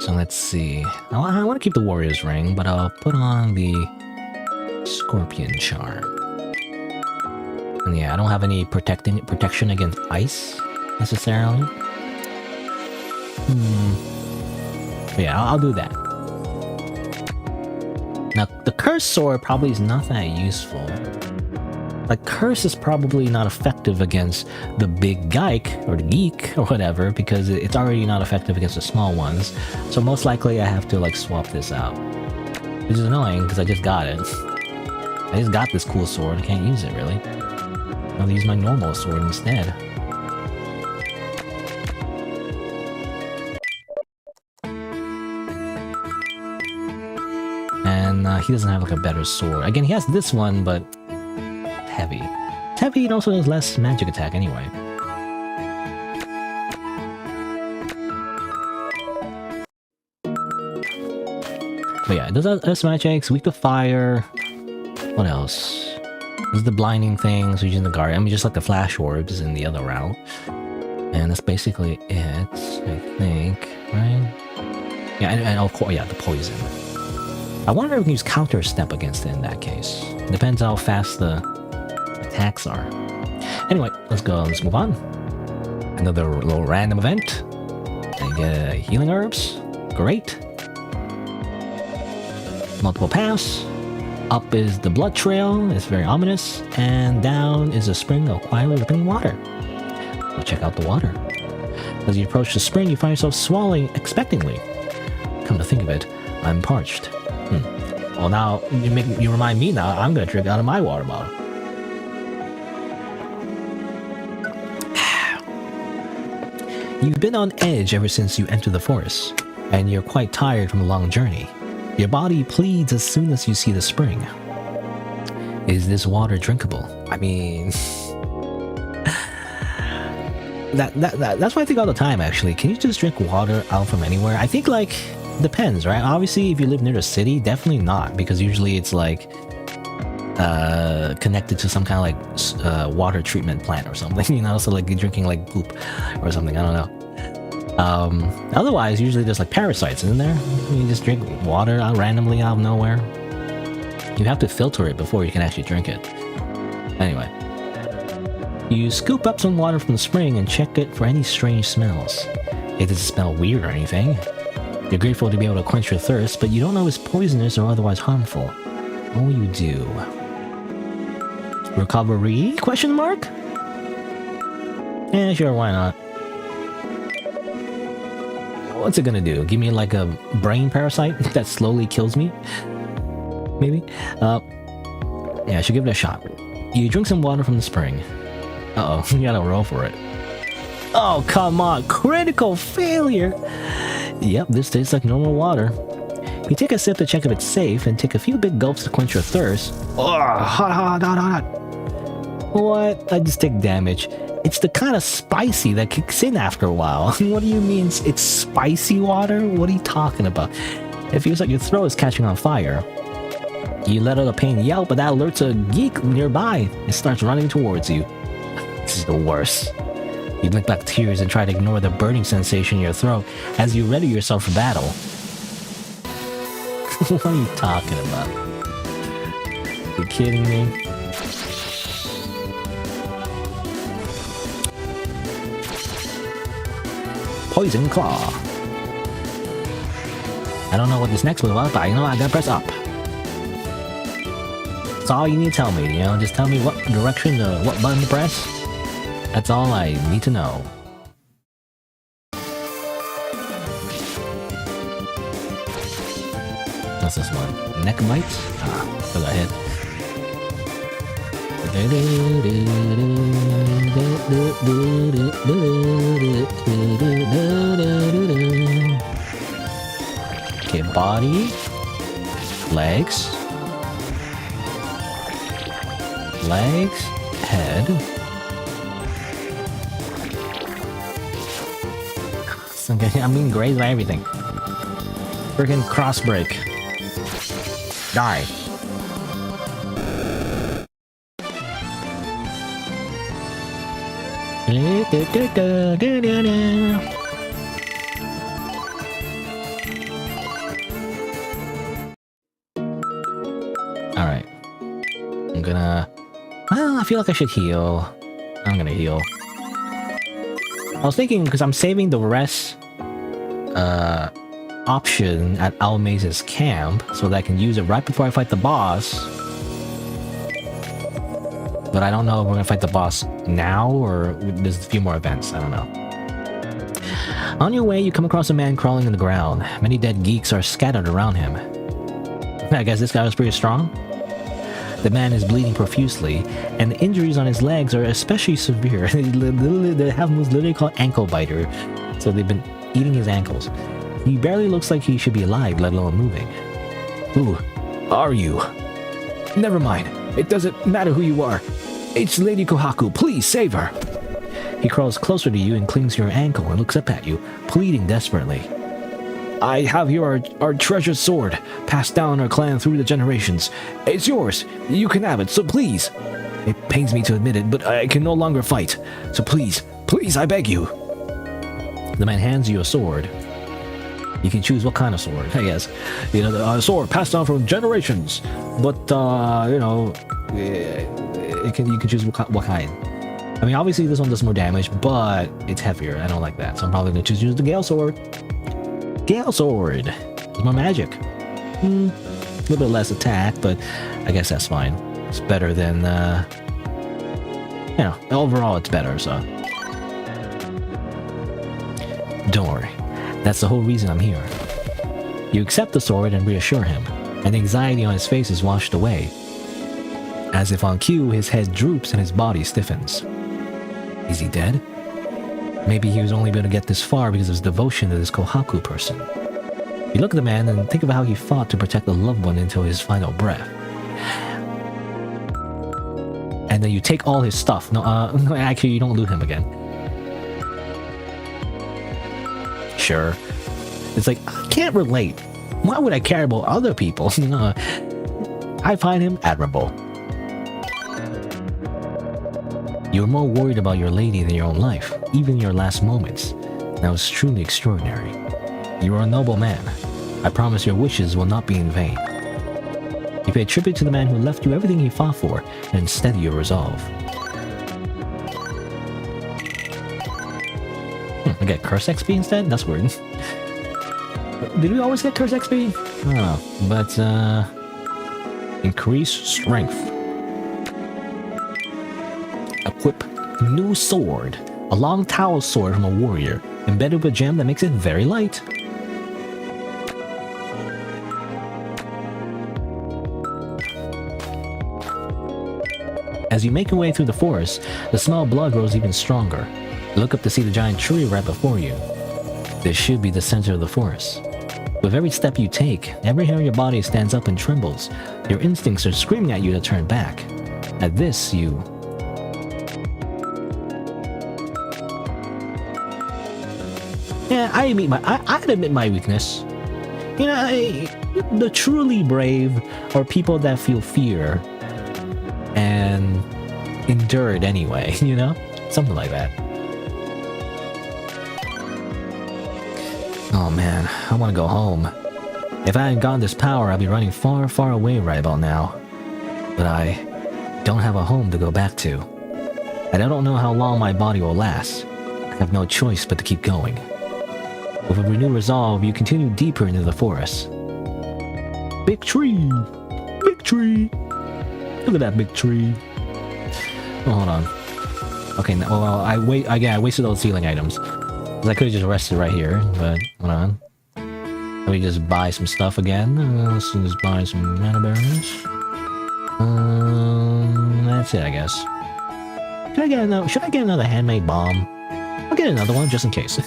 So let's see. I want to keep the Warrior's Ring, but I'll put on the Scorpion Charm. And yeah, I don't have any protection against ice, necessarily. But yeah, I'll do that. Now, the Curse Sword probably is not that useful. Like, Curse is probably not effective against the big geek, or the geek, or whatever, because it's already not effective against the small ones. So most likely I have to, like, swap this out. Which is annoying, because I just got it. I just got this cool sword, I can't use it, really. I'll use my normal sword instead. And he doesn't have like a better sword. Again, he has this one, but it's heavy. It's heavy and also has less magic attack anyway. But yeah, it does less magic, weak to fire. What else? There's the blinding things, using the guard. I mean, just like the flash orbs in the other route. And that's basically it, I think, right? Yeah, and of course, yeah, the poison. I wonder if we can use counter step against it in that case. Depends how fast the attacks are. Anyway, let's move on. Another little random event. And get healing herbs. Great. Multiple paths. Up is the blood trail, it's very ominous. And down is a spring of quietly rippling water. Go check out the water. As you approach the spring, you find yourself swallowing expectantly. Come to think of it, I'm parched. Well, now you remind me now. I'm gonna drink out of my water bottle. You've been on edge ever since you entered the forest, and you're quite tired from a long journey. Your body pleads as soon as you see the spring. Is this water drinkable? I mean, that's what I think all the time. Actually, can you just drink water out from anywhere? I think like. Depends, right? Obviously, if you live near the city, definitely not, because usually it's like connected to some kind of like water treatment plant or something, you know, so like you're drinking like poop or something, I don't know. Otherwise, usually there's like parasites, isn't there? You just drink water out randomly out of nowhere. You have to filter it before you can actually drink it. Anyway, you scoop up some water from the spring and check it for any strange smells. It doesn't smell weird or anything. You're grateful to be able to quench your thirst, but you don't know if it's poisonous or otherwise harmful. What will you do? Recovery? Question mark? Yeah, sure, why not? What's it gonna do? Give me like a brain parasite that slowly kills me? Maybe? Yeah, I should give it a shot. You drink some water from the spring. Uh-oh, you gotta roll for it. Oh, come on, critical failure! Yep, this tastes like normal water. You take a sip to check if it's safe, and take a few big gulps to quench your thirst. Oh, hot. What? I just take damage. It's the kind of spicy that kicks in after a while. What do you mean it's spicy water? What are you talking about? It feels like your throat is catching on fire. You let out a pain yelp, but that alerts a geek nearby. It starts running towards you. This is the worst. You blink back tears and try to ignore the burning sensation in your throat as you ready yourself for battle. What are you talking about? You kidding me? Poison Claw. I don't know what this next move is, but you know I gotta press up. That's all you need to tell me, you know? Just tell me what direction, what button to press. That's all I need to know. What's this one? Neck bites? Ah, still got hit. Okay, body, legs, head. I'm being grazed by everything. Freaking cross break. Die. Alright. I'm gonna... Well, I feel like I should heal. I'm gonna heal. I was thinking, because I'm saving the rest option at Almaze's camp, so that I can use it right before I fight the boss. But I don't know if we're gonna fight the boss now, or there's a few more events, I don't know. On your way, you come across a man crawling on the ground. Many dead geeks are scattered around him. I guess this guy was pretty strong. The man is bleeding profusely, and the injuries on his legs are especially severe. They have what's literally called ankle biter, so they've been eating his ankles. He barely looks like he should be alive, let alone moving. Who are you? Never mind. It doesn't matter who you are. It's Lady Kohaku. Please save her. He crawls closer to you and clings to your ankle and looks up at you, pleading desperately. I have here our treasured sword, passed down our clan through the generations. It's yours. You can have it, so please. It pains me to admit it, but I can no longer fight. So please, I beg you. The man hands you a sword. You can choose what kind of sword, I guess. You know, the sword passed down from generations. But, you know, you can choose what kind. I mean, obviously this one does more damage, but it's heavier. I don't like that. So I'm probably going to use the Gale Sword. Gale Sword. It's more magic. A little bit less attack, but I guess that's fine. It's better than, you know, overall it's better, so. Don't worry. That's the whole reason I'm here. You accept the sword and reassure him, and the anxiety on his face is washed away. As if on cue, his head droops and his body stiffens. Is he dead? Maybe he was only able to get this far because of his devotion to this Kohaku person. You look at the man and think about how he fought to protect the loved one until his final breath. And then you take all his stuff. No, actually you don't loot him again. Sure. It's like, I can't relate. Why would I care about other people? I find him admirable. You're more worried about your lady than your own life, even your last moments. That was truly extraordinary. You are a noble man. I promise your wishes will not be in vain. You pay tribute to the man who left you everything he fought for, and steady your resolve. I get curse XP instead? That's weird. Did we always get curse XP? I don't know. But, increase strength. Equip new sword. A long towel sword from a warrior, embedded with a gem that makes it very light. As you make your way through the forest, the smell of blood grows even stronger. You look up to see the giant tree right before you. This should be the center of the forest. With every step you take, every hair on your body stands up and trembles. Your instincts are screaming at you to turn back. At this, you... Yeah, I'd admit my weakness. You know, the truly brave are people that feel fear and endure it anyway, you know? Something like that. Oh man, I want to go home. If I hadn't gotten this power, I'd be running far, far away right about now. But I don't have a home to go back to. And I don't know how long my body will last. I have no choice but to keep going. With a renewed resolve, you continue deeper into the forest. Big tree! Big tree! Look at that big tree. Oh, hold on. Okay, well, I wasted those healing items. I could have just rested right here, but hold on. Let me just buy some stuff again. Let's just buy some mana berries. That's it, I guess. Should I get another handmade bomb? I'll get another one just in case. And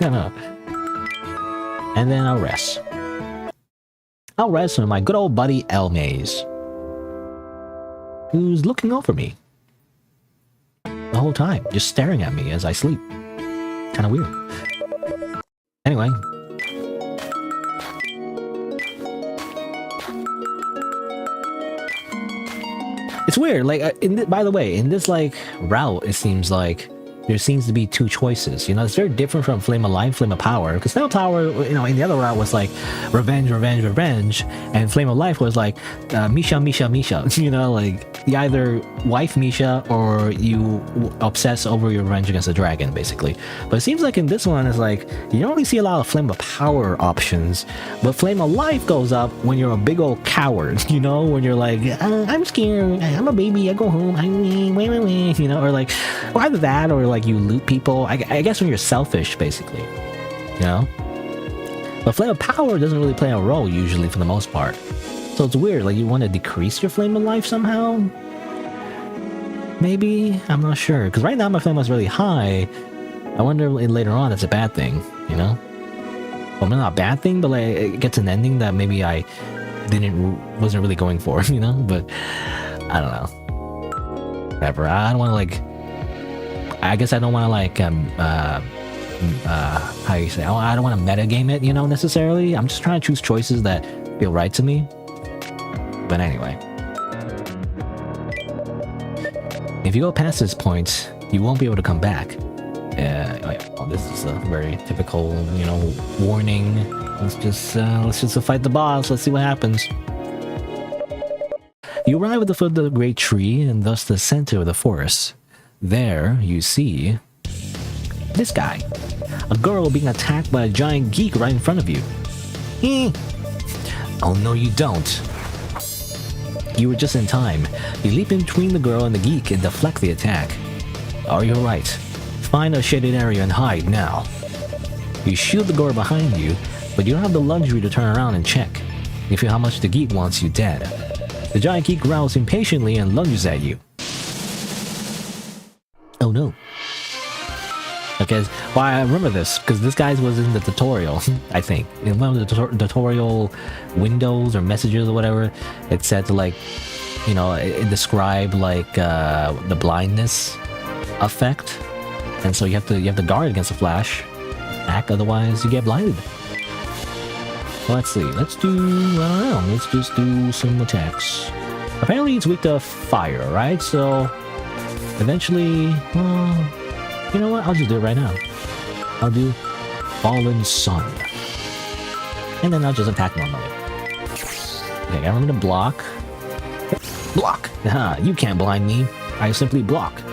then I'll rest. I'll rest with my good old buddy El Maze, who's looking over me the whole time, just staring at me as I sleep. Kind of weird. Anyway. It's weird, like, by the way, in this, like, route, it seems like there seems to be two choices. You know, it's very different from Flame of Life, Flame of Power. Because Flame of Power, you know, in the other route was like revenge, revenge, revenge. And Flame of Life was like Misha, Misha, Misha. You know, like you either wife Misha or you obsess over your revenge against the dragon, basically. But it seems like in this one, it's like you don't really see a lot of Flame of Power options. But Flame of Life goes up when you're a big old coward. You know, when you're like, I'm scared, I'm a baby, I go home, wait, you know, or like, or either that or like you loot people. I guess when you're selfish, basically, you know. But Flame of Power doesn't really play a role usually for the most part. So it's weird, like you want to decrease your Flame of Life somehow? Maybe? I'm not sure. Because right now my Flame was really high. I wonder later on it's a bad thing, you know? Well, not a bad thing, but like it gets an ending that maybe I wasn't really going for, you know? But I don't know. Whatever. I don't want to like... I guess I don't want to like, how do you say? I don't want to metagame it, you know, necessarily. I'm just trying to choose choices that feel right to me. But anyway. If you go past this point, you won't be able to come back. Well, this is a very typical, you know, warning. Let's just fight the boss. Let's see what happens. You arrive at the foot of the great tree and thus the center of the forest. There, you see this guy. A girl being attacked by a giant geek right in front of you. Oh no, you don't. You were just in time. You leap in between the girl and the geek and deflect the attack. Oh, you're right. Find a shaded area and hide now. You shield the girl behind you, but you don't have the luxury to turn around and check. You feel how much the geek wants you dead. The giant geek growls impatiently and lunges at you. Oh no. Okay, well, I remember this because this guy was in the tutorial, I think. In one of the tutorial windows or messages or whatever, it said to, like, you know, it described like the blindness effect, and so you have to guard against the flash attack, otherwise you get blinded. Well, let's see. Let's do, I don't know. Let's just do some attacks. Apparently, it's weak to fire, right? So eventually, well, you know what? I'll just do it right now. I'll do Fallen Sun. And then I'll just attack normally. Okay, I remember to block. Block! Haha, you can't blind me. I simply block.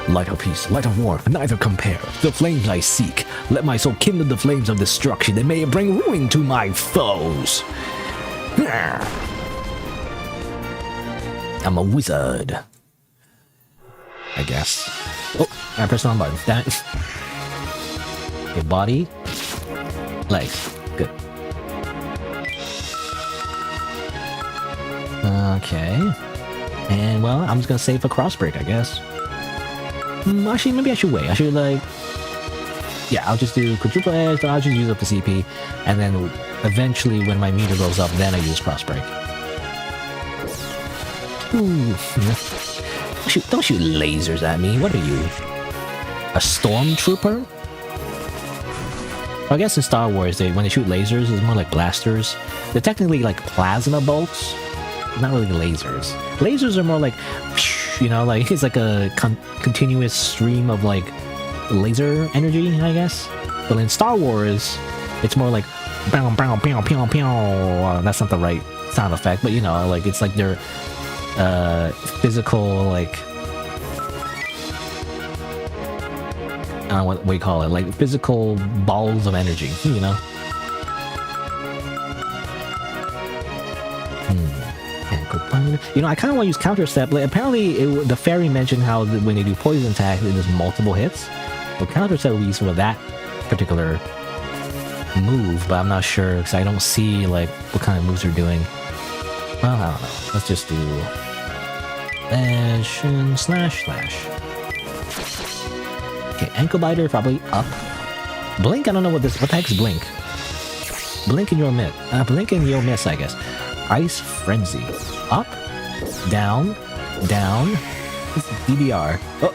Light of peace, light of warmth, neither compare. The flames I seek. Let my soul kindle the flames of destruction, and may it bring ruin to my foes. I'm a wizard. I guess. Oh, I pressed the wrong button. Damn it. Okay, body. Legs. Good. Okay. And, well, I'm just gonna save for crossbreak, I guess. Actually, maybe I should wait. I should, like... Yeah, I'll just do quadruple edge, but I'll just use up the CP. And then, eventually, when my meter goes up, then I use crossbreak. Ooh. Don't shoot lasers at me. What are you? A stormtrooper? I guess in Star Wars, when they shoot lasers, it's more like blasters. They're technically like plasma bolts, not really lasers. Lasers are more like, you know, like it's like a continuous stream of like laser energy, I guess. But in Star Wars, It's more like bow, bow, bow, bow, bow. That's not the right sound effect, but you know, like it's like their physical, like I don't know what we call it, like physical balls of energy, you know. You know, I kind of want to use counter step. Like, apparently, the fairy mentioned how when they do poison attack, it does multiple hits. So counter step will be used for that particular move, but I'm not sure because I don't see like what kind of moves they're doing. Well, I don't know. Let's just do dash and slash slash. Okay, ankle biter probably up. Blink. I don't know what the heck's blink. Blink and you'll miss. Blink and you'll miss, I guess. Ice frenzy. Up, down, down. This is DDR. Oh,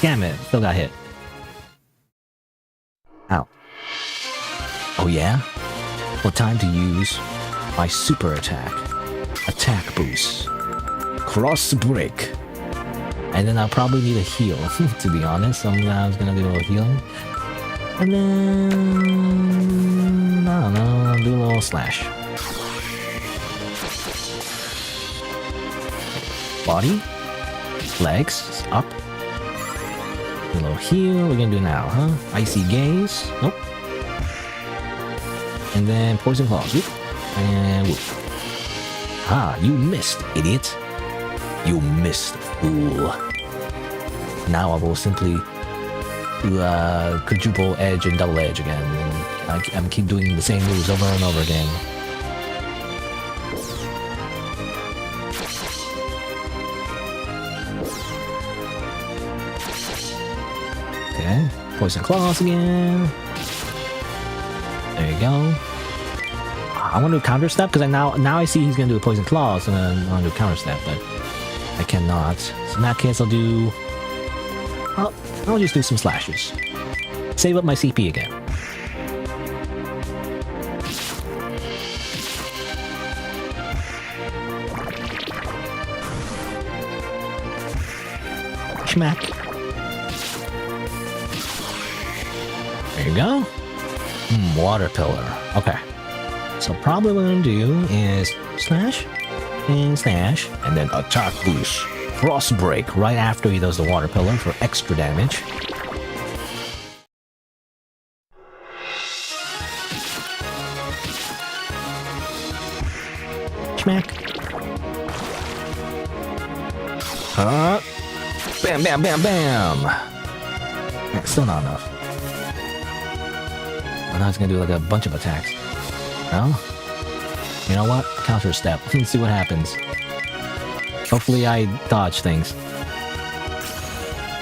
damn it! Still got hit. Ow. Oh yeah? Well, time to use my super attack. Attack boost. Cross break. And then I'll probably need a heal, to be honest. I was gonna do a little healing. And then I don't know, I'll do a little slash. Body, legs, up. A little heal. We're gonna do now, huh? Icy gaze. Nope. And then poison claws. Whoop. And whoop. Ah, you missed, idiot. You missed, fool. Now I will simply do quadruple edge and double edge again. And I'm keep doing the same moves over and over again. Okay, poison claws again. There you go. I want to do counter step because now I see he's gonna do a poison claws, and then I want to do counter step, but I cannot. So in that case, I'll just do some slashes. Save up my CP again. Schmack. There you go. Water pillar. Okay. So probably what I'm gonna do is slash and slash, and then attack boost. Cross break right after he does the water pillar for extra damage. Schmack. Bam, bam, bam, bam. That's still not enough. Well, now it's gonna do like a bunch of attacks. No? You know what? Counter step. Let's see what happens. Hopefully I dodge things.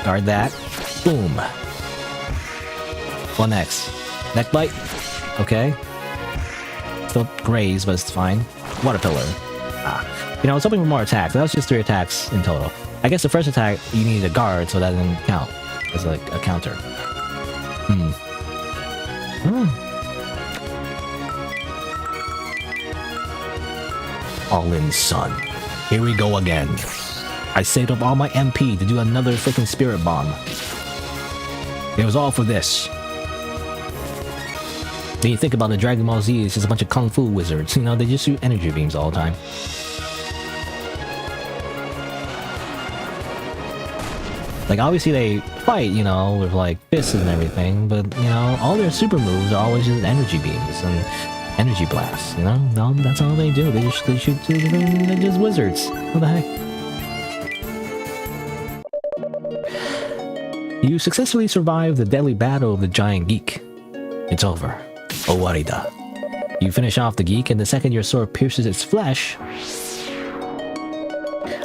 Guard that. Boom. What next? Neck bite? Okay. Still graze, but it's fine. Water pillar. Ah. You know, I was hoping for more attacks. That was just 3 attacks in total. I guess the first attack, you need a guard, so that didn't count. It's like a counter. All in, son. Here we go again. I saved up all my MP to do another freaking spirit bomb. It was all for this. When you think about the Dragon Ball Z, it's just a bunch of kung fu wizards. You know, they just shoot energy beams all the time. Like, obviously they fight, you know, with like fists and everything, but, you know, all their super moves are always just energy beams and energy blasts, you know? No, that's all they do. They shoot, they're just wizards. What the heck? You successfully survived the deadly battle of the giant geek. It's over. Owarida. You finish off the geek, and the second your sword pierces its flesh,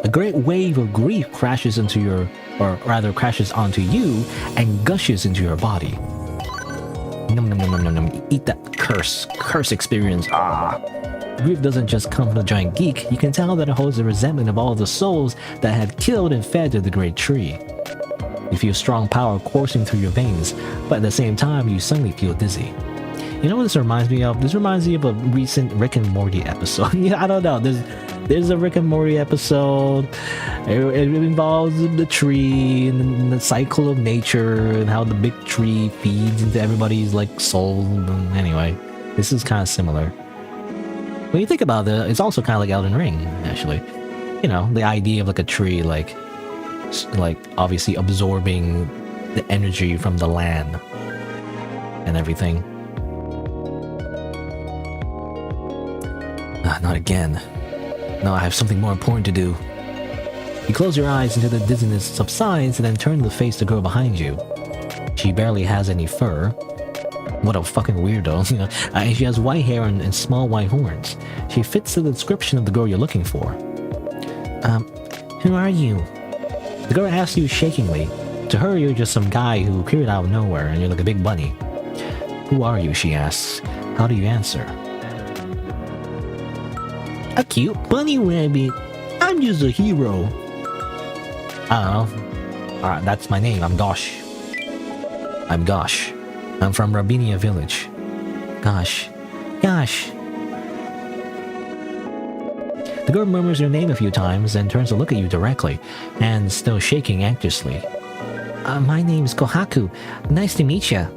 a great wave of grief crashes onto you and gushes into your body. Num num num num num num. Eat that curse experience. Ah. Grief doesn't just come from the giant geek. You can tell that it holds the resentment of all the souls that had killed and fed to the great tree. You feel strong power coursing through your veins, but at the same time you suddenly feel dizzy. You know what this reminds me of? This reminds me of a recent Rick and Morty episode. Yeah, I don't know. There's a Rick and Morty episode. It involves the tree and the cycle of nature and how the big tree feeds into everybody's like soul. And anyway, this is kind of similar. When you think about it, it's also kind of like Elden Ring, actually. You know, the idea of like a tree, like obviously absorbing the energy from the land and everything. Not again. No, I have something more important to do. You close your eyes until the dizziness subsides and then turn to face the girl behind you. She barely has any fur. What a fucking weirdo. And she has white hair and small white horns. She fits the description of the girl you're looking for. Who are you? The girl asks you shakingly. To her, you're just some guy who appeared out of nowhere and you're like a big bunny. Who are you, she asks. How do you answer? A cute bunny rabbit. I'm just a hero. I don't know. Alright, that's my name. I'm Gosh. I'm Gosh. I'm from Rabinia village. Gosh. Gosh. The girl murmurs your name a few times and turns to look at you directly, hands still shaking anxiously. My name's Kohaku. Nice to meet ya.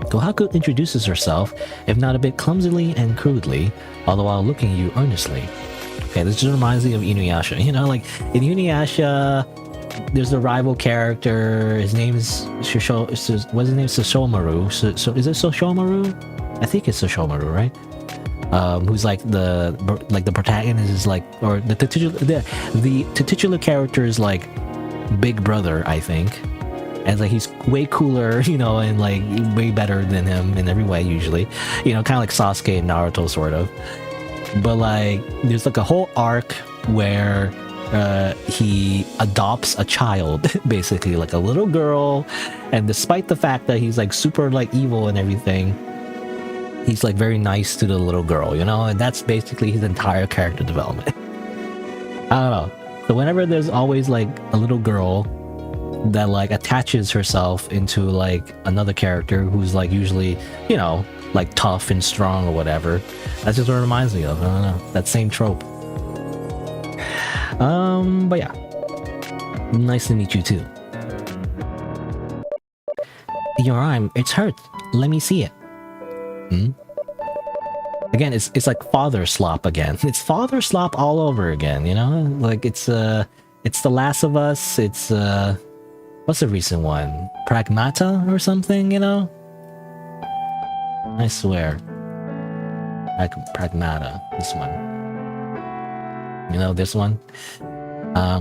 Kohaku introduces herself, if not a bit clumsily and crudely, although while looking at you earnestly. Okay, this just reminds me of Inuyasha. You know, like, in Inuyasha, there's the rival character, his name is what's his name? Soshomaru. So is it Soshomaru? I think it's Soshomaru, right? Who's like the protagonist is like, or the titular character is like big brother, I think. And like he's way cooler, you know, and like way better than him in every way usually. You know, kind of like Sasuke and Naruto sort of. But like there's like a whole arc where he adopts a child, basically like a little girl, and despite the fact that he's like super like evil and everything, he's like very nice to the little girl, you know, and that's basically his entire character development. I don't know. So whenever there's always like a little girl that like attaches herself into like another character who's like usually, you know, like tough and strong or whatever, that's just what it reminds me of. I don't know, that same trope. But yeah, nice to meet you too. Your arm, it's hurt. Let me see it. Again, it's like father slop again. It's father slop all over again, you know? Like it's The Last of Us, it's what's the recent one? Pragmata or something, you know? I swear. Pragmata, this one. You know, this one?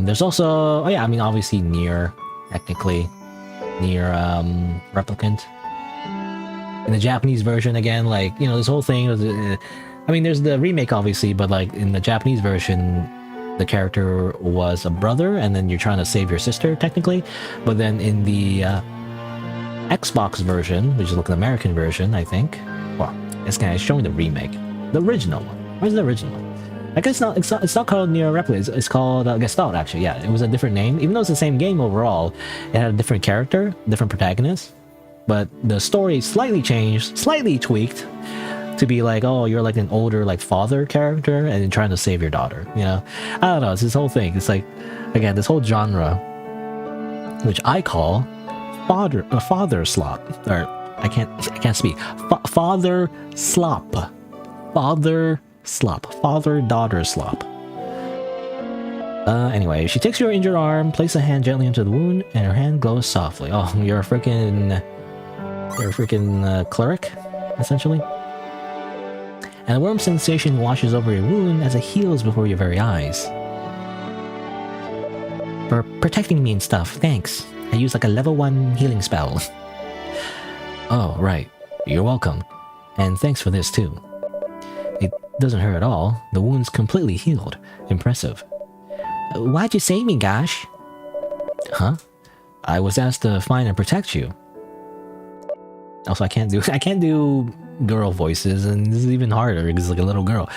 There's also, oh yeah, I mean obviously Nier, technically. Nier Replicant. In the Japanese version, again, like, you know, this whole thing was, I mean, there's the remake, obviously, but, like, in the Japanese version, the character was a brother, and then you're trying to save your sister, technically. But then in the Xbox version, which is like an American version, I think, well, it's kind of showing the remake. The original one. Where's the original one? I guess it's not called Nier Replicant, it's called Gestalt, actually, yeah. It was a different name. Even though it's the same game overall, it had a different character, different protagonist. But the story slightly changed, slightly tweaked to be like, oh, you're like an older like father character and you're trying to save your daughter, you know? I don't know, it's this whole thing. It's like, again, this whole genre, which I call father slop. Or I can't speak. Father slop. Father slop. Father-daughter slop. Anyway, she takes your injured arm, places a hand gently into the wound, and her hand glows softly. Oh, you're a freaking cleric, essentially. And a warm sensation washes over your wound as it heals before your very eyes. For protecting me and stuff, thanks. I use like a level 1 healing spell. Oh, right. You're welcome. And thanks for this too. It doesn't hurt at all. The wound's completely healed. Impressive. Why'd you save me, Gosh? Huh? I was asked to find and protect you. Also, I can't do girl voices, and this is even harder because it's like a little girl.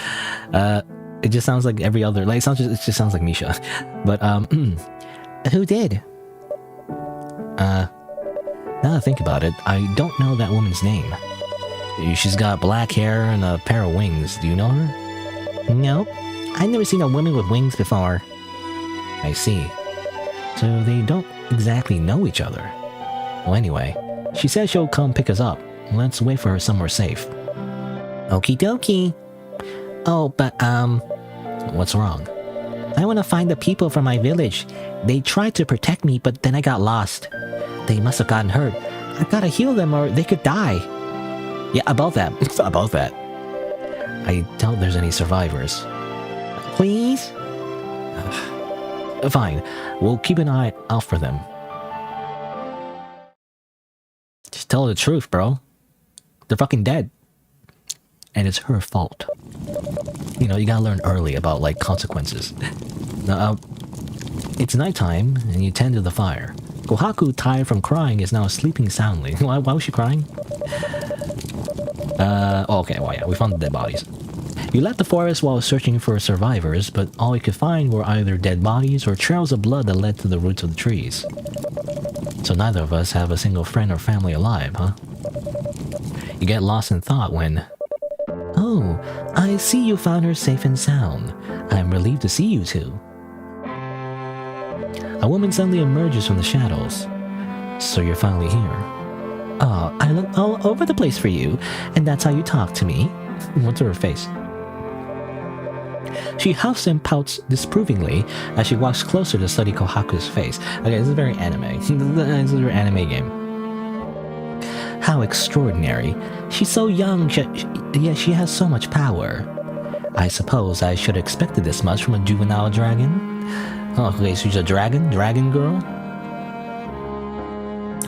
It just sounds like every other, like it just sounds like Misha. But who did? Now that I think about it, I don't know that woman's name. She's got black hair and a pair of wings. Do you know her? Nope. I've never seen a woman with wings before. I see. So they don't exactly know each other. Well, anyway, she says she'll come pick us up. Let's wait for her somewhere safe. Okie dokie. Oh, but, What's wrong? I want to find the people from my village. They tried to protect me, but then I got lost. They must have gotten hurt. I gotta heal them or they could die. Yeah, about that. About that. I doubt there's any survivors. Please? Fine. We'll keep an eye out for them. Just tell her the truth, bro. They're fucking dead. And it's her fault. You know, you gotta learn early about, like, consequences. Now, it's nighttime, and you tend to the fire. Kohaku, tired from crying, is now sleeping soundly. Why was she crying? Okay, well, yeah, we found the dead bodies. You left the forest while searching for survivors, but all you could find were either dead bodies or trails of blood that led to the roots of the trees. So neither of us have a single friend or family alive, huh? You get lost in thought when... Oh, I see you found her safe and sound. I'm relieved to see you two. A woman suddenly emerges from the shadows. So you're finally here. Oh, I look all over the place for you, and that's how you talk to me? What's her face? She huffs and pouts disapprovingly as she walks closer to study Kohaku's face. Okay, this is very anime. This is an anime game. How extraordinary. She's so young, yet she has so much power. I suppose I should have expected this much from a juvenile dragon. Oh, okay, so she's a dragon? Dragon girl?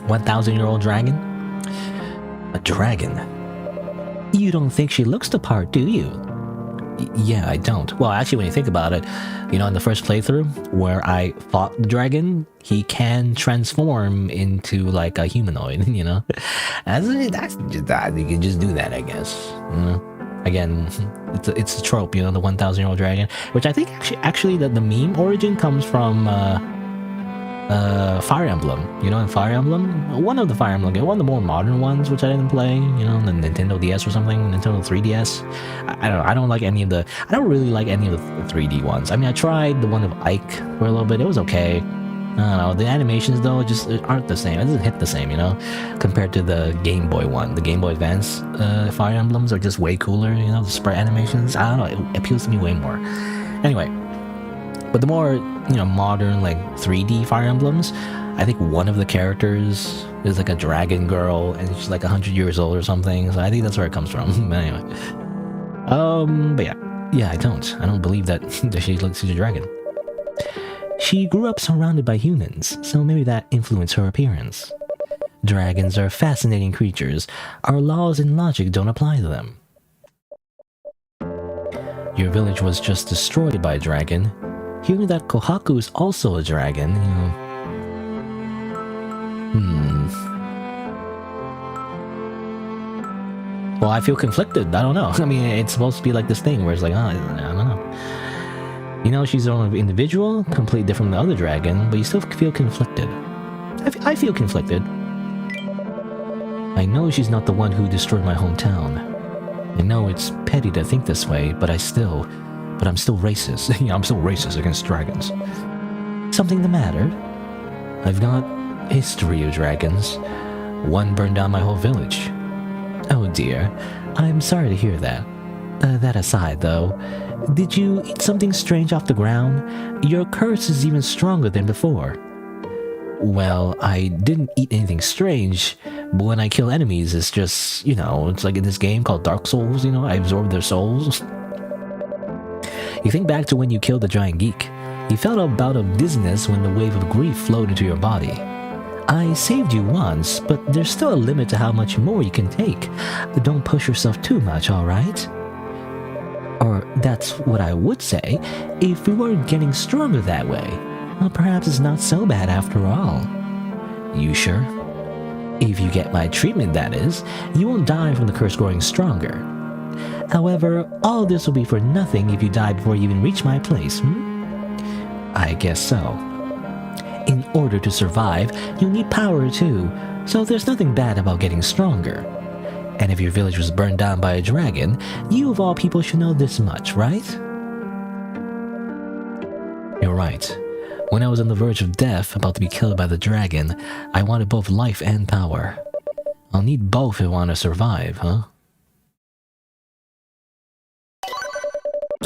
1,000-year-old dragon? A dragon? You don't think she looks the part, do you? Yeah, I don't. Well, actually, when you think about it, you know, in the first playthrough where I fought the dragon, he can transform into like a humanoid, you know? That's just that. You can just do that, I guess. You know? Again, it's a trope, you know, the 1,000-year-old dragon, which I think actually the meme origin comes from Fire Emblem. You know, in Fire Emblem, one of the Fire Emblem games, one of the more modern ones, which I didn't play, you know, the Nintendo DS or something, Nintendo 3DS. I don't know, I don't really like any of the 3D ones. I mean, I tried the one of Ike for a little bit, it was okay. I don't know, the animations though just aren't the same. It doesn't hit the same, you know, compared to the Game Boy one. The Game Boy Advance Fire Emblems are just way cooler, you know, the sprite animations. I don't know, it appeals to me way more. Anyway, but the more, you know, modern, like 3D Fire Emblems, I think one of the characters is like a dragon girl and she's like 100 years old or something. So I think that's where it comes from. But anyway, but yeah, I don't believe that she's a dragon. She grew up surrounded by humans, so maybe that influenced her appearance. Dragons are fascinating creatures. Our laws and logic don't apply to them. Your village was just destroyed by a dragon. Hearing that Kohaku is also a dragon, you know... Well, I feel conflicted. I don't know. I mean, it's supposed to be like this thing where it's like, I don't know. You know, she's her own individual, completely different from the other dragon, but you still feel conflicted. I feel conflicted. I know she's not the one who destroyed my hometown. I know it's petty to think this way, but I'm still racist. Yeah, I'm still racist against dragons. Something the matter? I've got history of dragons. One burned down my whole village. Oh dear, I'm sorry to hear that. That aside, though, did you eat something strange off the ground? Your curse is even stronger than before. Well, I didn't eat anything strange, but when I kill enemies, it's just, you know, it's like in this game called Dark Souls, you know, I absorb their souls. You think back to when you killed the giant geek. You felt a bout of dizziness when the wave of grief flowed into your body. I saved you once, but there's still a limit to how much more you can take. Don't push yourself too much, alright? Or that's what I would say, if we weren't getting stronger that way. Well, perhaps it's not so bad after all. You sure? If you get my treatment, that is, you won't die from the curse growing stronger. However, all this will be for nothing if you die before you even reach my place, I guess so. In order to survive, you need power too, so there's nothing bad about getting stronger. And if your village was burned down by a dragon, you of all people should know this much, right? You're right. When I was on the verge of death, about to be killed by the dragon, I wanted both life and power. I'll need both if I want to survive, huh?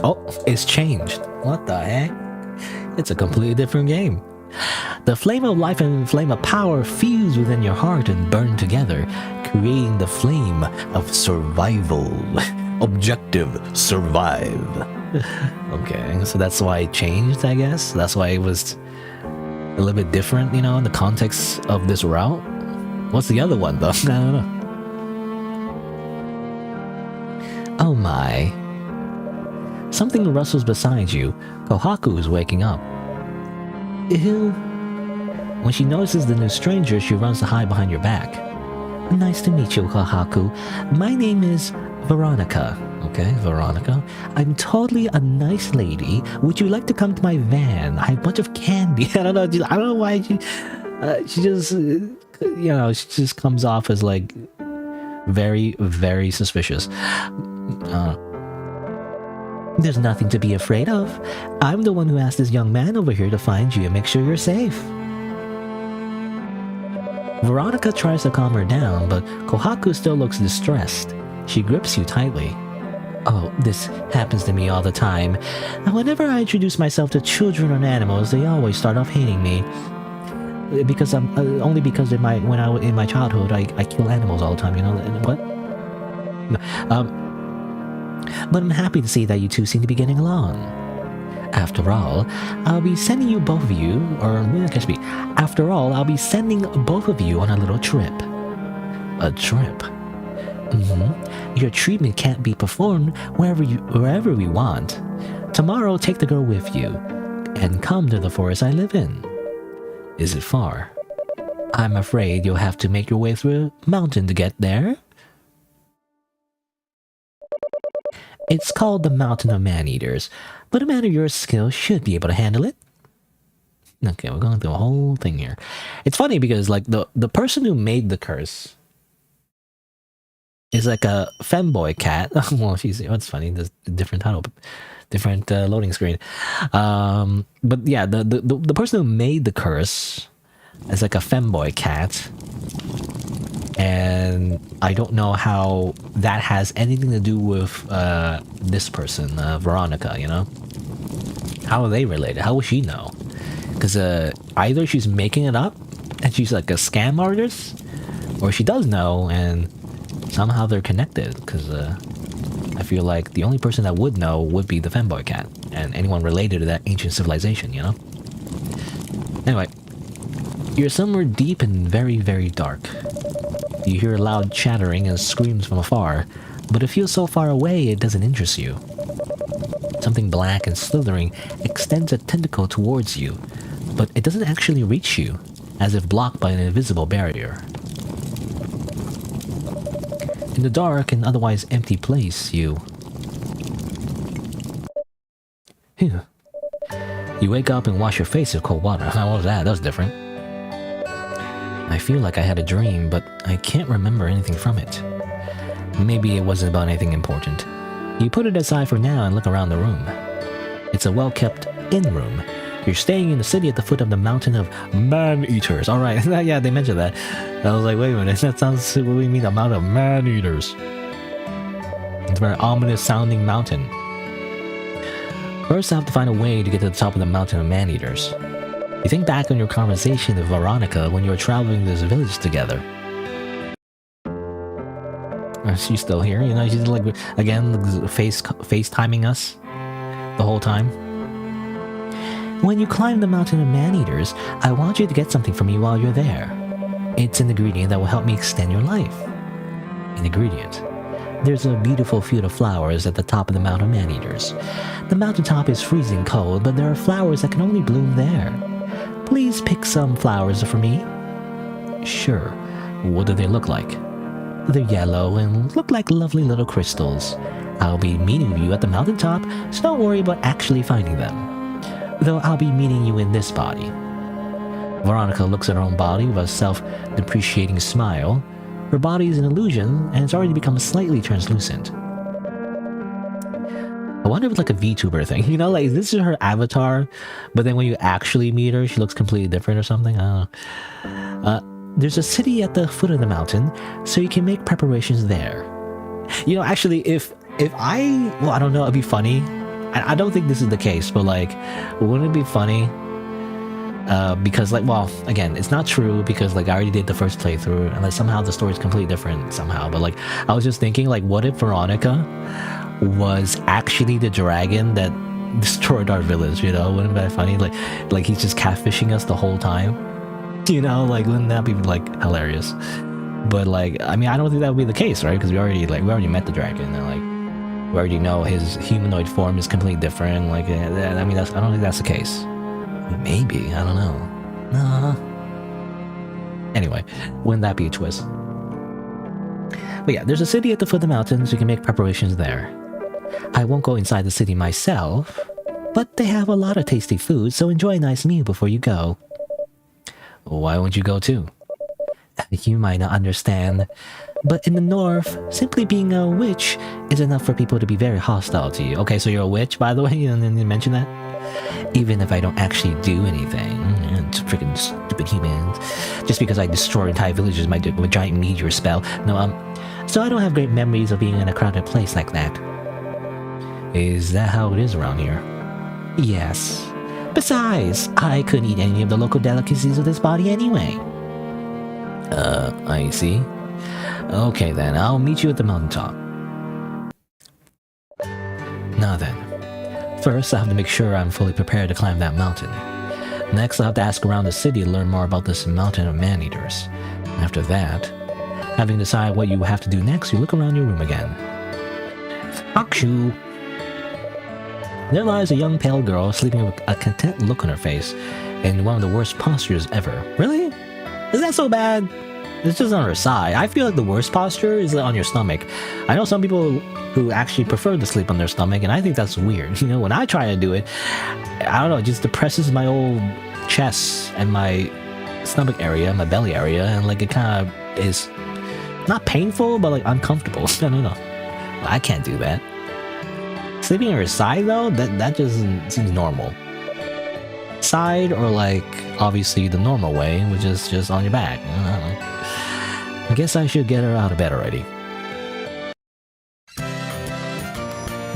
Oh, it's changed. What the heck? It's a completely different game. The flame of life and flame of power fuse within your heart and burn together, creating the flame of survival. Objective, survive. Okay, so that's why it changed, I guess. That's why it was a little bit different, you know, in the context of this route. What's the other one, though? I don't know. Oh my. Something rustles beside you. Kohaku is waking up. Ew. When she notices the new stranger, she runs to hide behind your back. Nice to meet you, Kohaku. My name is Veronica. Okay, Veronica. I'm totally a nice lady. Would you like to come to my van? I have a bunch of candy. I don't know why she just, you know, she just comes off as like very, very suspicious. There's nothing to be afraid of. I'm the one who asked this young man over here to find you and make sure you're safe. Veronica tries to calm her down, but Kohaku still looks distressed. She grips you tightly. Oh, this happens to me all the time. Whenever I introduce myself to children or animals, they always start off hating me. Because I'm only because in my childhood I kill animals all the time, you know. What? But I'm happy to see that you two seem to be getting along. After all, I'll be sending you both of you, after all, I'll be sending both of you on a little trip. A trip? Your treatment can't be performed wherever we want. Tomorrow, take the girl with you, and come to the forest I live in. Is it far? I'm afraid you'll have to make your way through a mountain to get there. It's called the Mountain of Man-Eaters, but a man of your skill should be able to handle it. Okay, we're going through a whole thing here. It's funny because like the person who made the curse is like a femboy cat. Well, what's funny, there's a different title, different loading screen. But yeah, the person who made the curse is like a femboy cat. And I don't know how that has anything to do with this person, Veronica, you know? How are they related? How will she know? Because either she's making it up and she's like a scam artist, or she does know and somehow they're connected. Because I feel like the only person that would know would be the femboy cat and anyone related to that ancient civilization, you know? Anyway, you're somewhere deep and very, very dark. You hear loud chattering and screams from afar, but it feels so far away it doesn't interest you. Something black and slithering extends a tentacle towards you, but it doesn't actually reach you, as if blocked by an invisible barrier. In the dark and otherwise empty place, you wake up and wash your face with cold water. What was that? That was different. I feel like I had a dream, but I can't remember anything from it. Maybe it wasn't about anything important. You put it aside for now and look around the room. It's a well-kept inn room. You're staying in the city at the foot of the Mountain of Man-Eaters. Alright, yeah, they mentioned that. I was like, wait a minute, that sounds, what do you mean, the Mountain of Man-Eaters? It's a very ominous sounding mountain. First, I have to find a way to get to the top of the Mountain of Man-Eaters. You think back on your conversation with Veronica when you were traveling to this village together. She's still here, you know, she's like, again, FaceTiming us the whole time. When you climb the Mountain of Man-Eaters, I want you to get something for me while you're there. It's an ingredient that will help me extend your life. An ingredient. There's a beautiful field of flowers at the top of the Mountain of Man-Eaters. The mountaintop is freezing cold, but there are flowers that can only bloom there. Please pick some flowers for me. Sure. What do they look like? They're yellow and look like lovely little crystals. I'll be meeting you at the mountaintop, so don't worry about actually finding them. Though I'll be meeting you in this body. Veronica looks at her own body with a self-depreciating smile. Her body is an illusion, and it's already become slightly translucent. I wonder if it's like a VTuber thing, you know, like this is her avatar, but then when you actually meet her, she looks completely different or something. I don't know. There's a city at the foot of the mountain, so you can make preparations there. You know, actually, if I don't know, it'd be funny. I don't think this is the case, but like, wouldn't it be funny? Because like, well, again, it's not true because like I already did the first playthrough, and like somehow the story is completely different somehow. But like, I was just thinking, like, what if Veronica was actually the dragon that destroyed our village? You know, wouldn't that be funny? Like he's just catfishing us the whole time. You know, like wouldn't that be like hilarious? But like, I mean, I don't think that would be the case, right? Because we already met the dragon, and like we already know his humanoid form is completely different. Like, I mean, I don't think that's the case. Maybe, I don't know. Nah. Anyway, wouldn't that be a twist? But yeah, there's a city at the foot of the mountains. You can make preparations there. I won't go inside the city myself, but they have a lot of tasty food, so enjoy a nice meal before you go. Why won't you go too? You might not understand, but in the north, simply being a witch is enough for people to be very hostile to you. Okay, so you're a witch, by the way, and then you mention that? Even if I don't actually do anything. Freaking stupid humans. Just because I destroy entire villages with a giant meteor spell. No, so I don't have great memories of being in a crowded place like that. Is that how it is around here? Yes. Besides, I couldn't eat any of the local delicacies of this body anyway. I see. Okay then, I'll meet you at the mountaintop. Now then. First, I have to make sure I'm fully prepared to climb that mountain. Next, I'll have to ask around the city to learn more about this mountain of man-eaters. After that, having decided what you have to do next, you look around your room again. Akshu! There lies a young pale girl sleeping with a content look on her face in one of the worst postures ever. Really? Is that so bad? It's just on her side. I feel like the worst posture is on your stomach. I know some people who actually prefer to sleep on their stomach, and I think that's weird. You know, when I try to do it, I don't know, it just depresses my old chest and my stomach area, my belly area, and like it kind of is not painful, but like uncomfortable. I don't know. I can't do that. Sleeping on your side though, that just seems normal. Side or like obviously the normal way, which is just on your back. I don't know. I guess I should get her out of bed already.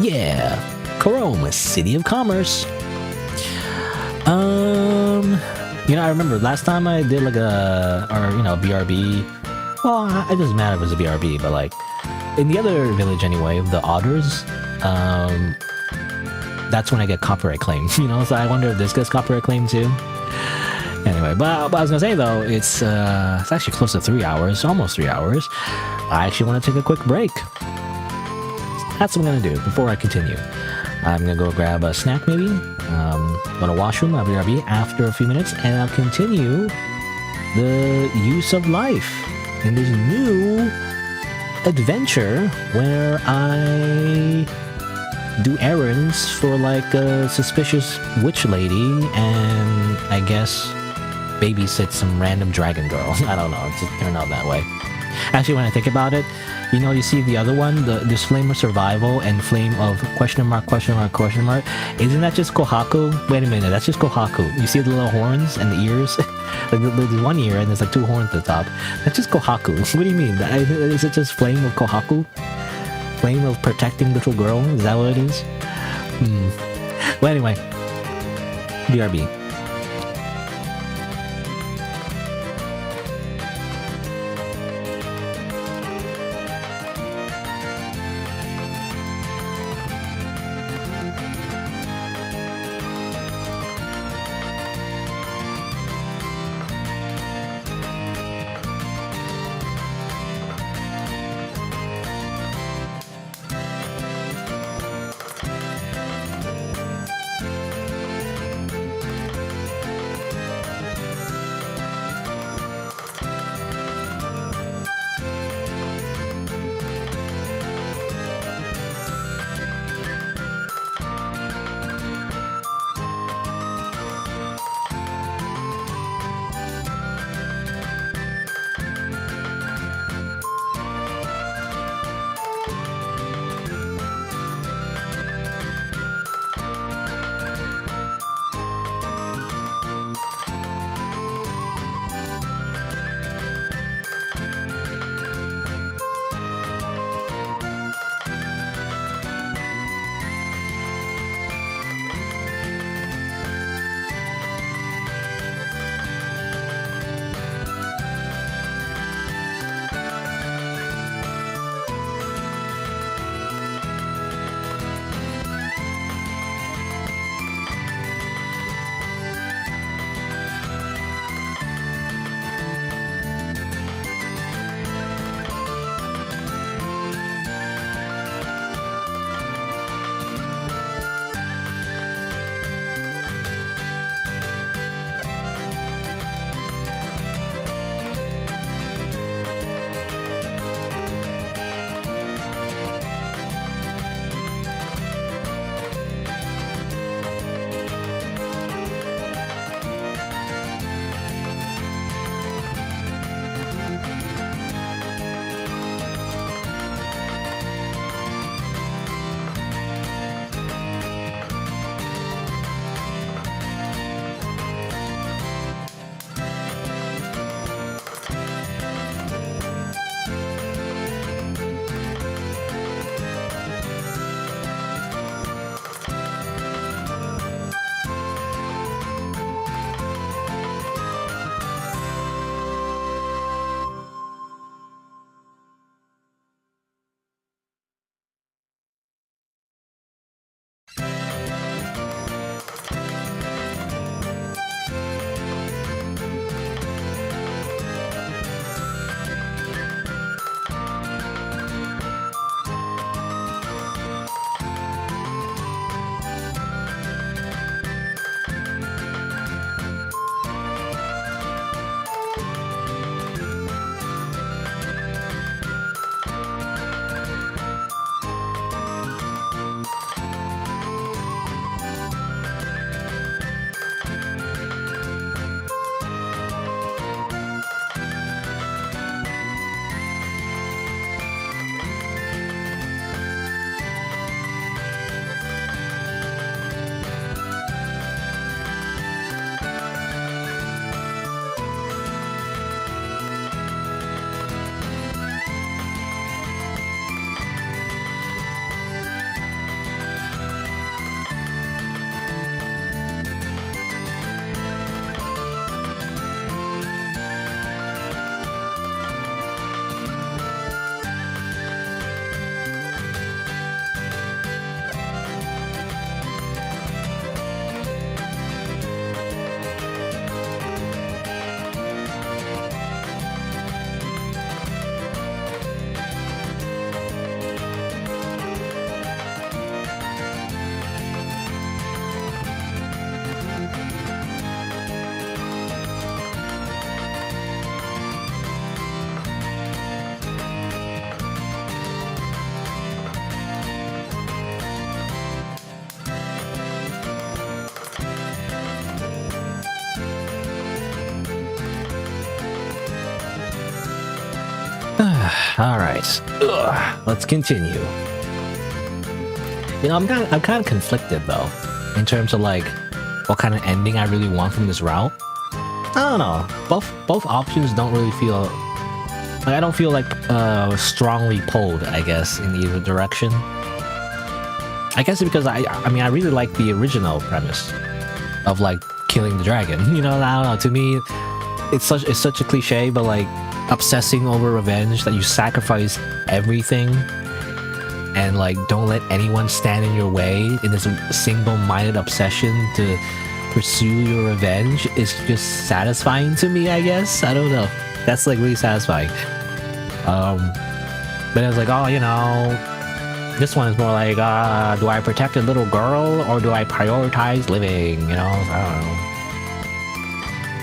Yeah, Chrome, City of Commerce. You know, I remember last time I did like BRB. Well, it doesn't matter if it's a BRB, but like in the other village anyway, the otters. That's when I get copyright claim. You know, so I wonder if this gets copyright claim too. Anyway, but I was gonna say though, it's actually close to 3 hours, almost 3 hours. I actually want to take a quick break. That's what I'm gonna do before I continue. I'm gonna go grab a snack maybe, go to washroom, I'll BRB after a few minutes, and I'll continue the use of life in this new adventure where I do errands for like a suspicious witch lady and I guess babysit some random dragon girl. I don't know, it just turned out that way. Actually, when I think about it, you know, you see the other one, this flame of survival and flame of question mark. Isn't that just Kohaku? Wait a minute, that's just Kohaku. You see the little horns and the ears? Like there's one ear and there's like two horns at the top. That's just Kohaku. What do you mean? Is it just flame of Kohaku? Flame of protecting little girl? Is that what it is? Well, anyway, BRB. All right, let's continue. You know, I'm kind of conflicted though, in terms of like what kind of ending I really want from this route. I don't know. Both options don't really feel. Like, I don't feel like strongly pulled, I guess, in either direction. I guess because I mean I really like the original premise of like killing the dragon. You know, I don't know. To me, it's such a cliche, but like obsessing over revenge that you sacrifice everything and like don't let anyone stand in your way in this single-minded obsession to pursue your revenge is just satisfying to me, I guess. I don't know. That's like really satisfying. But I was like, oh, you know, this one is more like, do I protect a little girl or do I prioritize living? You know, I don't know.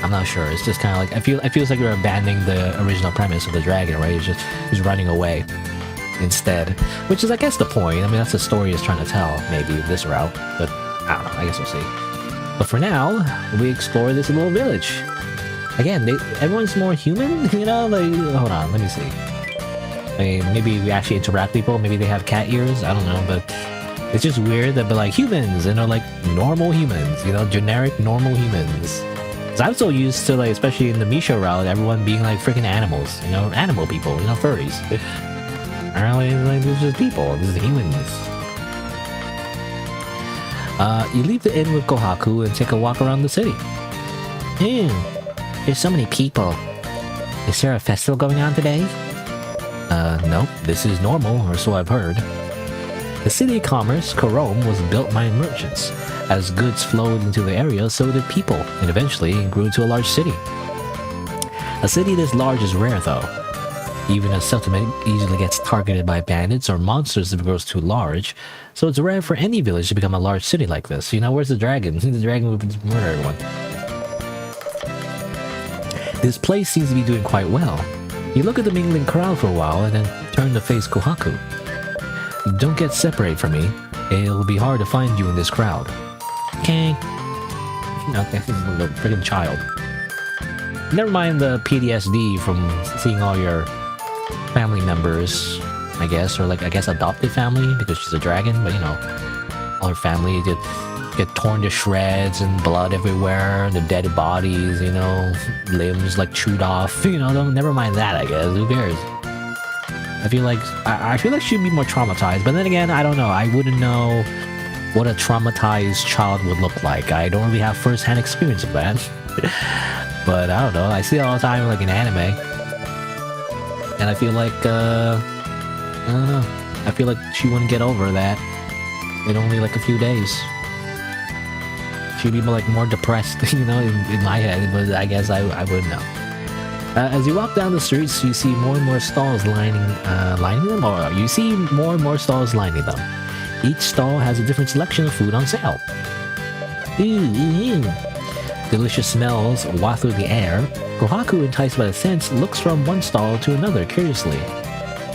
I'm not sure. It's just kind of like it feels like you're abandoning the original premise of the dragon, right? He's running away instead, which is, I guess, the point. I mean, that's the story he's trying to tell, maybe this route. But I don't know. I guess we'll see. But for now, we explore this little village. Again, everyone's more human, you know? Like, hold on, let me see. I mean, maybe we actually interact with people. Maybe they have cat ears. I don't know, but it's just weird that they're like humans, and they're like normal humans, you know, generic normal humans. Cause I'm so used to, like, especially in the Misha route, everyone being like freaking animals, you know, animal people, you know, furries. Apparently, like, this is just people. This is humans. You leave the inn with Kohaku and take a walk around the city. There's so many people. Is there a festival going on today? Nope, this is normal, or so I've heard. The city of commerce, Korome, was built by merchants. As goods flowed into the area, so did people, and eventually it grew into a large city. A city this large is rare, though. Even a settlement easily gets targeted by bandits or monsters if it grows too large, so it's rare for any village to become a large city like this. You know, where's the dragon? The dragon would murder everyone. This place seems to be doing quite well. You look at the mingling crowd for a while and then turn to face Kohaku. Don't get separated from me. It'll be hard to find you in this crowd. Okay. Okay, the freaking child. Never mind the PTSD from seeing all your family members, I guess, or like, I guess adopted family because she's a dragon, but you know, all her family get torn to shreds and blood everywhere, the dead bodies, you know, limbs like chewed off, you know, never mind that, I guess, who cares? I feel like she'd be more traumatized, but then again, I don't know, I wouldn't know what a traumatized child would look like. I don't really have first-hand experience of that. But I don't know, I see it all the time like in anime. And I feel like, I don't know, I feel like she wouldn't get over that in only like a few days. She'd be more depressed, you know, in my head, but I guess I wouldn't know. As you walk down the streets, you see more and more stalls lining them, or you see more and more stalls lining them. Each stall has a different selection of food on sale. Delicious smells waft through the air. Kohaku, enticed by the scents, looks from one stall to another curiously.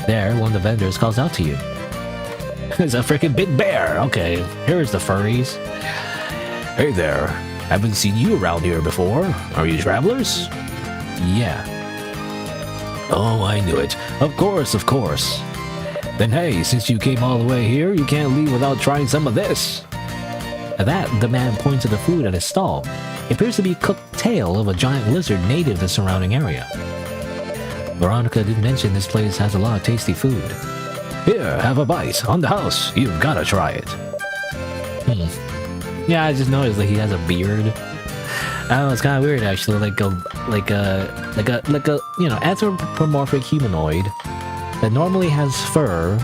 There, one of the vendors calls out to you. It's a freaking big bear! Okay, here's the furries. Hey there, haven't seen you around here before. Are you travelers? Yeah. Oh, I knew it. Of course, of course. Then hey, since you came all the way here, you can't leave without trying some of this. At that, the man points to the food at his stall. It appears to be cooked tail of a giant lizard native to the surrounding area. Veronica did mention this place has a lot of tasty food. Here, have a bite. On the house. You've gotta try it. Yeah, I just noticed that he has a beard. I don't know, it's kind of weird actually, like a you know, anthropomorphic humanoid that normally has fur,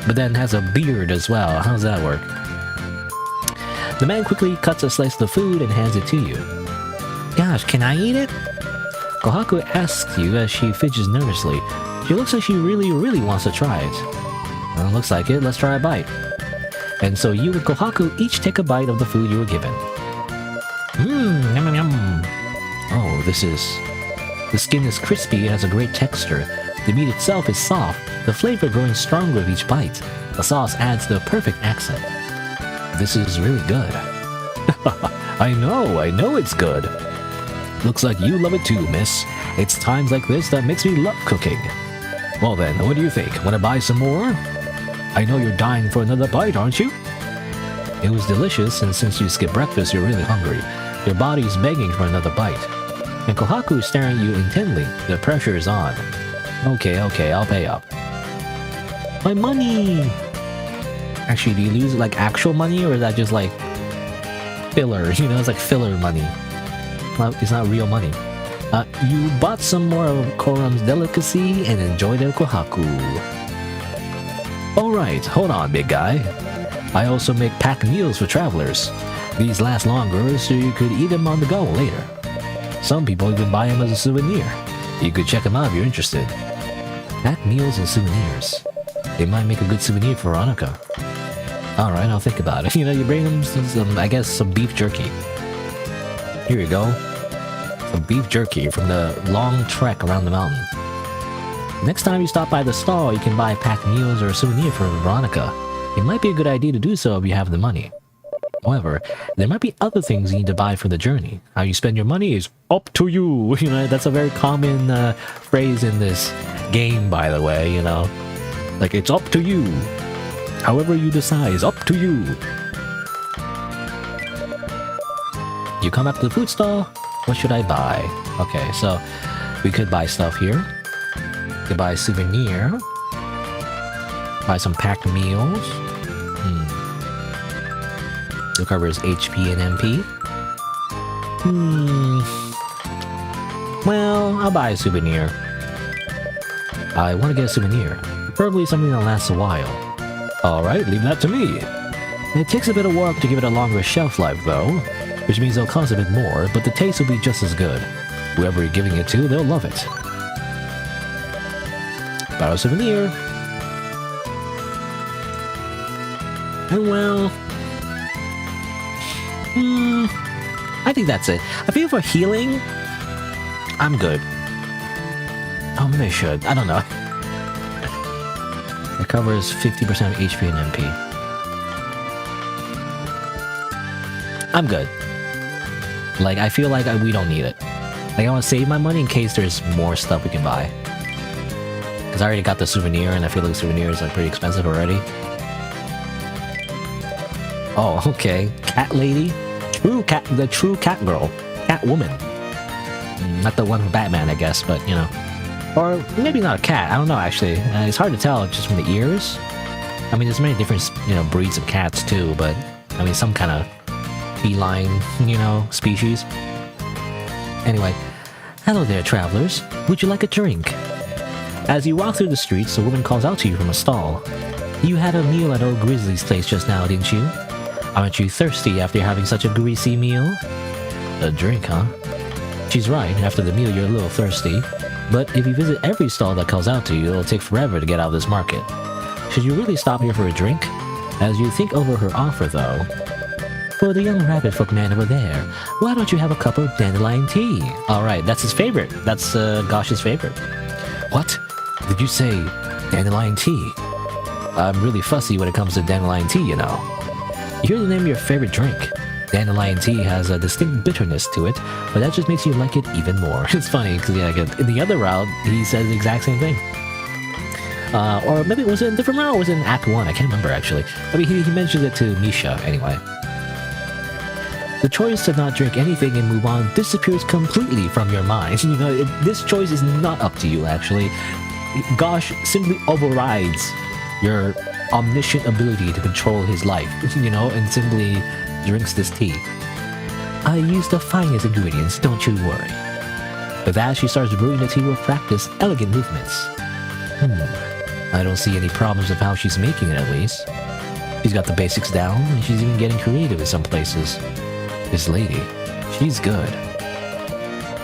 but then has a beard as well. How does that work? The man quickly cuts a slice of the food and hands it to you. Gosh, can I eat it? Kohaku asks you as she fidgets nervously. She looks like she really wants to try it. Well, looks like it. Let's try a bite. And so you and Kohaku each take a bite of the food you were given. Yum yum yum. Oh, the skin is crispy and has a great texture. The meat itself is soft, the flavor growing stronger with each bite. The sauce adds the perfect accent. This is really good. I know it's good. Looks like you love it too, miss. It's times like this that makes me love cooking. Well then, what do you think? Want to buy some more? I know you're dying for another bite, aren't you? It was delicious, and since you skipped breakfast, you're really hungry. Your body's begging for another bite. And Kohaku is staring at you intently. The pressure is on. Okay, I'll pay up. My money! Actually, do you lose like actual money, or is that just like filler? You know, it's like filler money. It's not real money. You bought some more of Korum's delicacy and enjoyed the Kohaku. Alright, hold on, big guy. I also make packed meals for travelers. These last longer, so you could eat them on the go later. Some people even buy them as a souvenir. You could check them out if you're interested. Packed meals and souvenirs. They might make a good souvenir for Veronica. Alright, I'll think about it. You know, you bring them some, I guess, some beef jerky. Here you go. Some beef jerky from the long trek around the mountain. Next time you stop by the stall, you can buy packed meals or a souvenir for Veronica. It might be a good idea to do so if you have the money. However, there might be other things you need to buy for the journey. How you spend your money is up to you. You know, that's a very common phrase in this game, by the way, you know. Like, it's up to you. However you decide is up to you. You come up to the food stall. What should I buy? Okay, so we could buy stuff here. We could buy a souvenir. Buy some packed meals. It covers HP and MP. Well, I'll buy a souvenir. I want to get a souvenir. Preferably something that lasts a while. Alright, leave that to me. It takes a bit of work to give it a longer shelf life though, which means it'll cost a bit more, but the taste will be just as good. Whoever you're giving it to, they'll love it. Buy a souvenir. And well... I think that's it. I feel for healing, I'm good. Oh, maybe I should. I don't know. It covers 50% of HP and MP. I'm good. Like, I feel like we don't need it. Like, I want to save my money in case there's more stuff we can buy. Because I already got the souvenir, and I feel like the souvenir is like pretty expensive already. Oh, okay. Cat lady? The true cat girl. Cat woman. Not the one from Batman, I guess, but, you know. Or maybe not a cat. I don't know, actually. It's hard to tell just from the ears. I mean, there's many different, you know, breeds of cats, too, but, I mean, some kind of feline, you know, species. Anyway, hello there, travelers. Would you like a drink? As you walk through the streets, a woman calls out to you from a stall. You had a meal at old Grizzly's place just now, didn't you? Aren't you thirsty after having such a greasy meal? A drink, huh? She's right, after the meal you're a little thirsty. But if you visit every stall that calls out to you, it'll take forever to get out of this market. Should you really stop here for a drink? As you think over her offer, though... For the young rabbit folk man over there, why don't you have a cup of dandelion tea? Alright, that's his favorite. That's Gosh's favorite. What? Did you say dandelion tea? I'm really fussy when it comes to dandelion tea, you know. You hear the name of your favorite drink. Dandelion tea has a distinct bitterness to it, but that just makes you like it even more. It's funny, because yeah, in the other route, he says the exact same thing. Or maybe was it in a different route, or was it in Act 1? I can't remember, actually. I mean, he mentions it to Misha, anyway. The choice to not drink anything and move on disappears completely from your mind. You know, this choice is not up to you, actually. Gosh simply overrides your omniscient ability to control his life, you know, and simply drinks this tea. I use the finest ingredients, don't you worry. With that, she starts brewing the tea with practice, elegant movements. I don't see any problems with how she's making it, at least. She's got the basics down, and she's even getting creative in some places. This lady, she's good.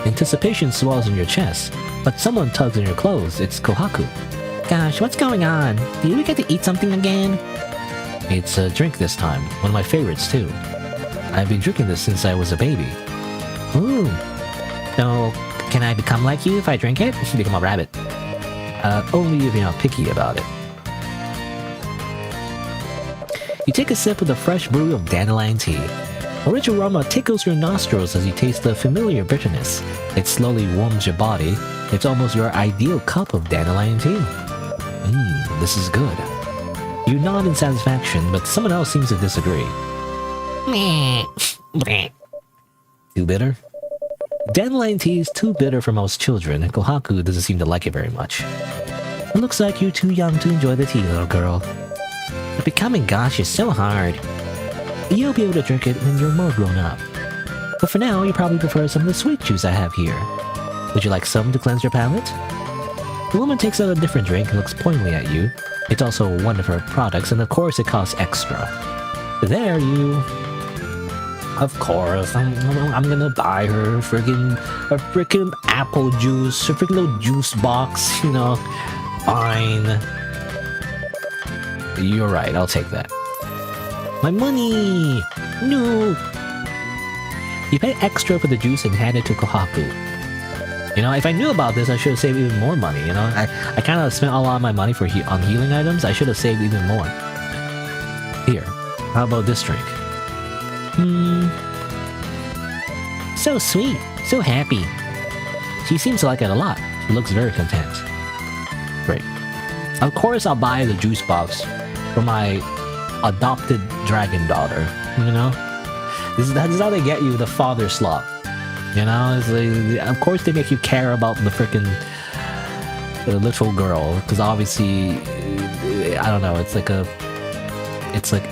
Anticipation swells in your chest, but someone tugs in your clothes. It's Kohaku. Gosh, what's going on? Do we get to eat something again? It's a drink this time. One of my favorites, too. I've been drinking this since I was a baby. Ooh. So, can I become like you if I drink it? Become a rabbit. Only if you're not picky about it. You take a sip of the fresh brew of dandelion tea. A rich aroma tickles your nostrils as you taste the familiar bitterness. It slowly warms your body. It's almost your ideal cup of dandelion tea. This is good. You nod in satisfaction, but someone else seems to disagree. Meh. Bleh. Too bitter? Dandelion tea is too bitter for most children, and Kohaku doesn't seem to like it very much. It looks like you're too young to enjoy the tea, little girl. But becoming gosh is so hard. You'll be able to drink it when you're more grown up. But for now, you probably prefer some of the sweet juice I have here. Would you like some to cleanse your palate? The woman takes out a different drink and looks pointedly at you. It's also one of her products, and of course it costs extra. There you... Of course, I'm gonna buy her a freaking apple juice, a freaking little juice box, you know. Fine. You're right, I'll take that. My money! No! You pay extra for the juice and hand it to Kohaku. You know, if I knew about this, I should have saved even more money, you know? I kind of spent a lot of my money on healing items. I should have saved even more. Here, how about this drink? So sweet. So happy. She seems to like it a lot. She looks very content. Great. Of course I'll buy the juice box for my adopted dragon daughter, you know? That is how they get you the father slot. You know, it's like, of course they make you care about the freaking little girl, because obviously, I don't know, it's like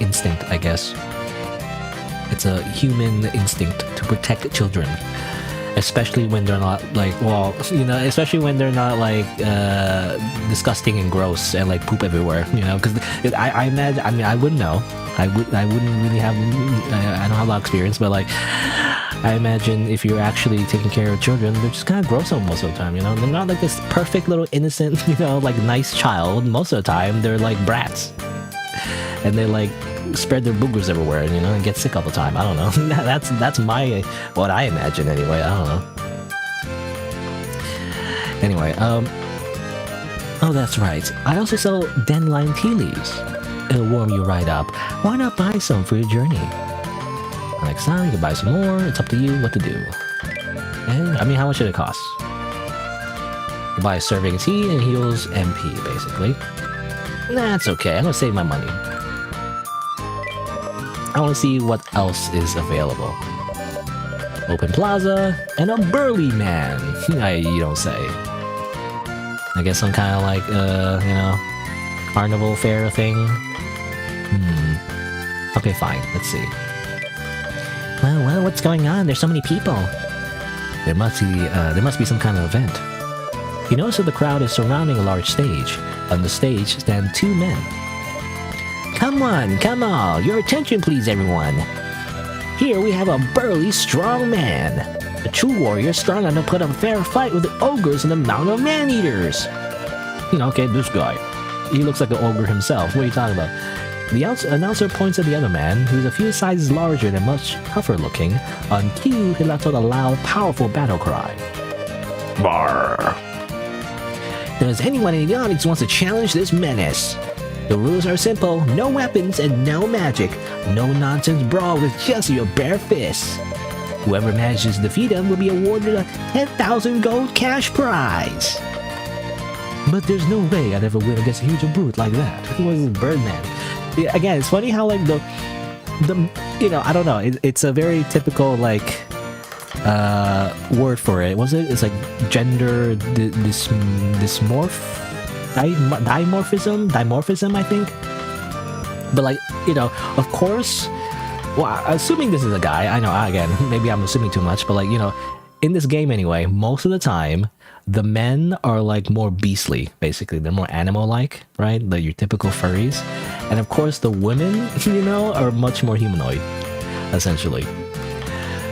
instinct, I guess. It's a human instinct to protect children, especially when they're not like, well, you know, especially when they're not like disgusting and gross and like poop everywhere, you know, because I imagine, I mean, I wouldn't know, I wouldn't really have, I don't have a lot of experience, but like, I imagine if you're actually taking care of children, they're just kind of gross most of the time, you know? They're not like this perfect little innocent, you know, like nice child. Most of the time, they're like brats. And they like spread their boogers everywhere, you know, and get sick all the time. I don't know. That's what I imagine anyway. I don't know. Anyway, oh, that's right. I also sell dandelion tea leaves. It'll warm you right up. Why not buy some for your journey? Next time, you can buy some more. It's up to you what to do. And, I mean, how much should it cost? You buy a serving of tea and heals MP, basically. That's okay. I'm gonna save my money. I want to see what else is available. Open plaza and a burly man. You don't say. I guess some kind of like, you know, carnival fair thing. Okay, fine. Let's see. Well, what's going on? There's so many people. There must be some kind of event. You notice that the crowd is surrounding a large stage. On the stage stand two men. Come on, your attention please everyone. Here we have a burly, strong man. A true warrior strong enough to put up a fair fight with the ogres and the mountain of man-eaters. Okay, this guy. He looks like an ogre himself. What are you talking about? The announcer points at the other man, who's a few sizes larger and much tougher looking. On cue, he lets out a loud, powerful battle cry. Brrr. Does anyone in the audience wants to challenge this menace? The rules are simple, no weapons and no magic. No nonsense brawl with just your bare fists. Whoever manages to defeat him will be awarded a 10,000 gold cash prize. But there's no way I'd ever win against a huge brute like that. He was a Birdman. Yeah, again, it's funny how like the you know, I don't know, it's a very typical like word for it. Was it? It's like gender dimorphism, I think. But like, you know, of course, well, assuming this is a guy, I know, again, maybe I'm assuming too much, but like, you know, in this game anyway, most of the time, the men are like more beastly, basically. They're more animal-like, right? Like your typical furries. And of course, the women, you know, are much more humanoid, essentially.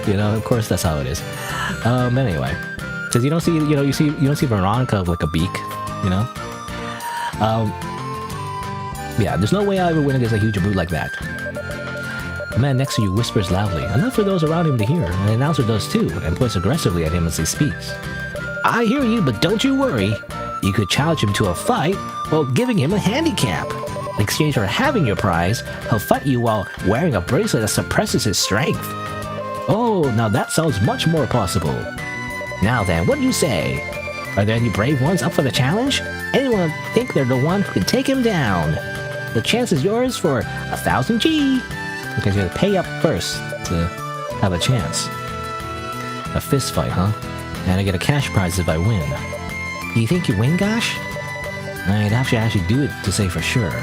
You know, of course, that's how it is. Anyway, because you don't see, you know, you don't see Veronica with like a beak, you know. Yeah, there's no way I ever win against a huge brute like that. The man next to you whispers loudly, enough for those around him to hear, and the announcer does too, and points aggressively at him as he speaks. I hear you, but don't you worry. You could challenge him to a fight while giving him a handicap. In exchange for having your prize, he'll fight you while wearing a bracelet that suppresses his strength. Oh, now that sounds much more possible. Now then, what do you say? Are there any brave ones up for the challenge? Anyone think they're the one who can take him down? The chance is yours for 1,000 G. Okay, so you have to pay up first to have a chance. A fist fight, huh? And I get a cash prize if I win. You think you win, Gosh? I'd have to actually do it to say for sure.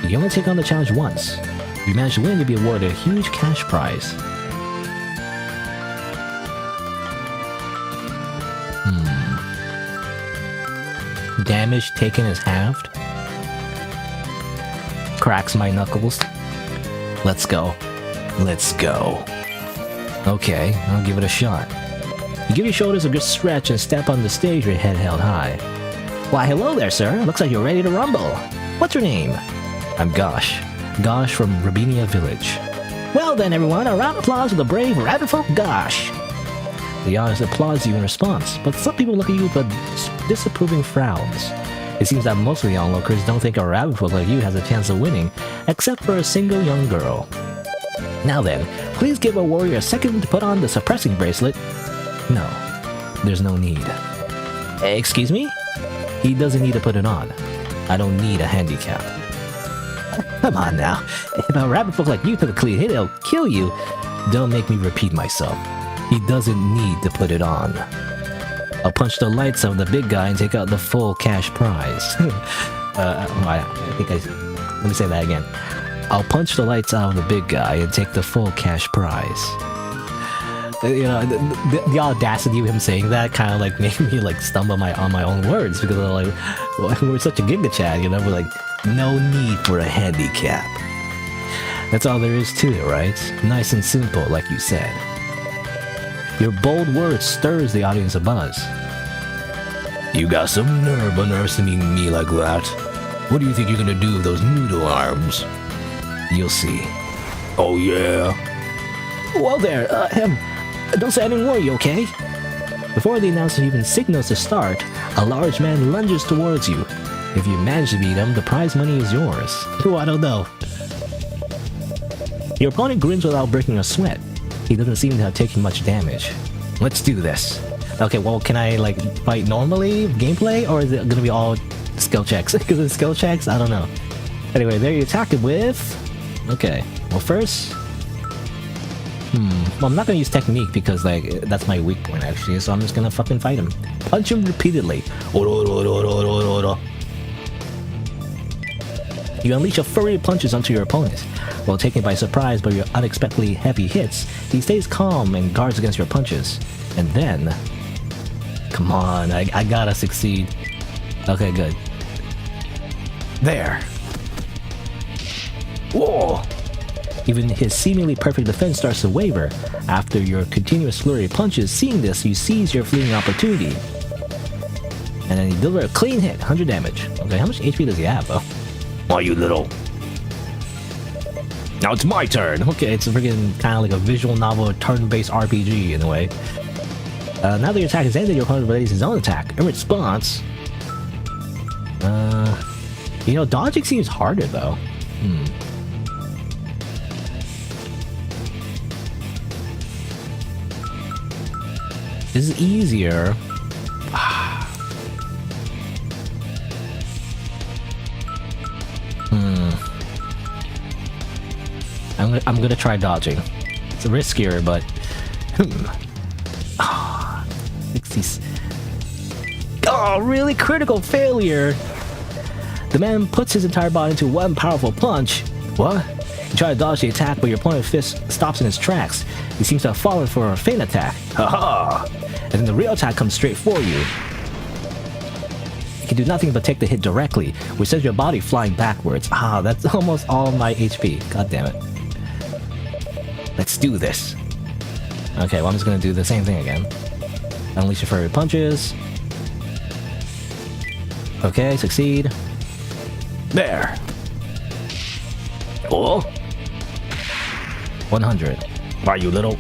You can only take on the challenge once. If you manage to win, you'll be awarded a huge cash prize. Damage taken is halved. Cracks my knuckles. Let's go. Let's go. Okay, I'll give it a shot. You give your shoulders a good stretch and step on the stage with your head held high. Why, hello there, sir. Looks like you're ready to rumble. What's your name? I'm Gosh. Gosh from Rabinia Village. Well then, everyone, a round of applause for the brave rabbit folk Gosh. The audience applauds you in response, but some people look at you with disapproving frowns. It seems that most of the onlookers don't think a rabbit folk like you has a chance of winning, except for a single young girl. Now then, please give a warrior a second to put on the suppressing bracelet. No, there's no need. Excuse me? He doesn't need to put it on. I don't need a handicap. Come on now. If a rabbit folk like you took a clean hit, it'll kill you. Don't make me repeat myself. He doesn't need to put it on. I'll punch the lights out of the big guy and take out the full cash prize. Let me say that again. I'll punch the lights out of the big guy and take the full cash prize. You know, the audacity of him saying that kind of like made me like stumble on my own words, because I'm like, we're such a giga chat, you know, we're like, no need for a handicap. That's all there is to it, right? Nice and simple, like you said. Your bold words stirs the audience abuzz. You got some nerve underestimating me like that. What do you think you're gonna do with those noodle arms? You'll see. Oh yeah. Well there, don't say anything more, you okay? Before the announcer even signals to start, a large man lunges towards you. If you manage to beat him, the prize money is yours. Oh, I don't know. Your opponent grins without breaking a sweat. He doesn't seem to have taken much damage. Let's do this. Okay, well, can I, like, fight normally, gameplay, or is it gonna be all skill checks? Because it's skill checks, I don't know. Anyway, there you attack it with... Okay, well first... Well, I'm not gonna use technique because, like, that's my weak point, actually, so I'm just gonna fucking fight him. Punch him repeatedly. You unleash a flurry of punches onto your opponent. While taken by surprise by your unexpectedly heavy hits, he stays calm and guards against your punches. And then... Come on, I gotta succeed. Okay, good. There. Whoa! Even his seemingly perfect defense starts to waver. After your continuous flurry of punches, seeing this, you seize your fleeting opportunity. And then you deliver a clean hit, 100 damage. Okay, how much HP does he have, though? Oh, you little... Now it's my turn! Okay, it's a freaking kind of like a visual novel, turn-based RPG in a way. Now that your attack is ended, your opponent releases his own attack. In response... You know, dodging seems harder, though. This is easier. I'm gonna try dodging. It's riskier, but... 60... Oh, really? Critical failure! The man puts his entire body into one powerful punch. What? You try to dodge the attack, but your opponent's fist stops in his tracks. He seems to have fallen for a feint attack. Haha! And then the real attack comes straight for you. You can do nothing but take the hit directly, which sends your body flying backwards. Ah, that's almost all my HP. God damn it. Let's do this. Okay, well I'm just gonna do the same thing again. Unleash your furry punches. Okay, succeed. There! Oh! 100. Why, you little...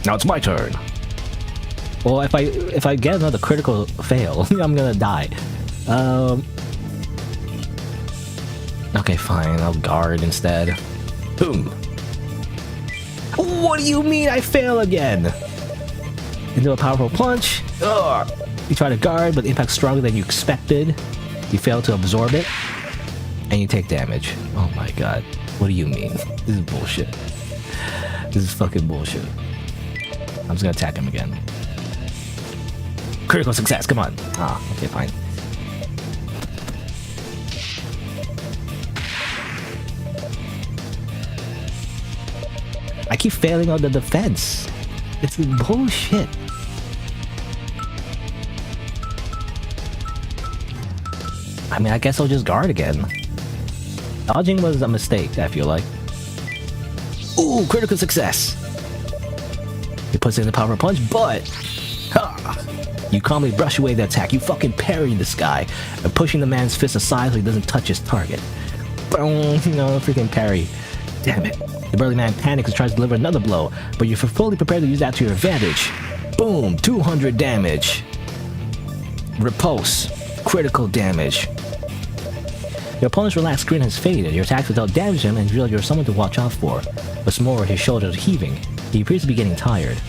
Now it's my turn! Well, if I get another critical fail, I'm gonna die. Okay, fine, I'll guard instead. Boom! What do you mean I fail again? Into a powerful punch. Ugh. You try to guard, but the impact's stronger than you expected. You fail to absorb it, and you take damage. Oh my god. What do you mean? This is bullshit. This is fucking bullshit. I'm just gonna attack him again. Critical success, come on. Ah, okay, fine. I keep failing on the defense. It's bullshit. I mean, I guess I'll just guard again. Dodging was a mistake, I feel like. Ooh, critical success! He puts in the power punch, but... Ha! You calmly brush away the attack. You fucking parry this guy, and pushing the man's fist aside so he doesn't touch his target. Boom! No, freaking parry. Damn it. The burly man panics and tries to deliver another blow, but you're fully prepared to use that to your advantage. Boom! 200 damage. Repulse. Critical damage. Your opponent's relaxed grin has faded. Your attacks without damaging him and you realize you're someone to watch out for. What's more, his shoulders are heaving. He appears to be getting tired.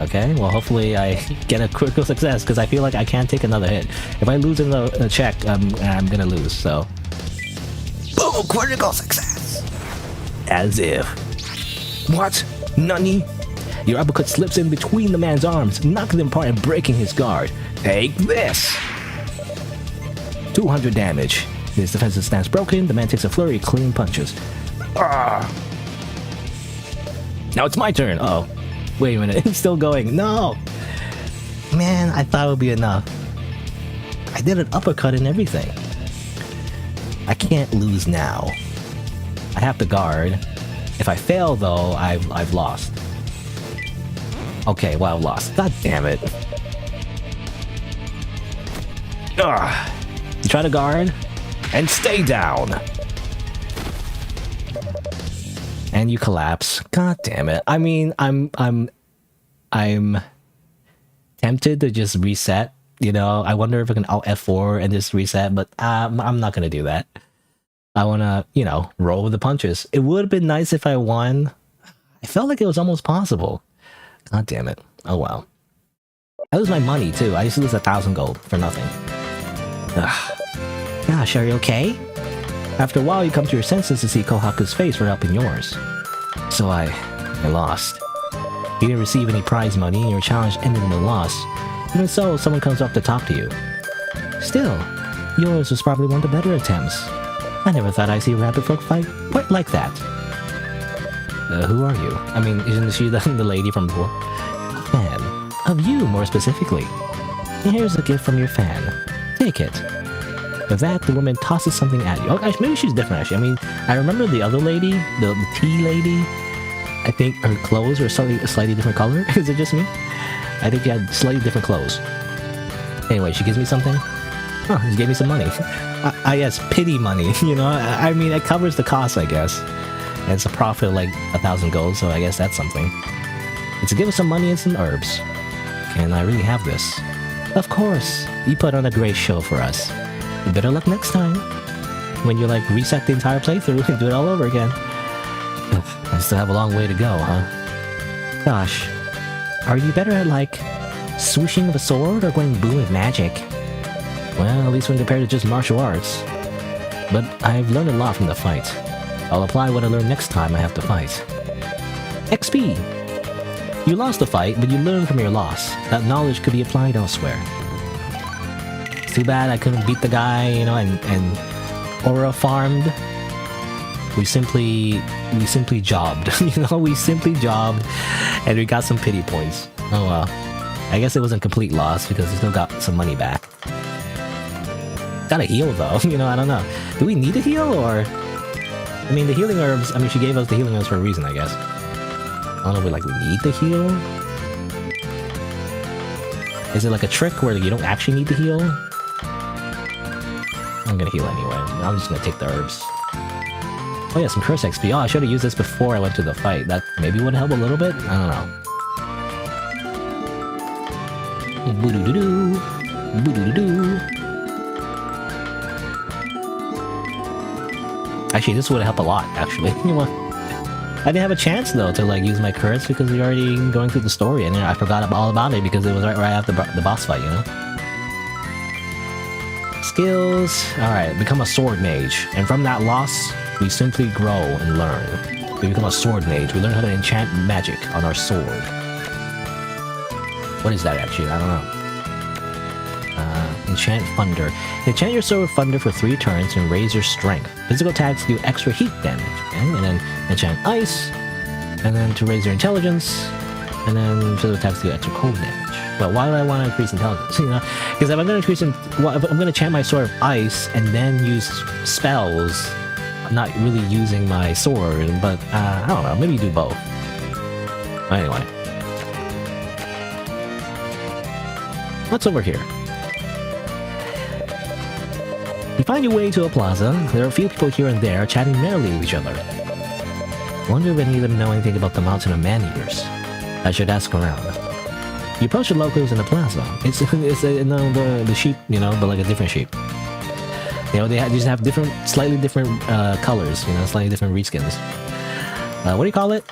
Okay, well hopefully I get a critical success because I feel like I can't take another hit. If I lose in the check, I'm gonna lose, so... Boom! Critical success! As if... What? Nani? Your uppercut slips in between the man's arms, knocking him apart and breaking his guard. Take this! 200 damage. His defensive stance broken, the man takes a flurry of clean punches. Ah! Now it's my turn! Oh. Wait a minute, it's still going. No! Man, I thought it would be enough. I did an uppercut and everything. I can't lose now. I have to guard. If I fail though, I've lost. Okay, well I've lost. God damn it. Ugh. You try to guard and stay down. And you collapse. God damn it. I mean, I'm tempted to just reset, you know. I wonder if I can Alt F4 and just reset, but I'm not gonna do that. I wanna, you know, roll with the punches. It would have been nice if I won. I felt like it was almost possible. God damn it. Oh well. I lose my money too. I used to lose 1,000 gold for nothing. Ugh. Gosh, are you okay? After a while, you come to your senses to see Kohaku's face right up in yours. So I lost. You didn't receive any prize money, and your challenge ended in a loss. Even so, someone comes up to talk to you. Still, yours was probably one of the better attempts. I never thought I'd see a rabbit folk fight quite like that. Who are you? I mean, isn't she the lady from before? A fan. Of you, more specifically. Here's a gift from your fan. Take it. With that, the woman tosses something at you. Oh, gosh, maybe she's different, actually. I mean, I remember the other lady, the tea lady. I think her clothes were a slightly different color. Is it just me? I think she had slightly different clothes. Anyway, she gives me something. Oh, she gave me some money. Yes, pity money. You know, I mean, it covers the cost, I guess. And it's a profit of like 1,000 gold, so I guess that's something. It's a give us some money and some herbs. Can I really have this? Of course. You put on a great show for us. Better luck next time. When you like reset the entire playthrough and do it all over again. I still have a long way to go, huh? Gosh. Are you better at like swooshing of a sword or going boom with magic? Well, at least when compared to just martial arts. But I've learned a lot from the fight. I'll apply what I learn next time I have to fight. XP! You lost the fight, but you learned from your loss. That knowledge could be applied elsewhere. Too bad I couldn't beat the guy, you know, and aura farmed. We simply jobbed, you know, we simply jobbed, and we got some pity points. Oh well. I guess it wasn't complete loss because we still got some money back. Gotta heal though, you know, I don't know. Do we need to heal or? I mean, the healing herbs, I mean, she gave us the healing herbs for a reason, I guess. I don't know if we need to heal. Is it like a trick where you don't actually need to heal? I'm gonna heal anyway. I'm just gonna take the herbs. Oh yeah, some curse XP. Oh, I should have used this before I went to the fight. That maybe would help a little bit? I don't know. Boo-doo-doo-doo. Boo-doo-doo-doo. Actually, this would help a lot, actually. You know what? I didn't have a chance though to like use my curse because we already going through the story, and I forgot all about it because it was right after the boss fight, you know. Skills. All right, become a sword mage, and from that loss, we simply grow and learn. We become a sword mage. We learn how to enchant magic on our sword. What is that actually? I don't know. Enchant Thunder. Enchant your sword with Thunder for 3 turns and raise your strength. Physical attacks do extra heat damage. Okay? And then enchant Ice. And then to raise your intelligence. And then physical attacks do extra cold damage. But why do I want to increase intelligence? You know, because if I'm going to increase, well, if I'm going to enchant my sword of Ice and then use spells, I'm not really using my sword. But I don't know. Maybe do both. Anyway, what's over here? You find your way to a plaza. There are a few people here and there chatting merrily with each other. Wonder if any of them know anything about the mountain of man-eaters. I should ask around. You approach the locals in the plaza. It's the sheep, you know, but like a different sheep. You know, they just have slightly different colors, you know, slightly different reskins. What do you call it?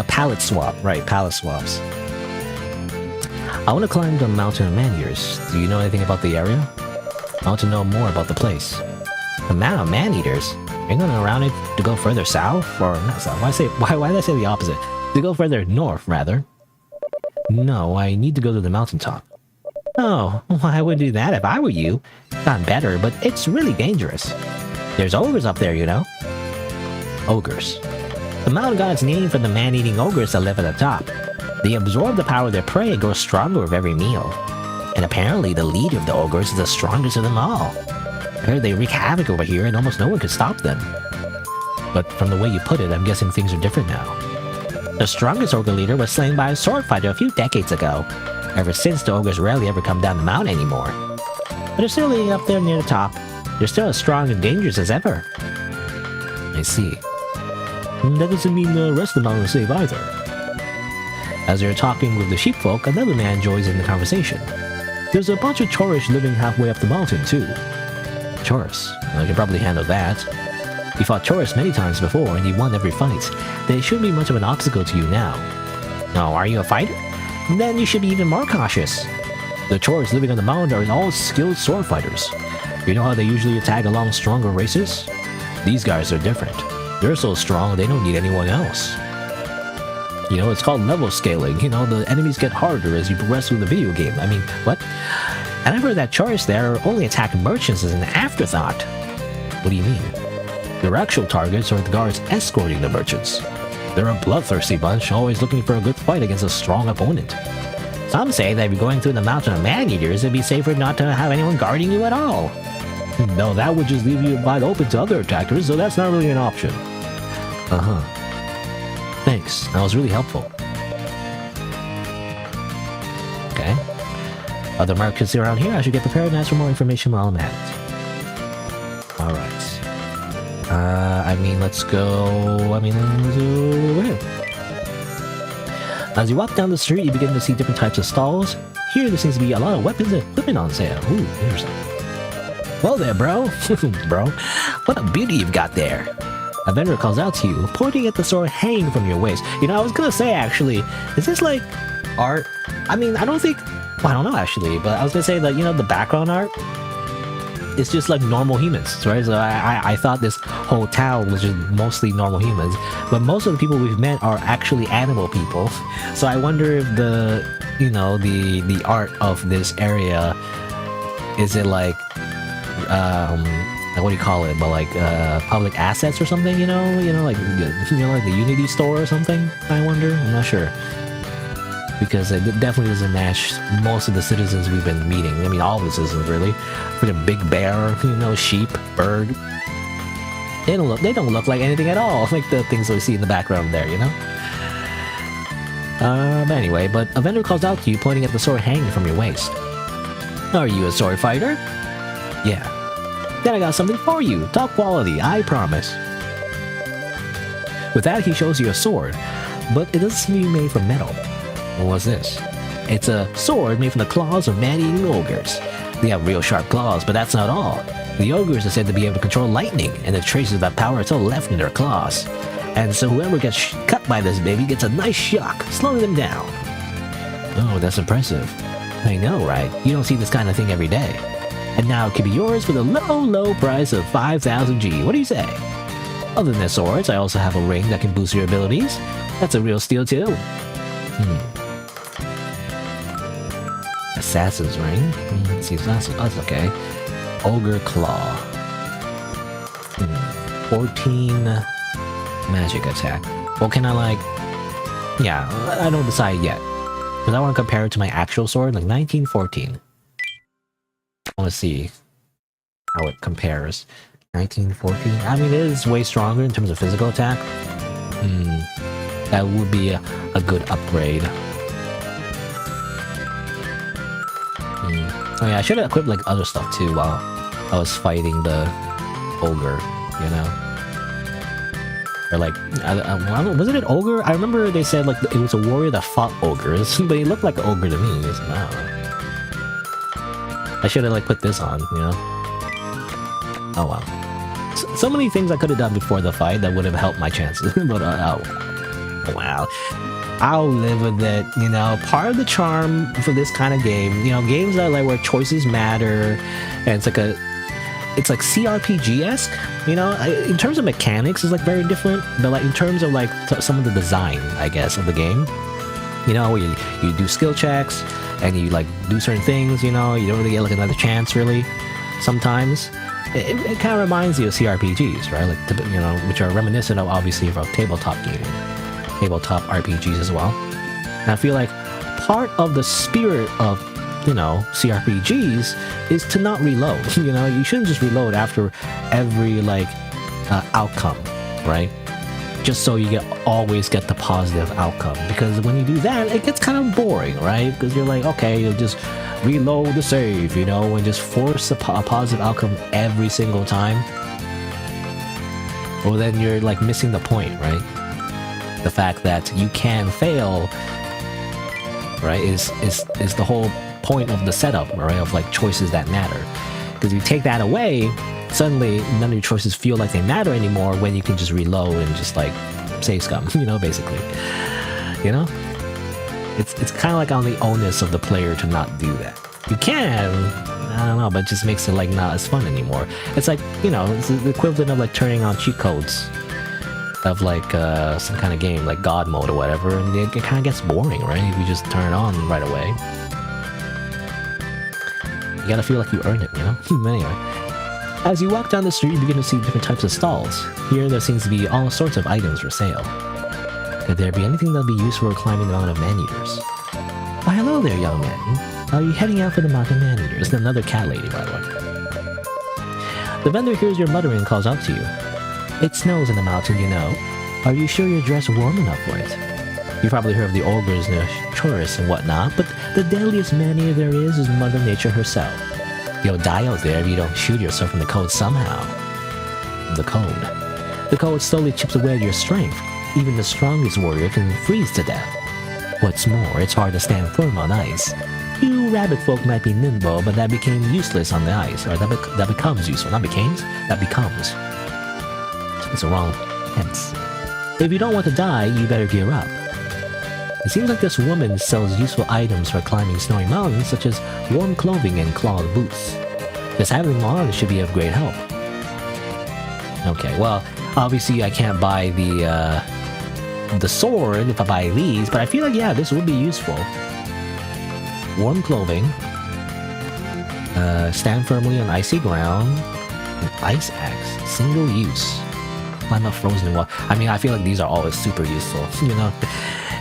Palette swap, right? Palette swaps. I want to climb the mountain of man-eaters. Do you know anything about the area? I want to know more about the place. The Mountain of Man-Eaters? Are you going around it to go further south? Or not south? Why did I say the opposite? To go further north, rather. No, I need to go to the mountaintop. Oh, well, I wouldn't do that if I were you. Gotten better, but it's really dangerous. There's ogres up there, you know. Ogres. The mountain got its name from the man-eating ogres that live at the top. They absorb the power of their prey and grow stronger with every meal. And apparently the leader of the ogres is the strongest of them all. I heard they wreak havoc over here and almost no one could stop them. But from the way you put it, I'm guessing things are different now. The strongest ogre leader was slain by a sword fighter a few decades ago. Ever since, the ogres rarely ever come down the mountain anymore. But they're still living up there near the top. They're still as strong and dangerous as ever. I see. That doesn't mean the rest of the mountain is safe either. As they're talking with the sheepfolk, another man joins in the conversation. There's a bunch of tourists living halfway up the mountain, too. Tourists? Well, you can probably handle that. You fought tourists many times before, and you won every fight. They shouldn't be much of an obstacle to you now. Oh, are you a fighter? Then you should be even more cautious. The tourists living on the mountain are all skilled sword fighters. You know how they usually tag along stronger races? These guys are different. They're so strong, they don't need anyone else. You know, it's called level scaling. You know, the enemies get harder as you progress through the video game. I mean, what? And I've heard that tourists there only attack merchants as an afterthought. What do you mean? Their actual targets are the guards escorting the merchants. They're a bloodthirsty bunch, always looking for a good fight against a strong opponent. Some say that if you're going through the mountain of man-eaters, it'd be safer not to have anyone guarding you at all. No, that would just leave you wide open to other attackers, so that's not really an option. Uh-huh. Thanks, that was really helpful. Okay. Other markets around here, I should get prepared and ask for more information while I'm at it. Alright. Let's go over here. As you walk down the street, you begin to see different types of stalls. Here, there seems to be a lot of weapons and equipment on sale. Ooh, interesting. Well there, bro. Bro, what a beauty you've got there. A vendor calls out to you, pointing at the sword hanging from your waist. You know, I was gonna say, actually, is this like art? I mean, I don't know actually, but I was gonna say that, you know, the background art, it's just like normal humans, right? So I thought this whole town was just mostly normal humans, but most of the people we've met are actually animal people. So I wonder if the art of this area, is it like, what do you call it? But like public assets or something, like the Unity store or something. I wonder. I'm not sure, because it definitely doesn't match most of the citizens we've been meeting. I mean, all the citizens really. For the big bear, sheep, bird. They don't look like anything at all, like the things that we see in the background there, But anyway, a vendor calls out to you, pointing at the sword hanging from your waist. Are you a sword fighter? Yeah. Then I got something for you. Top quality, I promise. With that, he shows you a sword, but it doesn't seem to be made from metal. What's this? It's a sword made from the claws of man-eating ogres. They have real sharp claws, but that's not all. The ogres are said to be able to control lightning, and the traces of that power are still left in their claws. And so whoever gets cut by this baby gets a nice shock, slowing them down. Oh, that's impressive. I know, right? You don't see this kind of thing every day. And now it can be yours for the low, low price of 5,000 G. What do you say? Other than the swords, I also have a ring that can boost your abilities. That's a real steal too. Assassin's ring. Let's see, that's okay. Ogre claw. 14 magic attack. Well, can I like... Yeah, I don't decide yet. Because I want to compare it to my actual sword, like 1914. I want to see how it compares. 1914. I mean, it is way stronger in terms of physical attack. That would be a good upgrade. Oh yeah, I should have equipped like other stuff too while I was fighting the ogre, you know? Or like, I don't know, was it an ogre? I remember they said like it was a warrior that fought ogres, but he looked like an ogre to me. So, I don't know. I should have like put this on, you know? Oh wow. So many things I could have done before the fight that would have helped my chances, but oh wow. I'll live with it, you know. Part of the charm for this kind of game, you know, games that are like where choices matter, and it's like CRPG-esque, you know. In terms of mechanics, it's like very different, but like in terms of like some of the design, I guess, of the game, you know, where you do skill checks and you like do certain things, you know, you don't really get like another chance really. Sometimes it kind of reminds you of CRPGs, right? Like, you know, which are reminiscent of obviously of tabletop gaming. Tabletop RPGs as well. And I feel like part of the spirit of, you know, CRPGs is to not reload. You know, you shouldn't just reload after every like outcome, right? Just so you always get the positive outcome. Because when you do that, it gets kind of boring, right? Because you're like, okay, you'll just reload the save, you know, and just force a positive outcome every single time. Well, then you're like missing the point, right? The fact that you can fail, right, is the whole point of the setup, right, of like choices that matter. Because if you take that away, suddenly none of your choices feel like they matter anymore when you can just reload and just like save scum, you know, basically. You know? It's kind of like on the onus of the player to not do that. You can, I don't know, but it just makes it like not as fun anymore. It's like, you know, it's the equivalent of like turning on cheat codes of like some kind of game, like God mode or whatever, and it kind of gets boring, right? If you just turn it on right away. You gotta feel like you earned it, you know? Anyway. As you walk down the street, you begin to see different types of stalls. Here, there seems to be all sorts of items for sale. Could there be anything that'll be useful for climbing the Mountain of Man-Eaters? Why, hello there, young man. Are you heading out for the Mountain of Man-Eaters? Another cat lady, by the way. The vendor hears your muttering and calls out to you. It snows in the mountain, you know. Are you sure you're dressed warm enough for it? You've probably heard of the ogres and the tourists and whatnot, but the deadliest man-eater there is Mother Nature herself. You'll die out there if you don't shoot yourself in the cold somehow. The cold. The cold slowly chips away at your strength. Even the strongest warrior can freeze to death. What's more, it's hard to stand firm on ice. You rabbit folk might be nimble, but that became useless on the ice. Or that becomes useful. Not becomes, that becomes. It's a wrong tense. If you don't want to die, you better gear up. It seems like this woman sells useful items for climbing snowy mountains, such as warm clothing and clawed boots. Just having them on should be of great help. Okay, well, obviously I can't buy the sword if I buy these, but I feel like, yeah, this would be useful. Warm clothing. Stand firmly on icy ground. An ice axe. Single use. Climb up frozen water. I mean, I feel like these are always super useful, you know?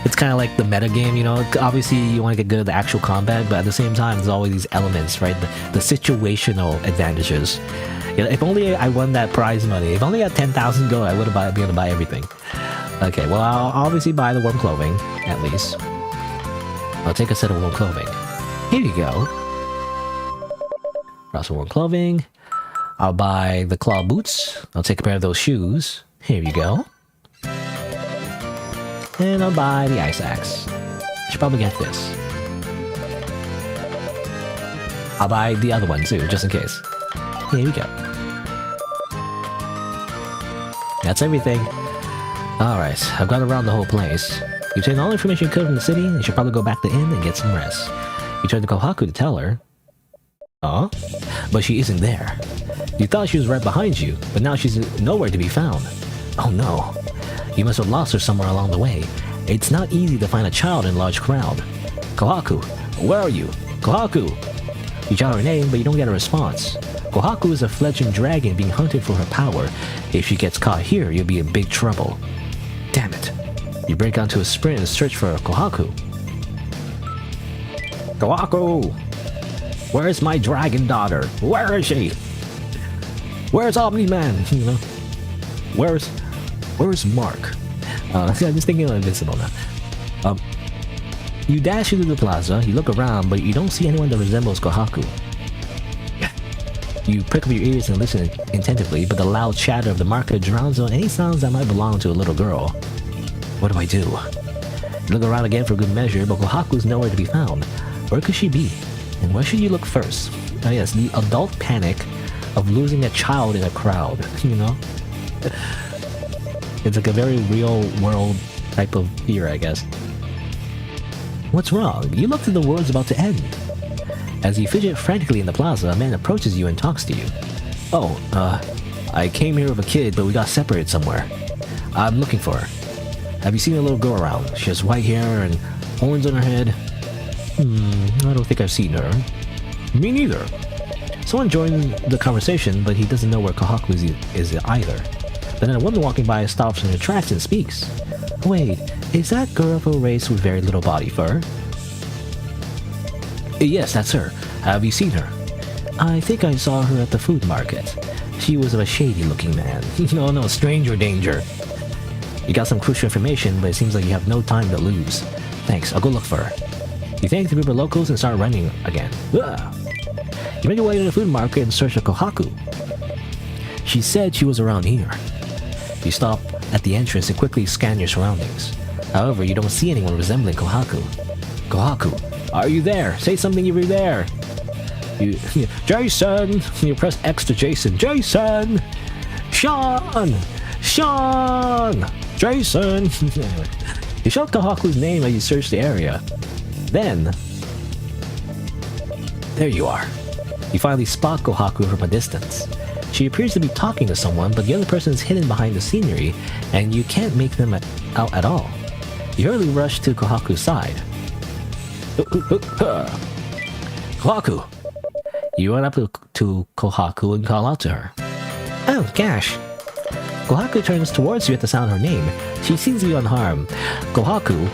It's kind of like the meta game, you know? Obviously, you want to get good at the actual combat, but at the same time, there's always these elements, right? The situational advantages. You know, if only I won that prize money, if only I had 10,000 gold, I would have been able to buy everything. Okay, well, I'll obviously buy the warm clothing, at least. I'll take a set of warm clothing. Here you go. Got some warm clothing. I'll buy the claw boots. I'll take a pair of those shoes. Here you go. And I'll buy the ice axe. I should probably get this. I'll buy the other one too, just in case. Here we go. That's everything. Alright, I've got around the whole place. You've taken all the information you could from the city, and you should probably go back to the inn and get some rest. You turned to Kohaku to tell her. Oh? But she isn't there. You thought she was right behind you, but now she's nowhere to be found. Oh no. You must have lost her somewhere along the way. It's not easy to find a child in a large crowd. Kohaku, where are you? Kohaku! You shout her name, but you don't get a response. Kohaku is a fledgling dragon being hunted for her power. If she gets caught here, you'll be in big trouble. Damn it. You break onto a sprint and search for Kohaku. Kohaku! Where's my dragon daughter? Where is she? Where's Omni-Man? You know? Where's Mark? I'm just thinking of Invincible now. You dash into the plaza, you look around, but you don't see anyone that resembles Kohaku. You prick up your ears and listen attentively, but the loud chatter of the market drowns out any sounds that might belong to a little girl. What do I do? You look around again for good measure, but Kohaku's nowhere to be found. Where could she be? And where should you look first? Oh yes, the adult panic of losing a child in a crowd, you know? It's like a very real world type of fear, I guess. What's wrong? You look to the world's about to end. As you fidget frantically in the plaza, a man approaches you and talks to you. Oh, I came here with a kid, but we got separated somewhere. I'm looking for her. Have you seen a little girl around? She has white hair and horns on her head. I don't think I've seen her. Me neither. Someone joined the conversation, but he doesn't know where Kohaku is either. But then a woman walking by stops in her tracks and speaks. Wait, is that girl of a race with very little body fur? Yes, that's her. Have you seen her? I think I saw her at the food market. She was of a shady-looking man. No, stranger danger. You got some crucial information, but it seems like you have no time to lose. Thanks, I'll go look for her. You thank the group of locals and start running again. You make your way to the food market and search for Kohaku. She said she was around here. You stop at the entrance and quickly scan your surroundings. However, you don't see anyone resembling Kohaku. Kohaku, are you there? Say something if you're there. Jason! You press X to Jason. Jason! Sean! Jason! Anyway, you shout Kohaku's name as you search the area. Then, there you are. You finally spot Kohaku from a distance. She appears to be talking to someone, but the other person is hidden behind the scenery, and you can't make them out at all. You hurriedly rush to Kohaku's side. Kohaku! You run up to Kohaku and call out to her. Oh, gosh. Kohaku turns towards you at the sound of her name. She seems to be unharmed. Kohaku,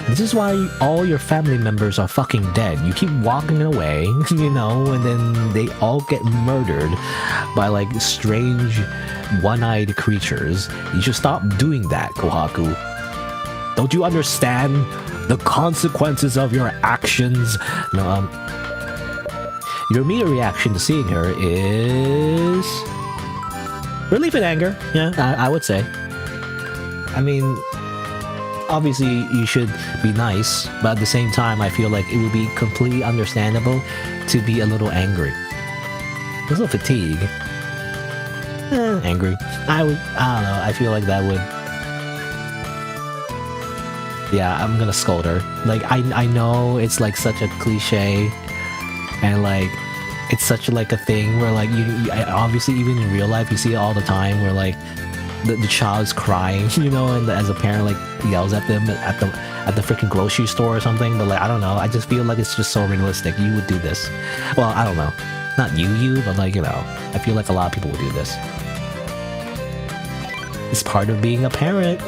this is why all your family members are fucking dead. You keep walking away, you know, and then they all get murdered by like strange one-eyed creatures. You should stop doing that, Kohaku. Don't you understand the consequences of your actions? No, your immediate reaction to seeing her is relief and anger. Yeah, I would say. I mean, obviously you should be nice, but at the same time I feel like it would be completely understandable to be a little angry. There's no fatigue. Angry. I don't know, I feel like that would... Yeah, I'm gonna scold her. Like, I know it's like such a cliche, and like, it's such like a thing where like, you obviously even in real life you see it all the time where like, the child's crying, you know, and as a parent like yells at them at the freaking grocery store or something. But like, I don't know, I just feel like it's just so realistic. You would do this. Well, I don't know, not you, but like, you know, I feel like a lot of people would do this. It's part of being a parent.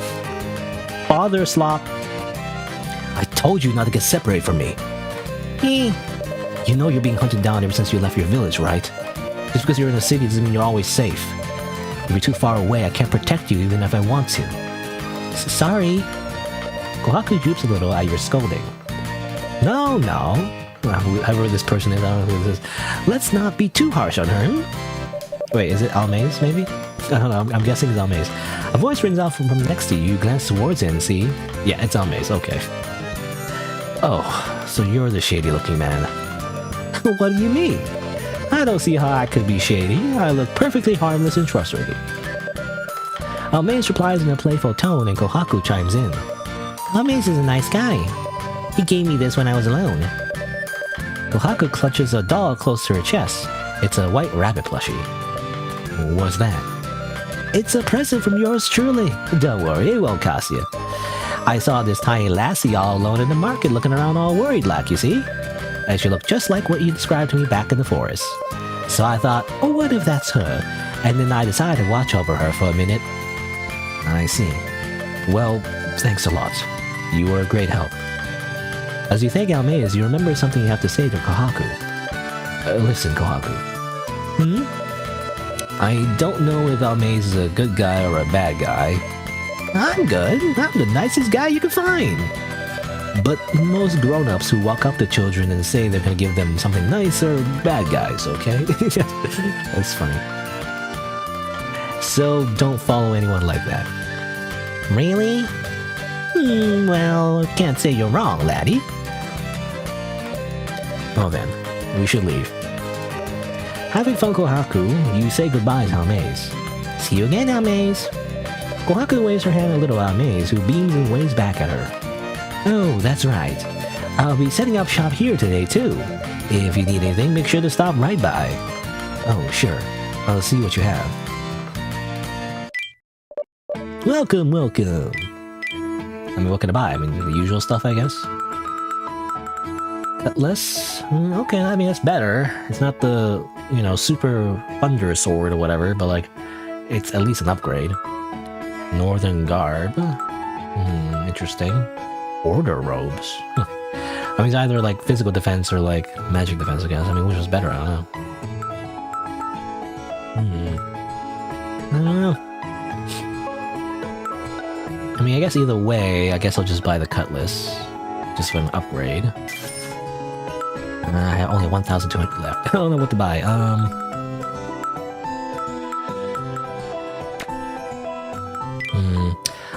Father slop. I told you not to get separated from me. You know you're being hunted down ever since you left your village, right? Just because you're in a city doesn't mean you're always safe. If you're too far away, I can't protect you even if I want to. Sorry. Kohaku droops a little at your scolding. No. Whoever this person is, I don't know who this is. Let's not be too harsh on her. Wait, is it Almaze, maybe? I don't know, I'm guessing it's Almaze. A voice rings out from next to you. You glance towards it and see... Yeah, it's Almaze, okay. Oh, so you're the shady-looking man. What do you mean? I don't see how I could be shady. I look perfectly harmless and trustworthy. Almaze replies in a playful tone and Kohaku chimes in. Almaze is a nice guy. He gave me this when I was alone. Kohaku clutches a doll close to her chest. It's a white rabbit plushie. What's that? It's a present from yours truly. Don't worry, it won't cost you. I saw this tiny lassie all alone in the market looking around all worried like, you see? And she looked just like what you described to me back in the forest. So I thought, oh, what if that's her? And then I decided to watch over her for a minute. I see. Well, thanks a lot. You were a great help. As you thank Almaze, you remember something you have to say to Kohaku. Listen, Kohaku. I don't know if Almaze is a good guy or a bad guy. I'm good. I'm the nicest guy you can find. But most grown-ups who walk up to children and say they're gonna give them something nice are bad guys, okay? That's funny. So don't follow anyone like that. Really? Well, can't say you're wrong, laddie. Oh then, we should leave. Having fun, Kohaku, you say goodbye to Almaze. See you again, Almaze. Kohaku waves her hand a little at Almaze, who beams and waves back at her. Oh, that's right. I'll be setting up shop here today, too. If you need anything, make sure to stop right by. Oh, sure. I'll see what you have. Welcome, welcome. I mean, what can I buy? I mean, the usual stuff, I guess? Less? Okay, I mean, that's better. It's not the, you know, super thunder sword or whatever, but, like, it's at least an upgrade. Northern garb. Interesting. Order robes. I mean, it's either, like, physical defense or, like, magic defense, I guess. I mean, which was better? I don't know. I don't know. I mean, I guess either way, I guess I'll just buy the cutlass. Just for an upgrade. I have only 1,200 left. I don't know what to buy.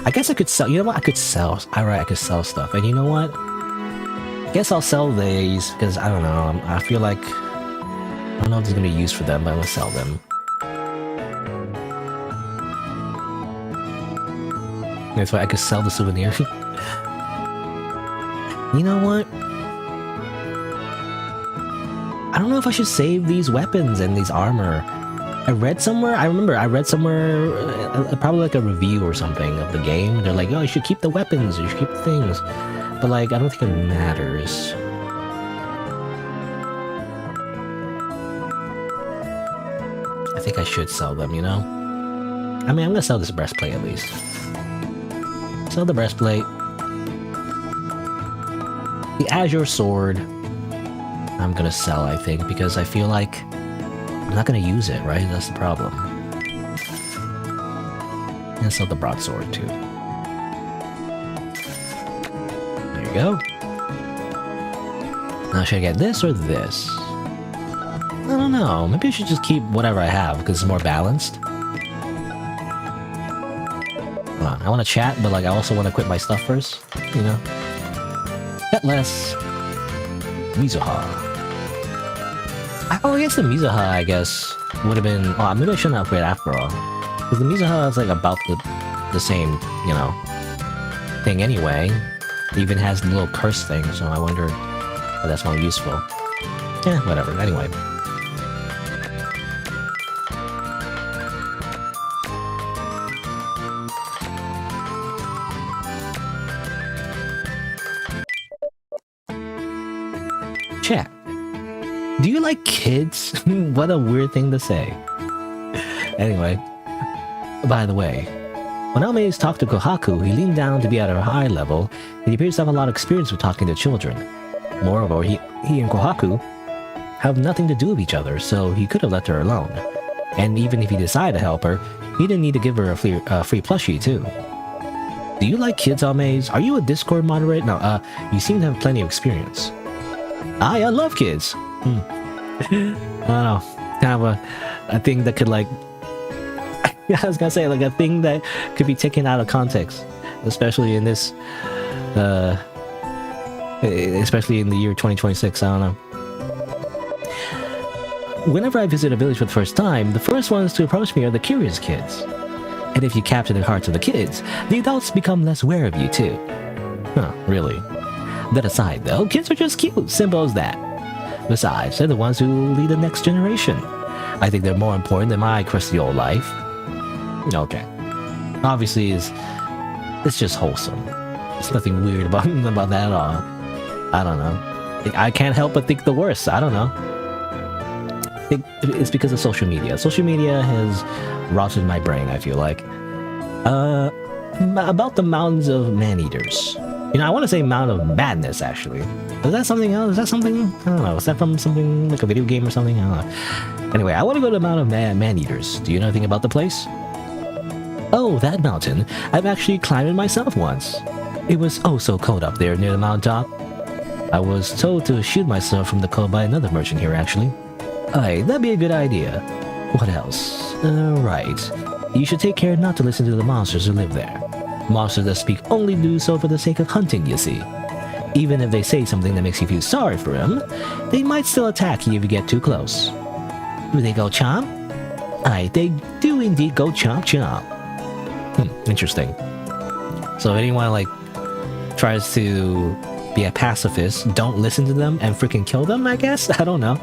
I guess I could sell. You know what? I could sell. Alright, I could sell stuff. And you know what? I guess I'll sell these because I don't know. I feel like I don't know if there's gonna be use for them, but I'm gonna sell them. That's why I could sell the souvenir. You know what? I don't know if I should save these weapons and these armor. I read somewhere, probably like a review or something of the game. They're like, oh, you should keep the weapons, you should keep the things. But like, I don't think it matters. I think I should sell them, you know? I mean, I'm gonna sell this breastplate at least. Sell the breastplate. The Azure Sword, I'm gonna sell, I think, because I feel like I'm not gonna use it, right? That's the problem. I'm gonna sell the Broadsword, too. There you go. Now, should I get this or this? I don't know. Maybe I should just keep whatever I have, because it's more balanced. Hold on. I want to chat, but like I also want to quit my stuff first, you know? Get less. Mizuha. Oh, I guess the Mizuha, I guess, would have been... Oh, maybe I shouldn't upgrade after all. Because the Mizuha is like about the same, you know, thing anyway. It even has the little curse thing, so I wonder if that's more useful. Yeah, whatever. Anyway. Chat. Do you like kids? What a weird thing to say. Anyway. By the way, when Almaze talked to Kohaku, he leaned down to be at a high level, and he appears to have a lot of experience with talking to children. Moreover, he and Kohaku have nothing to do with each other, so he could have left her alone. And even if he decided to help her, he didn't need to give her a free plushie, too. Do you like kids, Almaze? Are you a Discord moderator? No, you seem to have plenty of experience. I love kids. I don't know. Kind of a thing that could, like... I was gonna say, like, a thing that could be taken out of context. Especially in this... especially in the year 2026, I don't know. Whenever I visit a village for the first time, the first ones to approach me are the curious kids. And if you capture the hearts of the kids, the adults become less aware of you too. Huh, really? That aside though, kids are just cute, simple as that. Besides, they're the ones who lead the next generation. I think they're more important than my crusty old life. Okay. Obviously, it's just wholesome. There's nothing weird about that at all. I don't know. I can't help but think the worst. I don't know. It's because of social media. Social media has rotted my brain, I feel like. About the mountains of man-eaters. You know, I want to say Mound of Madness, actually. Is that something else? Is that something? I don't know. Is that from something like a video game or something? I don't know. Anyway, I want to go to the Mound of Man-Eaters. Do you know anything about the place? Oh, that mountain. I've actually climbed it myself once. It was oh so cold up there near the mountaintop. I was told to shield myself from the cold by another merchant here, actually. Aye, that'd be a good idea. What else? Right. You should take care not to listen to the monsters who live there. Monsters that speak only do so for the sake of hunting, you see. Even if they say something that makes you feel sorry for them, they might still attack you if you get too close. Do they go chomp? Aye, they do indeed go chomp chomp. Interesting. So if anyone like tries to be a pacifist, don't listen to them and freaking kill them, I guess? I don't know.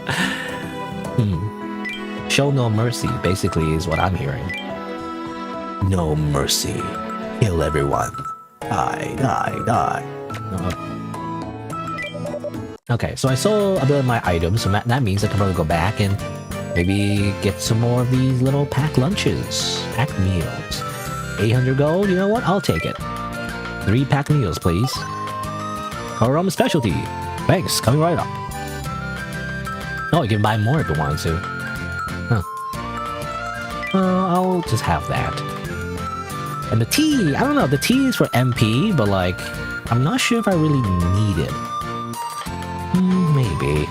Show no mercy, basically, is what I'm hearing. No mercy. Kill everyone. Die, die, die. Okay, so I sold a bit of my items, so that means I can probably go back and maybe get some more of these little packed lunches. Packed meals. 800 gold, you know what? I'll take it. 3 packed meals, please. Aroma specialty. Thanks, coming right up. Oh, you can buy more if you want to. Huh. I'll just have that. And the tea, I don't know, the tea is for MP, but like, I'm not sure if I really need it. Maybe.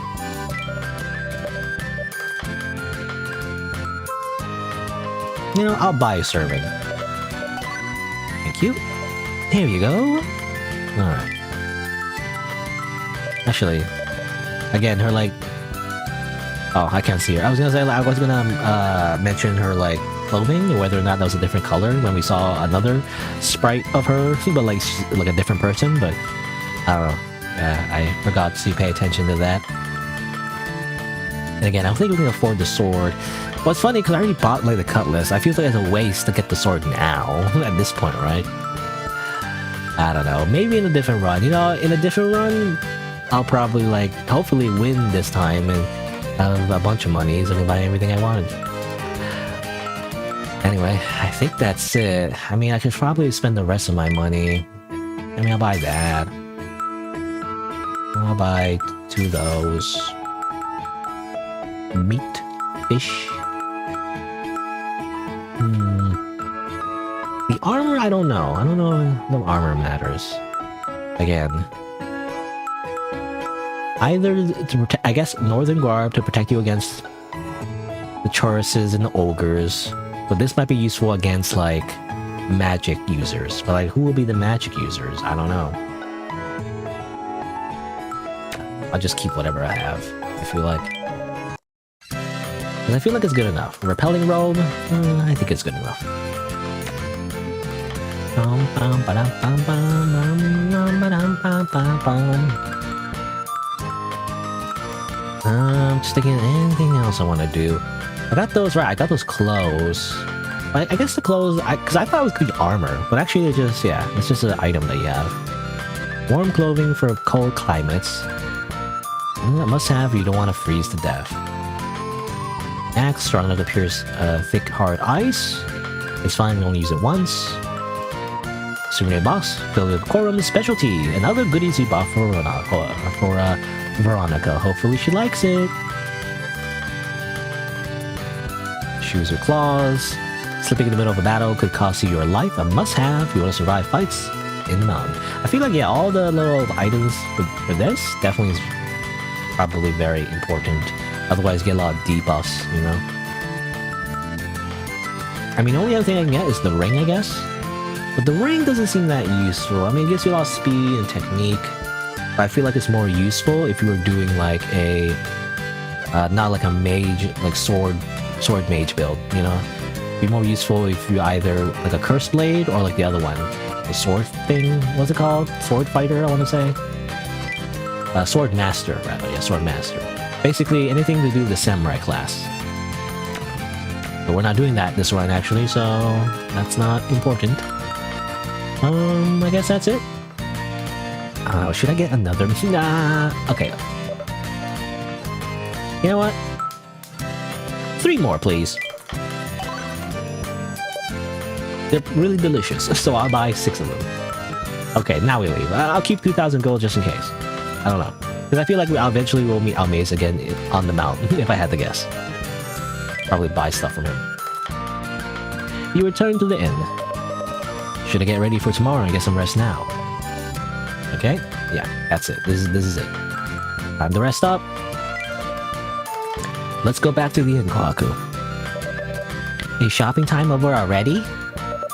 You know, I'll buy a serving. Thank you. Here you go. Alright. Actually, again, her like... Oh, I can't see her. I was gonna mention her like clothing, whether or not that was a different color when we saw another sprite of her, but like she's like a different person, but I don't know. I forgot to pay attention to that. And again, I don't think we can afford the sword. Well, it's funny because I already bought like the cutlass. I feel like it's a waste to get the sword now at this point, right? I don't know. Maybe in a different run. You know, in a different run, I'll probably like hopefully win this time and have a bunch of money so I can buy everything I wanted. Anyway, I think that's it. I mean, I could probably spend the rest of my money. I mean, I'll buy that. I'll buy 2 of those. Meat. Fish. The armor, I don't know. I don't know if the armor matters. Again. Either to protect, I guess, Northern Garb to protect you against the Chauruses and the Ogres. But this might be useful against, like, magic users. But, like, who will be the magic users? I don't know. I'll just keep whatever I have, I feel like. And I feel like it's good enough. Repelling robe? I think it's good enough. Just thinking anything else I want to do. I got those, right, I got those clothes. I guess the clothes, because I thought it was good armor, but actually it's just, yeah, it's just an item that you have. Warm clothing for cold climates. Must have, you don't want to freeze to death. Axe, strong enough to pierce thick, hard ice. It's fine, you only use it once. Souvenir box, filled with quorum specialty, and other goodies you bought for Veronica. Hopefully she likes it. Shoes with claws. Slipping in the middle of a battle could cost you your life. A must-have if you want to survive fights in the mountain. I feel like, yeah, all the little items for this definitely is probably very important. Otherwise, you get a lot of debuffs, you know? I mean, the only other thing I can get is the ring, I guess. But the ring doesn't seem that useful. I mean, it gives you a lot of speed and technique. But I feel like it's more useful if you were doing like a... not like a mage, like sword mage build, you know? Be more useful if you either like a curse blade or like the other one, the sword thing. What's it called? Sword fighter, I want to say. Sword master, rather. Yeah, sword master. Basically, anything to do with the samurai class. But we're not doing that this run actually, so that's not important. I guess that's it. Should I get another? Nah. Okay. You know what? 3 more, please. They're really delicious, so I'll buy 6 of them. Okay, now we leave. I'll keep 2,000 gold just in case. I don't know. Because I feel like eventually we'll meet Almaze again on the mountain, if I had to guess. Probably buy stuff from him. You return to the inn. Should I get ready for tomorrow and get some rest now? Okay? Yeah, that's it. This is it. Time to rest up. Let's go back to the inn, Kohaku. Is shopping time over already?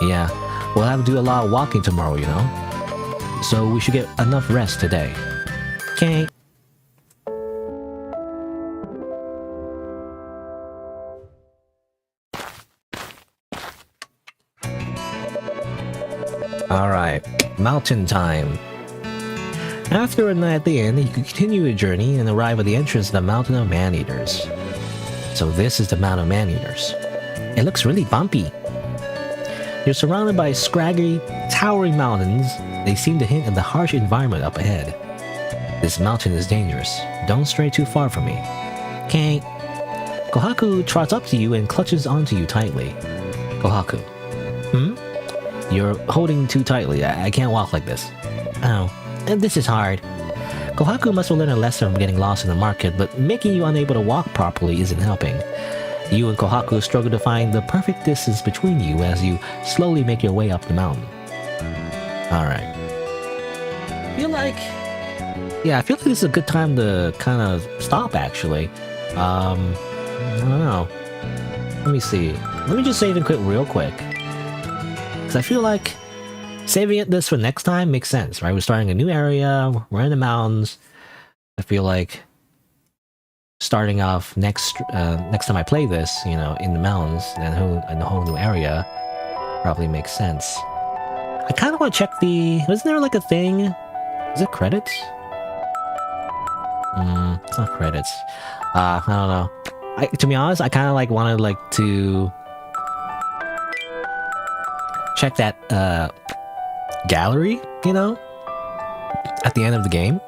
Yeah, we'll have to do a lot of walking tomorrow, you know? So we should get enough rest today. Okay. Alright, mountain time. After a night at the inn, you can continue your journey and arrive at the entrance of the Mountain of Man-Eaters. So this is the Mountain of Man-Eaters. It looks really bumpy. You're surrounded by scraggy, towering mountains. They seem to hint at the harsh environment up ahead. This mountain is dangerous. Don't stray too far from me. Okay. Kohaku trots up to you and clutches onto you tightly. Kohaku. You're holding too tightly. I can't walk like this. Oh, this is hard. Kohaku must have learned a lesson from getting lost in the market, but making you unable to walk properly isn't helping. You and Kohaku struggle to find the perfect distance between you as you slowly make your way up the mountain. Alright. I feel like this is a good time to kind of stop, actually. I don't know. Let me see. Let me just save and quit real quick. Because I feel like saving this for next time makes sense, right? We're starting a new area, we're in the mountains. I feel like starting off next time I play this, you know, in the mountains and in a whole new area probably makes sense. I kind of want to check wasn't there like a thing? Is it credits? It's not credits. I don't know. To be honest, I kind of like wanted to check that gallery, you know, at the end of the game.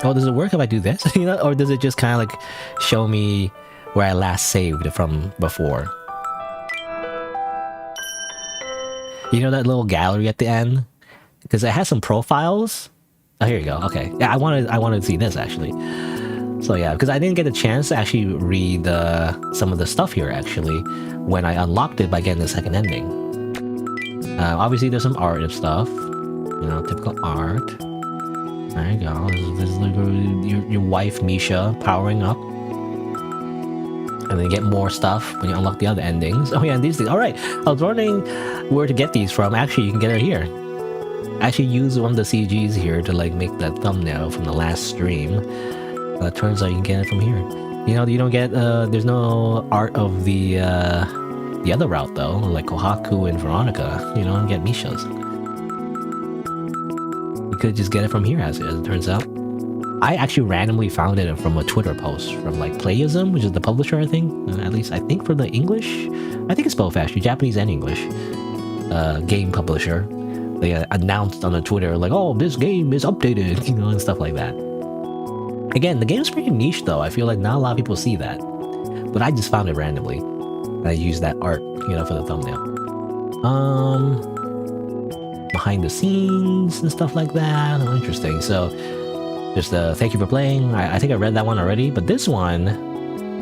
Oh, does it work if I do this? You know, or does it just kind of like show me where I last saved from before? You know that little gallery at the end? Because it has some profiles. Oh, here you go. Okay. Yeah, I wanted to see this actually. So yeah, because I didn't get a chance to actually read some of the stuff here actually when I unlocked it by getting the second ending. Obviously there's some art and stuff. You know, typical art. There you go. This is like your wife Misha powering up. And then you get more stuff when you unlock the other endings. Oh yeah, and these things. Alright, I was wondering where to get these from. Actually, you can get it here. I actually used one of the CGs here to like make that thumbnail from the last stream. Turns out you can get it from here. You know, you don't get, there's no art of the other route though, like Kohaku and Veronica. You don't get Misha's. You could just get it from here as it turns out. I actually randomly found it from a Twitter post from like Playism, which is the publisher, I think. At least I think for the English. I think it's both actually, Japanese and English. Game publisher. They announced on the Twitter like, oh, this game is updated, you know, and stuff like that. Again, the game's pretty niche though. I feel like not a lot of people see that. But I just found it randomly. And I used that art, you know, for the thumbnail. Behind the scenes and stuff like that. Oh, interesting. So, just thank you for playing. I think I read that one already, but this one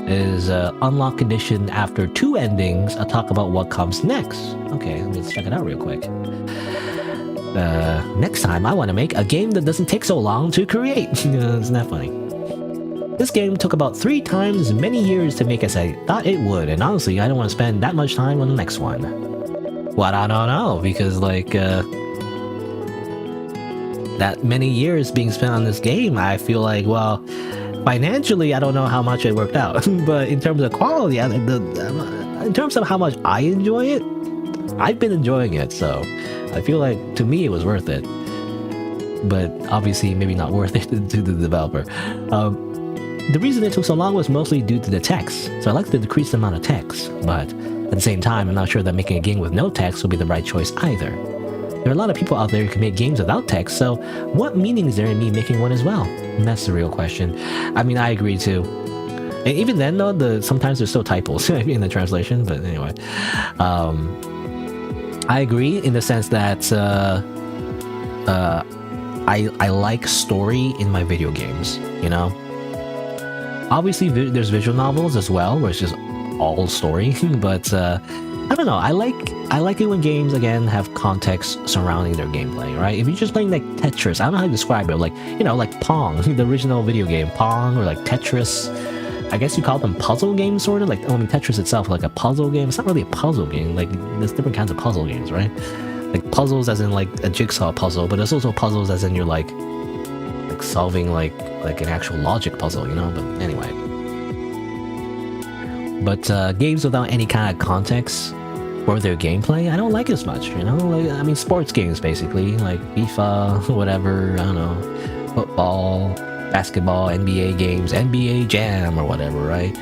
is unlock condition after 2 endings. I'll talk about what comes next. Okay, let's check it out real quick. Next time I want to make a game that doesn't take so long to create. Isn't that funny? This game took about 3 times as many years to make as I thought it would, and honestly, I don't want to spend that much time on the next one. Well, I don't know, because like, that many years being spent on this game, I feel like, well, Financially, I don't know how much it worked out, but in terms of quality, in terms of how much I enjoy it, I've been enjoying it, so I feel like to me it was worth it. But obviously, maybe not worth it to the developer. The reason it took so long was mostly due to the text. So I like to decrease the amount of text, but at the same time, I'm not sure that making a game with no text will be the right choice either. There are a lot of people out there who can make games without text, so what meaning is there in me making one as well? And that's the real question. I mean, I agree too. And even then, though, sometimes there's still typos in the translation, but anyway. I agree in the sense that I like story in my video games, you know? Obviously, there's visual novels as well, where it's just all story, but I don't know. I like it when games again have context surrounding their gameplay, right? If you're just playing like Tetris, I don't know how to describe it, like, you know, like Pong, the original video game, Pong, or like Tetris. I guess you call them puzzle games, sort of. Like, I mean, Tetris itself, like a puzzle game. It's not really a puzzle game. Like, there's different kinds of puzzle games, right? Like puzzles, as in like a jigsaw puzzle, but there's also puzzles as in you're like solving like an actual logic puzzle, you know. But anyway. But games without any kind of context for their gameplay, I don't like as much, you know? Like, I mean, sports games, basically, like FIFA, whatever, I don't know, football, basketball, NBA games, NBA Jam, or whatever, right?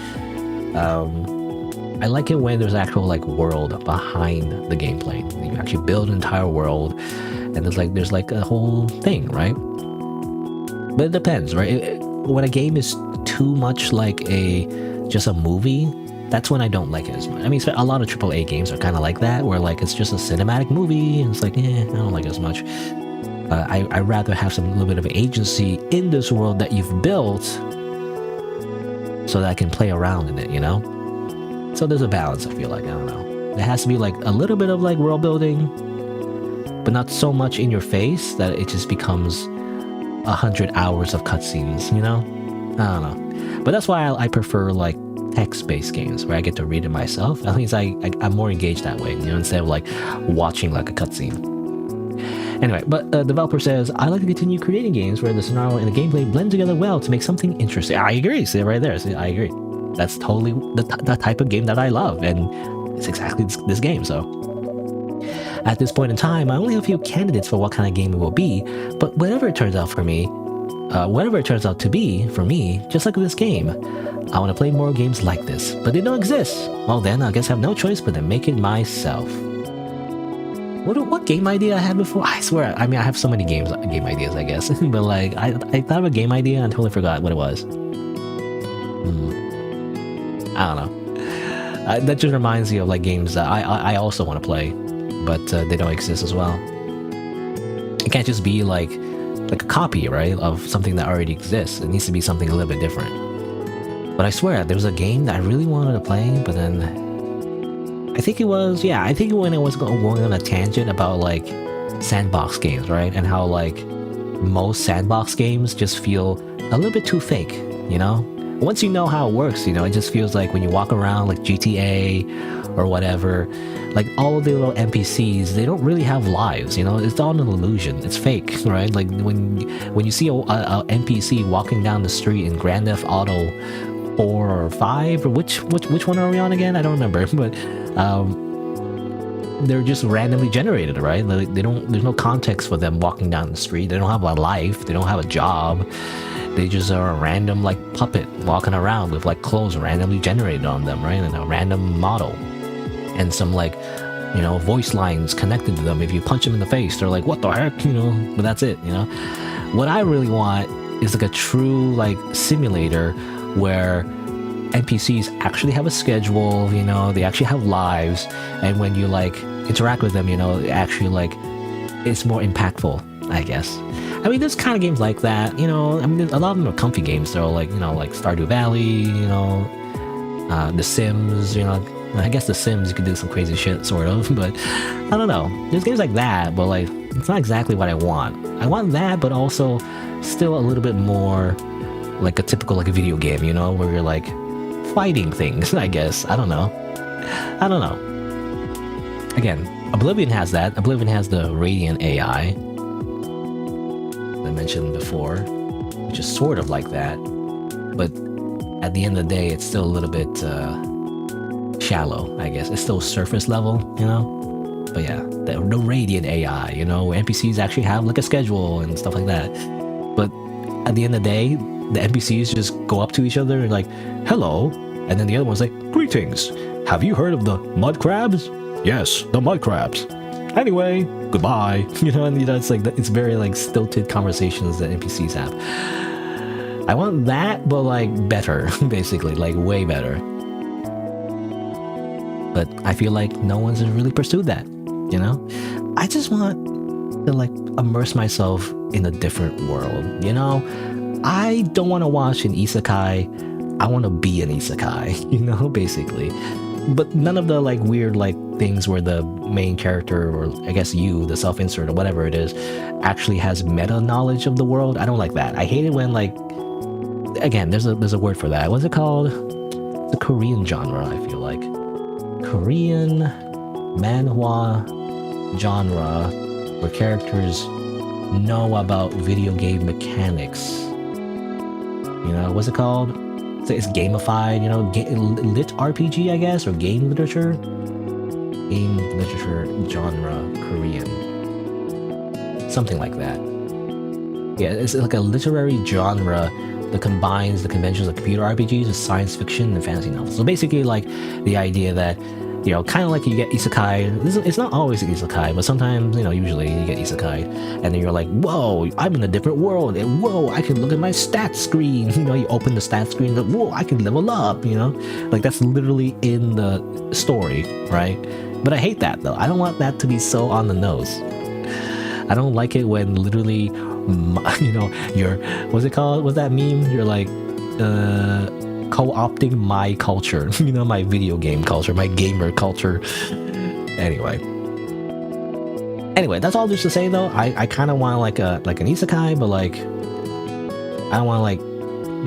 I like it when there's actual, like, world behind the gameplay. You actually build an entire world, and there's like a whole thing, right? But it depends, right? When a game is too much like just a movie, that's when I don't like it as much. I mean, a lot of AAA games are kind of like that, where like it's just a cinematic movie, and it's like, I don't like it as much. I'd rather have some little bit of agency in this world that you've built, so that I can play around in it, you know? So there's a balance, I feel like, I don't know. There has to be like a little bit of like world building, but not so much in your face that it just becomes 100 hours of cutscenes, you know? I don't know. But that's why I prefer like text-based games where I get to read it myself. At least I'm more engaged that way, you know, instead of like watching like a cutscene. Anyway, but the developer says, I like to continue creating games where the scenario and the gameplay blend together well to make something interesting. I agree. See it right there. See, I agree. That's totally the type of game that I love, and it's exactly this game. So at this point in time, I only have a few candidates for what kind of game it will be, but whatever it turns out for me, whatever it turns out to be for me, just like this game, I want to play more games like this, but they don't exist. Well then, I guess I have no choice but to make it myself. What game idea I had before? I swear, I mean, I have so many game ideas, I guess. But like, I thought of a game idea and totally forgot what it was. I don't know. That just reminds me of like games that I also want to play, but they don't exist as well. It can't just be like a copy, right, of something that already exists. It needs to be something a little bit different. But I swear, there was a game that I really wanted to play, but then I think when I was going on a tangent about like sandbox games, right, and how like most sandbox games just feel a little bit too fake, you know? Once you know how it works, you know, it just feels like when you walk around like GTA or whatever, like all the little NPCs, they don't really have lives, you know? It's all an illusion. It's fake, right? Like when you see a NPC walking down the street in Grand Theft Auto 4 or 5, or which one are we on again? I don't remember, but they're just randomly generated, right? Like there's no context for them walking down the street. They don't have a life. They don't have a job. They just are a random like puppet walking around with like clothes randomly generated on them, right? And a random model and some like, you know, voice lines connected to them. If you punch them in the face, they're like, what the heck, you know? But that's it, you know? What I really want is like a true like simulator where NPCs actually have a schedule, you know, they actually have lives, and when you like interact with them, you know, it actually like it's more impactful, I guess. I mean, there's kind of games like that, you know. I mean, a lot of them are comfy games. They're like, you know, like Stardew Valley, you know, The Sims, you know. I guess The Sims, you could do some crazy shit, sort of, but I don't know. There's games like that, but like, it's not exactly what I want. I want that, but also still a little bit more like a typical like a video game, you know, where you're like fighting things, I guess. I don't know. Again, Oblivion has that. Oblivion has the Radiant AI I mentioned before, which is sort of like that. but at the end of the day, it's still a little bit shallow, I guess. It's still surface level, you know? But yeah, the radiant AI, you know, where NPCs actually have like a schedule and stuff like that. But at the end of the day, the NPCs just go up to each other and like, hello. And then the other one's like, greetings. Have you heard of the mud crabs? Yes, the mud crabs. Anyway, goodbye. You know, and you know, it's like, it's very like stilted conversations that NPCs have. I want that, but like better, basically, like way better. But I feel like no one's really pursued that, you know? I just want to like immerse myself in a different world, you know? I don't want to watch an isekai. I want to be an isekai, you know, basically. But none of the like weird like things where the main character, or I guess you, the self-insert or whatever it is, actually has meta knowledge of the world. I don't like that. I hate it when like, again, there's a word for that. What's it called? The Korean genre, I feel like. Korean manhwa genre where characters know about video game mechanics. You know, what's it called? So it's gamified, you know, lit RPG, I guess, or game literature. Game literature genre, Korean. Something like that. Yeah, it's like a literary genre that combines the conventions of computer RPGs with science fiction and fantasy novels. So basically, like, the idea that, you know, kind of like you get isekai. It's not always an isekai, but sometimes, you know, usually you get isekai, and then you're like, whoa, I'm in a different world, and whoa, I can look at my stats screen. You know, you open the stats screen, and whoa, I can level up, you know? Like, that's literally in the story, right? But I hate that, though. I don't want that to be so on the nose. I don't like it when literally, you know, you're, what's it called? What's that meme? You're like, co-opting my culture, you know, my video game culture, my gamer culture. Anyway, that's all just to say though, I kind of want like an isekai, but like, I don't want like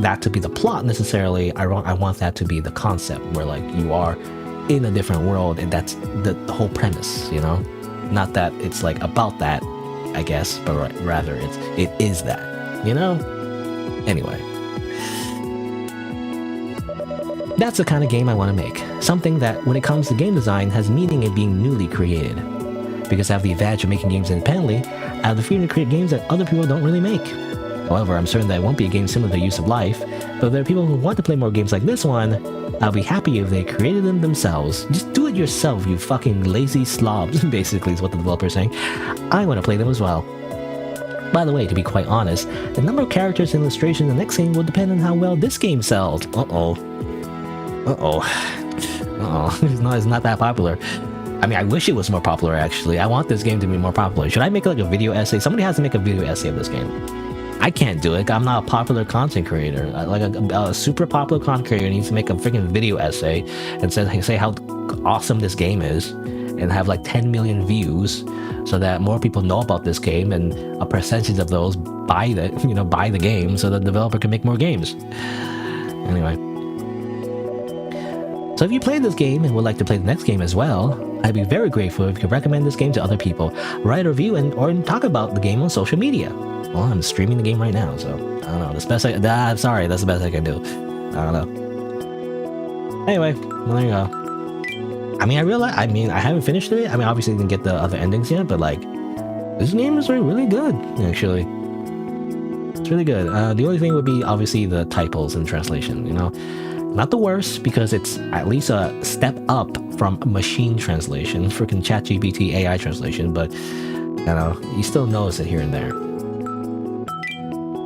that to be the plot necessarily. I want that to be the concept where like you are in a different world, and that's the whole premise, you know? Not that it's like about that, I guess, but rather it is that, you know? Anyway. That's the kind of game I want to make. Something that, when it comes to game design, has meaning in being newly created. Because I have the advantage of making games independently, I have the freedom to create games that other people don't really make. However, I'm certain that it won't be a game similar to Use of Life, but if there are people who want to play more games like this one, I'll be happy if they created them themselves. Just do it yourself, you fucking lazy slobs, basically is what the developer is saying. I want to play them as well. By the way, to be quite honest, the number of characters and illustrations in the next game will depend on how well this game sells. It's not that popular. I mean, I wish it was more popular, actually. I want this game to be more popular. Should I make like a video essay? Somebody has to make a video essay of this game. I can't do it. I'm not a popular content creator. Like a super popular content creator needs to make a freaking video essay and say how awesome this game is, and have like 10 million views so that more people know about this game, and a percentage of those buy the game so the developer can make more games. Anyway. So if you played this game and would like to play the next game as well, I'd be very grateful if you could recommend this game to other people, write a review, or talk about the game on social media. Well, I'm streaming the game right now, so I don't know. That's the best I can do. I don't know. Anyway, well, there you go. I mean, I haven't finished it. I mean, obviously didn't get the other endings yet, but like, this game is really good, actually. It's really good. The only thing would be obviously the typos and translation, you know? Not the worst, because it's at least a step up from machine translation, freaking ChatGPT AI translation, but, you know, you still notice it here and there.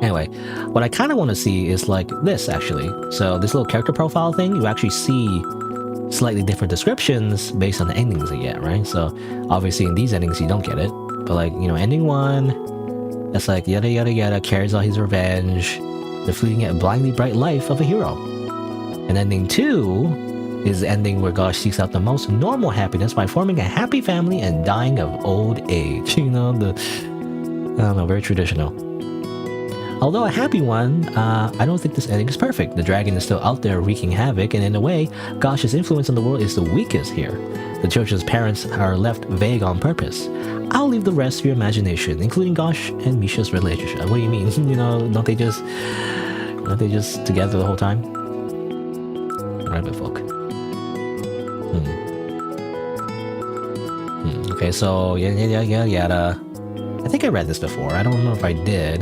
Anyway, what I kind of want to see is like this, actually. So this little character profile thing, you actually see slightly different descriptions based on the endings they get, right? So obviously in these endings you don't get it, but like, you know, ending 1, that's like yada yada yada, carries out his revenge, the fleeting yet blindly bright life of a hero. And ending 2 is the ending where God seeks out the most normal happiness by forming a happy family and dying of old age. You know, I don't know, very traditional. Although a happy one, I don't think this ending is perfect. The dragon is still out there wreaking havoc, and in a way, Gosh's influence on the world is the weakest here. The children's parents are left vague on purpose. I'll leave the rest to your imagination, including Gosh and Misha's relationship. What do you mean? You know, don't they just... Aren't they just together the whole time? Rabbit folk. Okay, so yada. I think I read this before. I don't know if I did.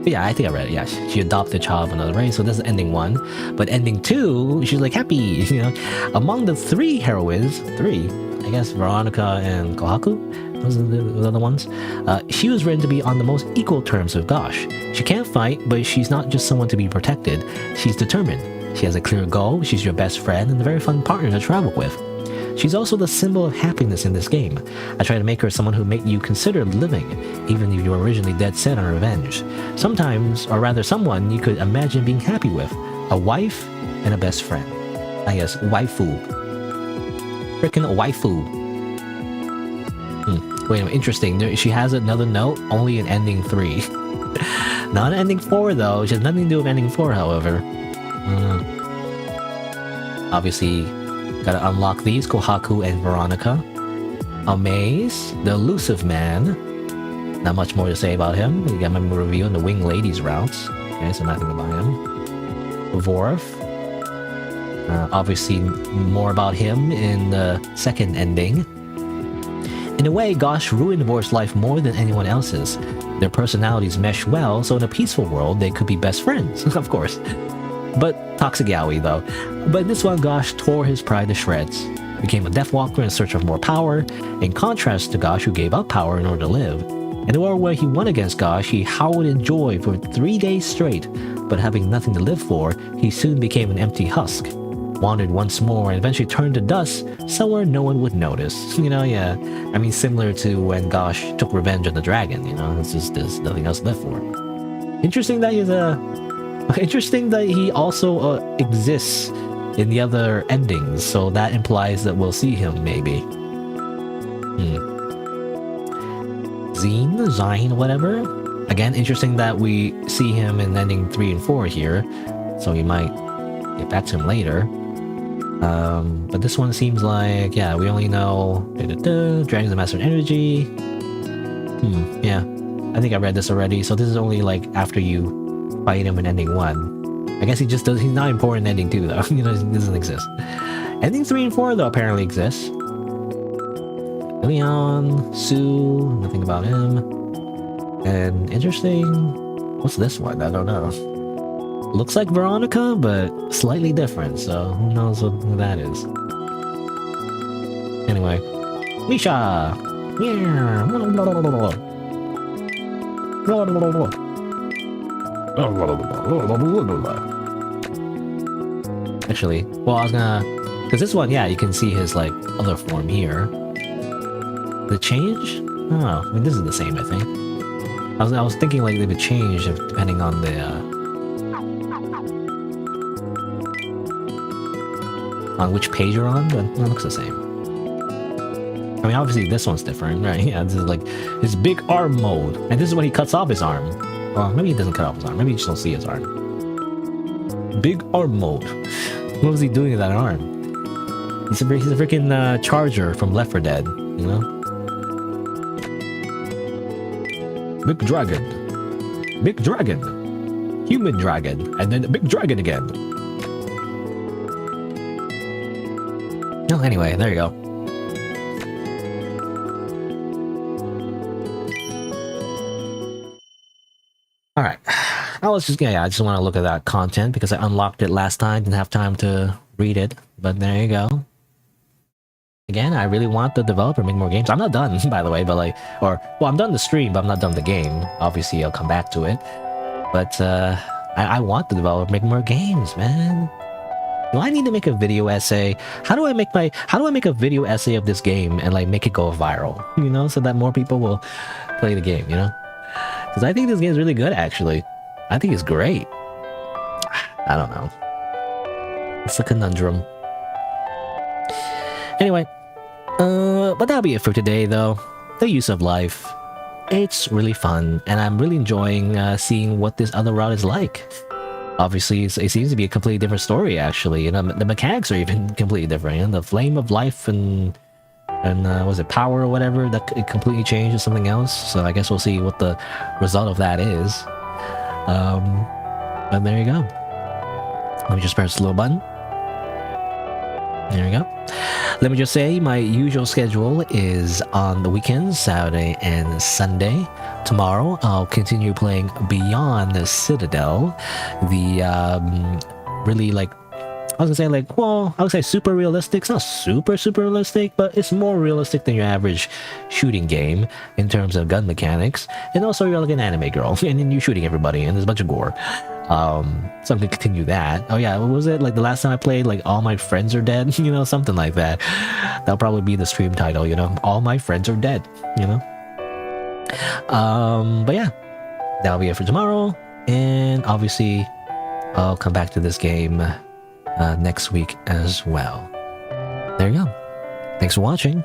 But yeah, I think I read it. Yeah, she adopted a child of another race. So this is ending 1. But ending 2, she's like happy, you know. Among the 3 heroines, I guess Veronica and Kohaku, those are the other ones. She was written to be on the most equal terms with Gosh. She can't fight, but she's not just someone to be protected. She's determined. She has a clear goal. She's your best friend and a very fun partner to travel with. She's also the symbol of happiness in this game. I try to make her someone who make you consider living, even if you were originally dead set on revenge. Sometimes, or rather someone you could imagine being happy with. A wife and a best friend. I guess, waifu. Frickin' waifu. Wait a minute, interesting. She has another note, only in ending 3. Not ending 4 though, she has nothing to do with ending 4 however. Obviously, gotta unlock these, Kohaku and Veronica. Amaze, the elusive man. Not much more to say about him. You got my review on the Wing Ladies routes. Okay, so nothing about him. Vorf. Obviously, more about him in the second ending. In a way, Gosh ruined Vorf's life more than anyone else's. Their personalities mesh well, so in a peaceful world, they could be best friends, of course. But toxic yaoi though. But in this one, Gosh tore his pride to shreds. Became a Deathwalker in search of more power, in contrast to Gosh who gave up power in order to live. In a war where he won against Gosh, he howled in joy for 3 days straight, but having nothing to live for, he soon became an empty husk. Wandered once more and eventually turned to dust somewhere no one would notice. You know, yeah. I mean, similar to when Gosh took revenge on the dragon, you know, it's just there's nothing else left for him. Interesting that he also exists in the other endings, so that implies that we'll see him maybe. Zine, whatever. Again, interesting that we see him in ending 3 and 4 here, so we might get back to him later. But this one seems like, yeah, we only know Dragon's the Master of Energy. Yeah, I think I read this already, so this is only like after you fight him in ending 1. I guess he's not important in ending 2 though. You know, he doesn't exist. Ending 3 and 4 though apparently exists. Leon, Sue, nothing about him. And interesting, what's this one? I don't know. Looks like Veronica, but slightly different, so who knows what that is. Anyway, Misha! Yeah. Actually, well, I was gonna... Because this one, yeah, you can see his, like, other form here. The change? Oh, I mean, this is the same, I think. I was thinking, like, they would change depending on the, on which page you're on, but it looks the same. I mean, obviously, this one's different, right? Yeah, this is, like, his big arm mode. And this is when he cuts off his arm. Well, maybe he doesn't cut off his arm. Maybe you just don't see his arm. Big arm mode. What was he doing with that arm? He's a freaking Charger from Left 4 Dead, you know? Big Dragon. Big Dragon. Human Dragon. And then Big Dragon again. Oh, anyway, there you go. Alright. I just want to look at that content because I unlocked it last time, didn't have time to read it, but there you go. Again, I really want the developer to make more games. I'm not done, by the way, but like, I'm done the stream, but I'm not done the game. Obviously, I'll come back to it. But, I want the developer to make more games, man. Do I need to make a video essay? How do I make a video essay of this game and like make it go viral? You know, so that more people will play the game, you know? Because I think this game is really good, actually. I think it's great. I don't know. It's a conundrum. Anyway, but that'll be it for today, though. The use of life. It's really fun, and I'm really enjoying seeing what this other route is like. Obviously, it seems to be a completely different story, actually. You know, the mechanics are even completely different. You know, the flame of life and was it power or whatever, that it completely changed to something else. So I guess we'll see what the result of that is. But there you go. Let me just press the little button. There we go. Let me just say my usual schedule is on the weekends, Saturday and Sunday. Tomorrow I'll continue playing Beyond the Citadel. The really like, I was gonna say like, well, I would say super realistic. It's not super realistic, but it's more realistic than your average shooting game in terms of gun mechanics. And also you're like an anime girl and then you're shooting everybody and there's a bunch of gore. So I'm gonna continue that. Oh yeah, what was it? Like the last time I played, like all my friends are dead, you know, something like that. That'll probably be the stream title, you know, all my friends are dead, you know. But yeah, that'll be it for tomorrow. And obviously I'll come back to this game next week as well. There you go. Thanks for watching.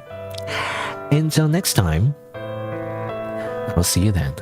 Until next time, I'll see you then.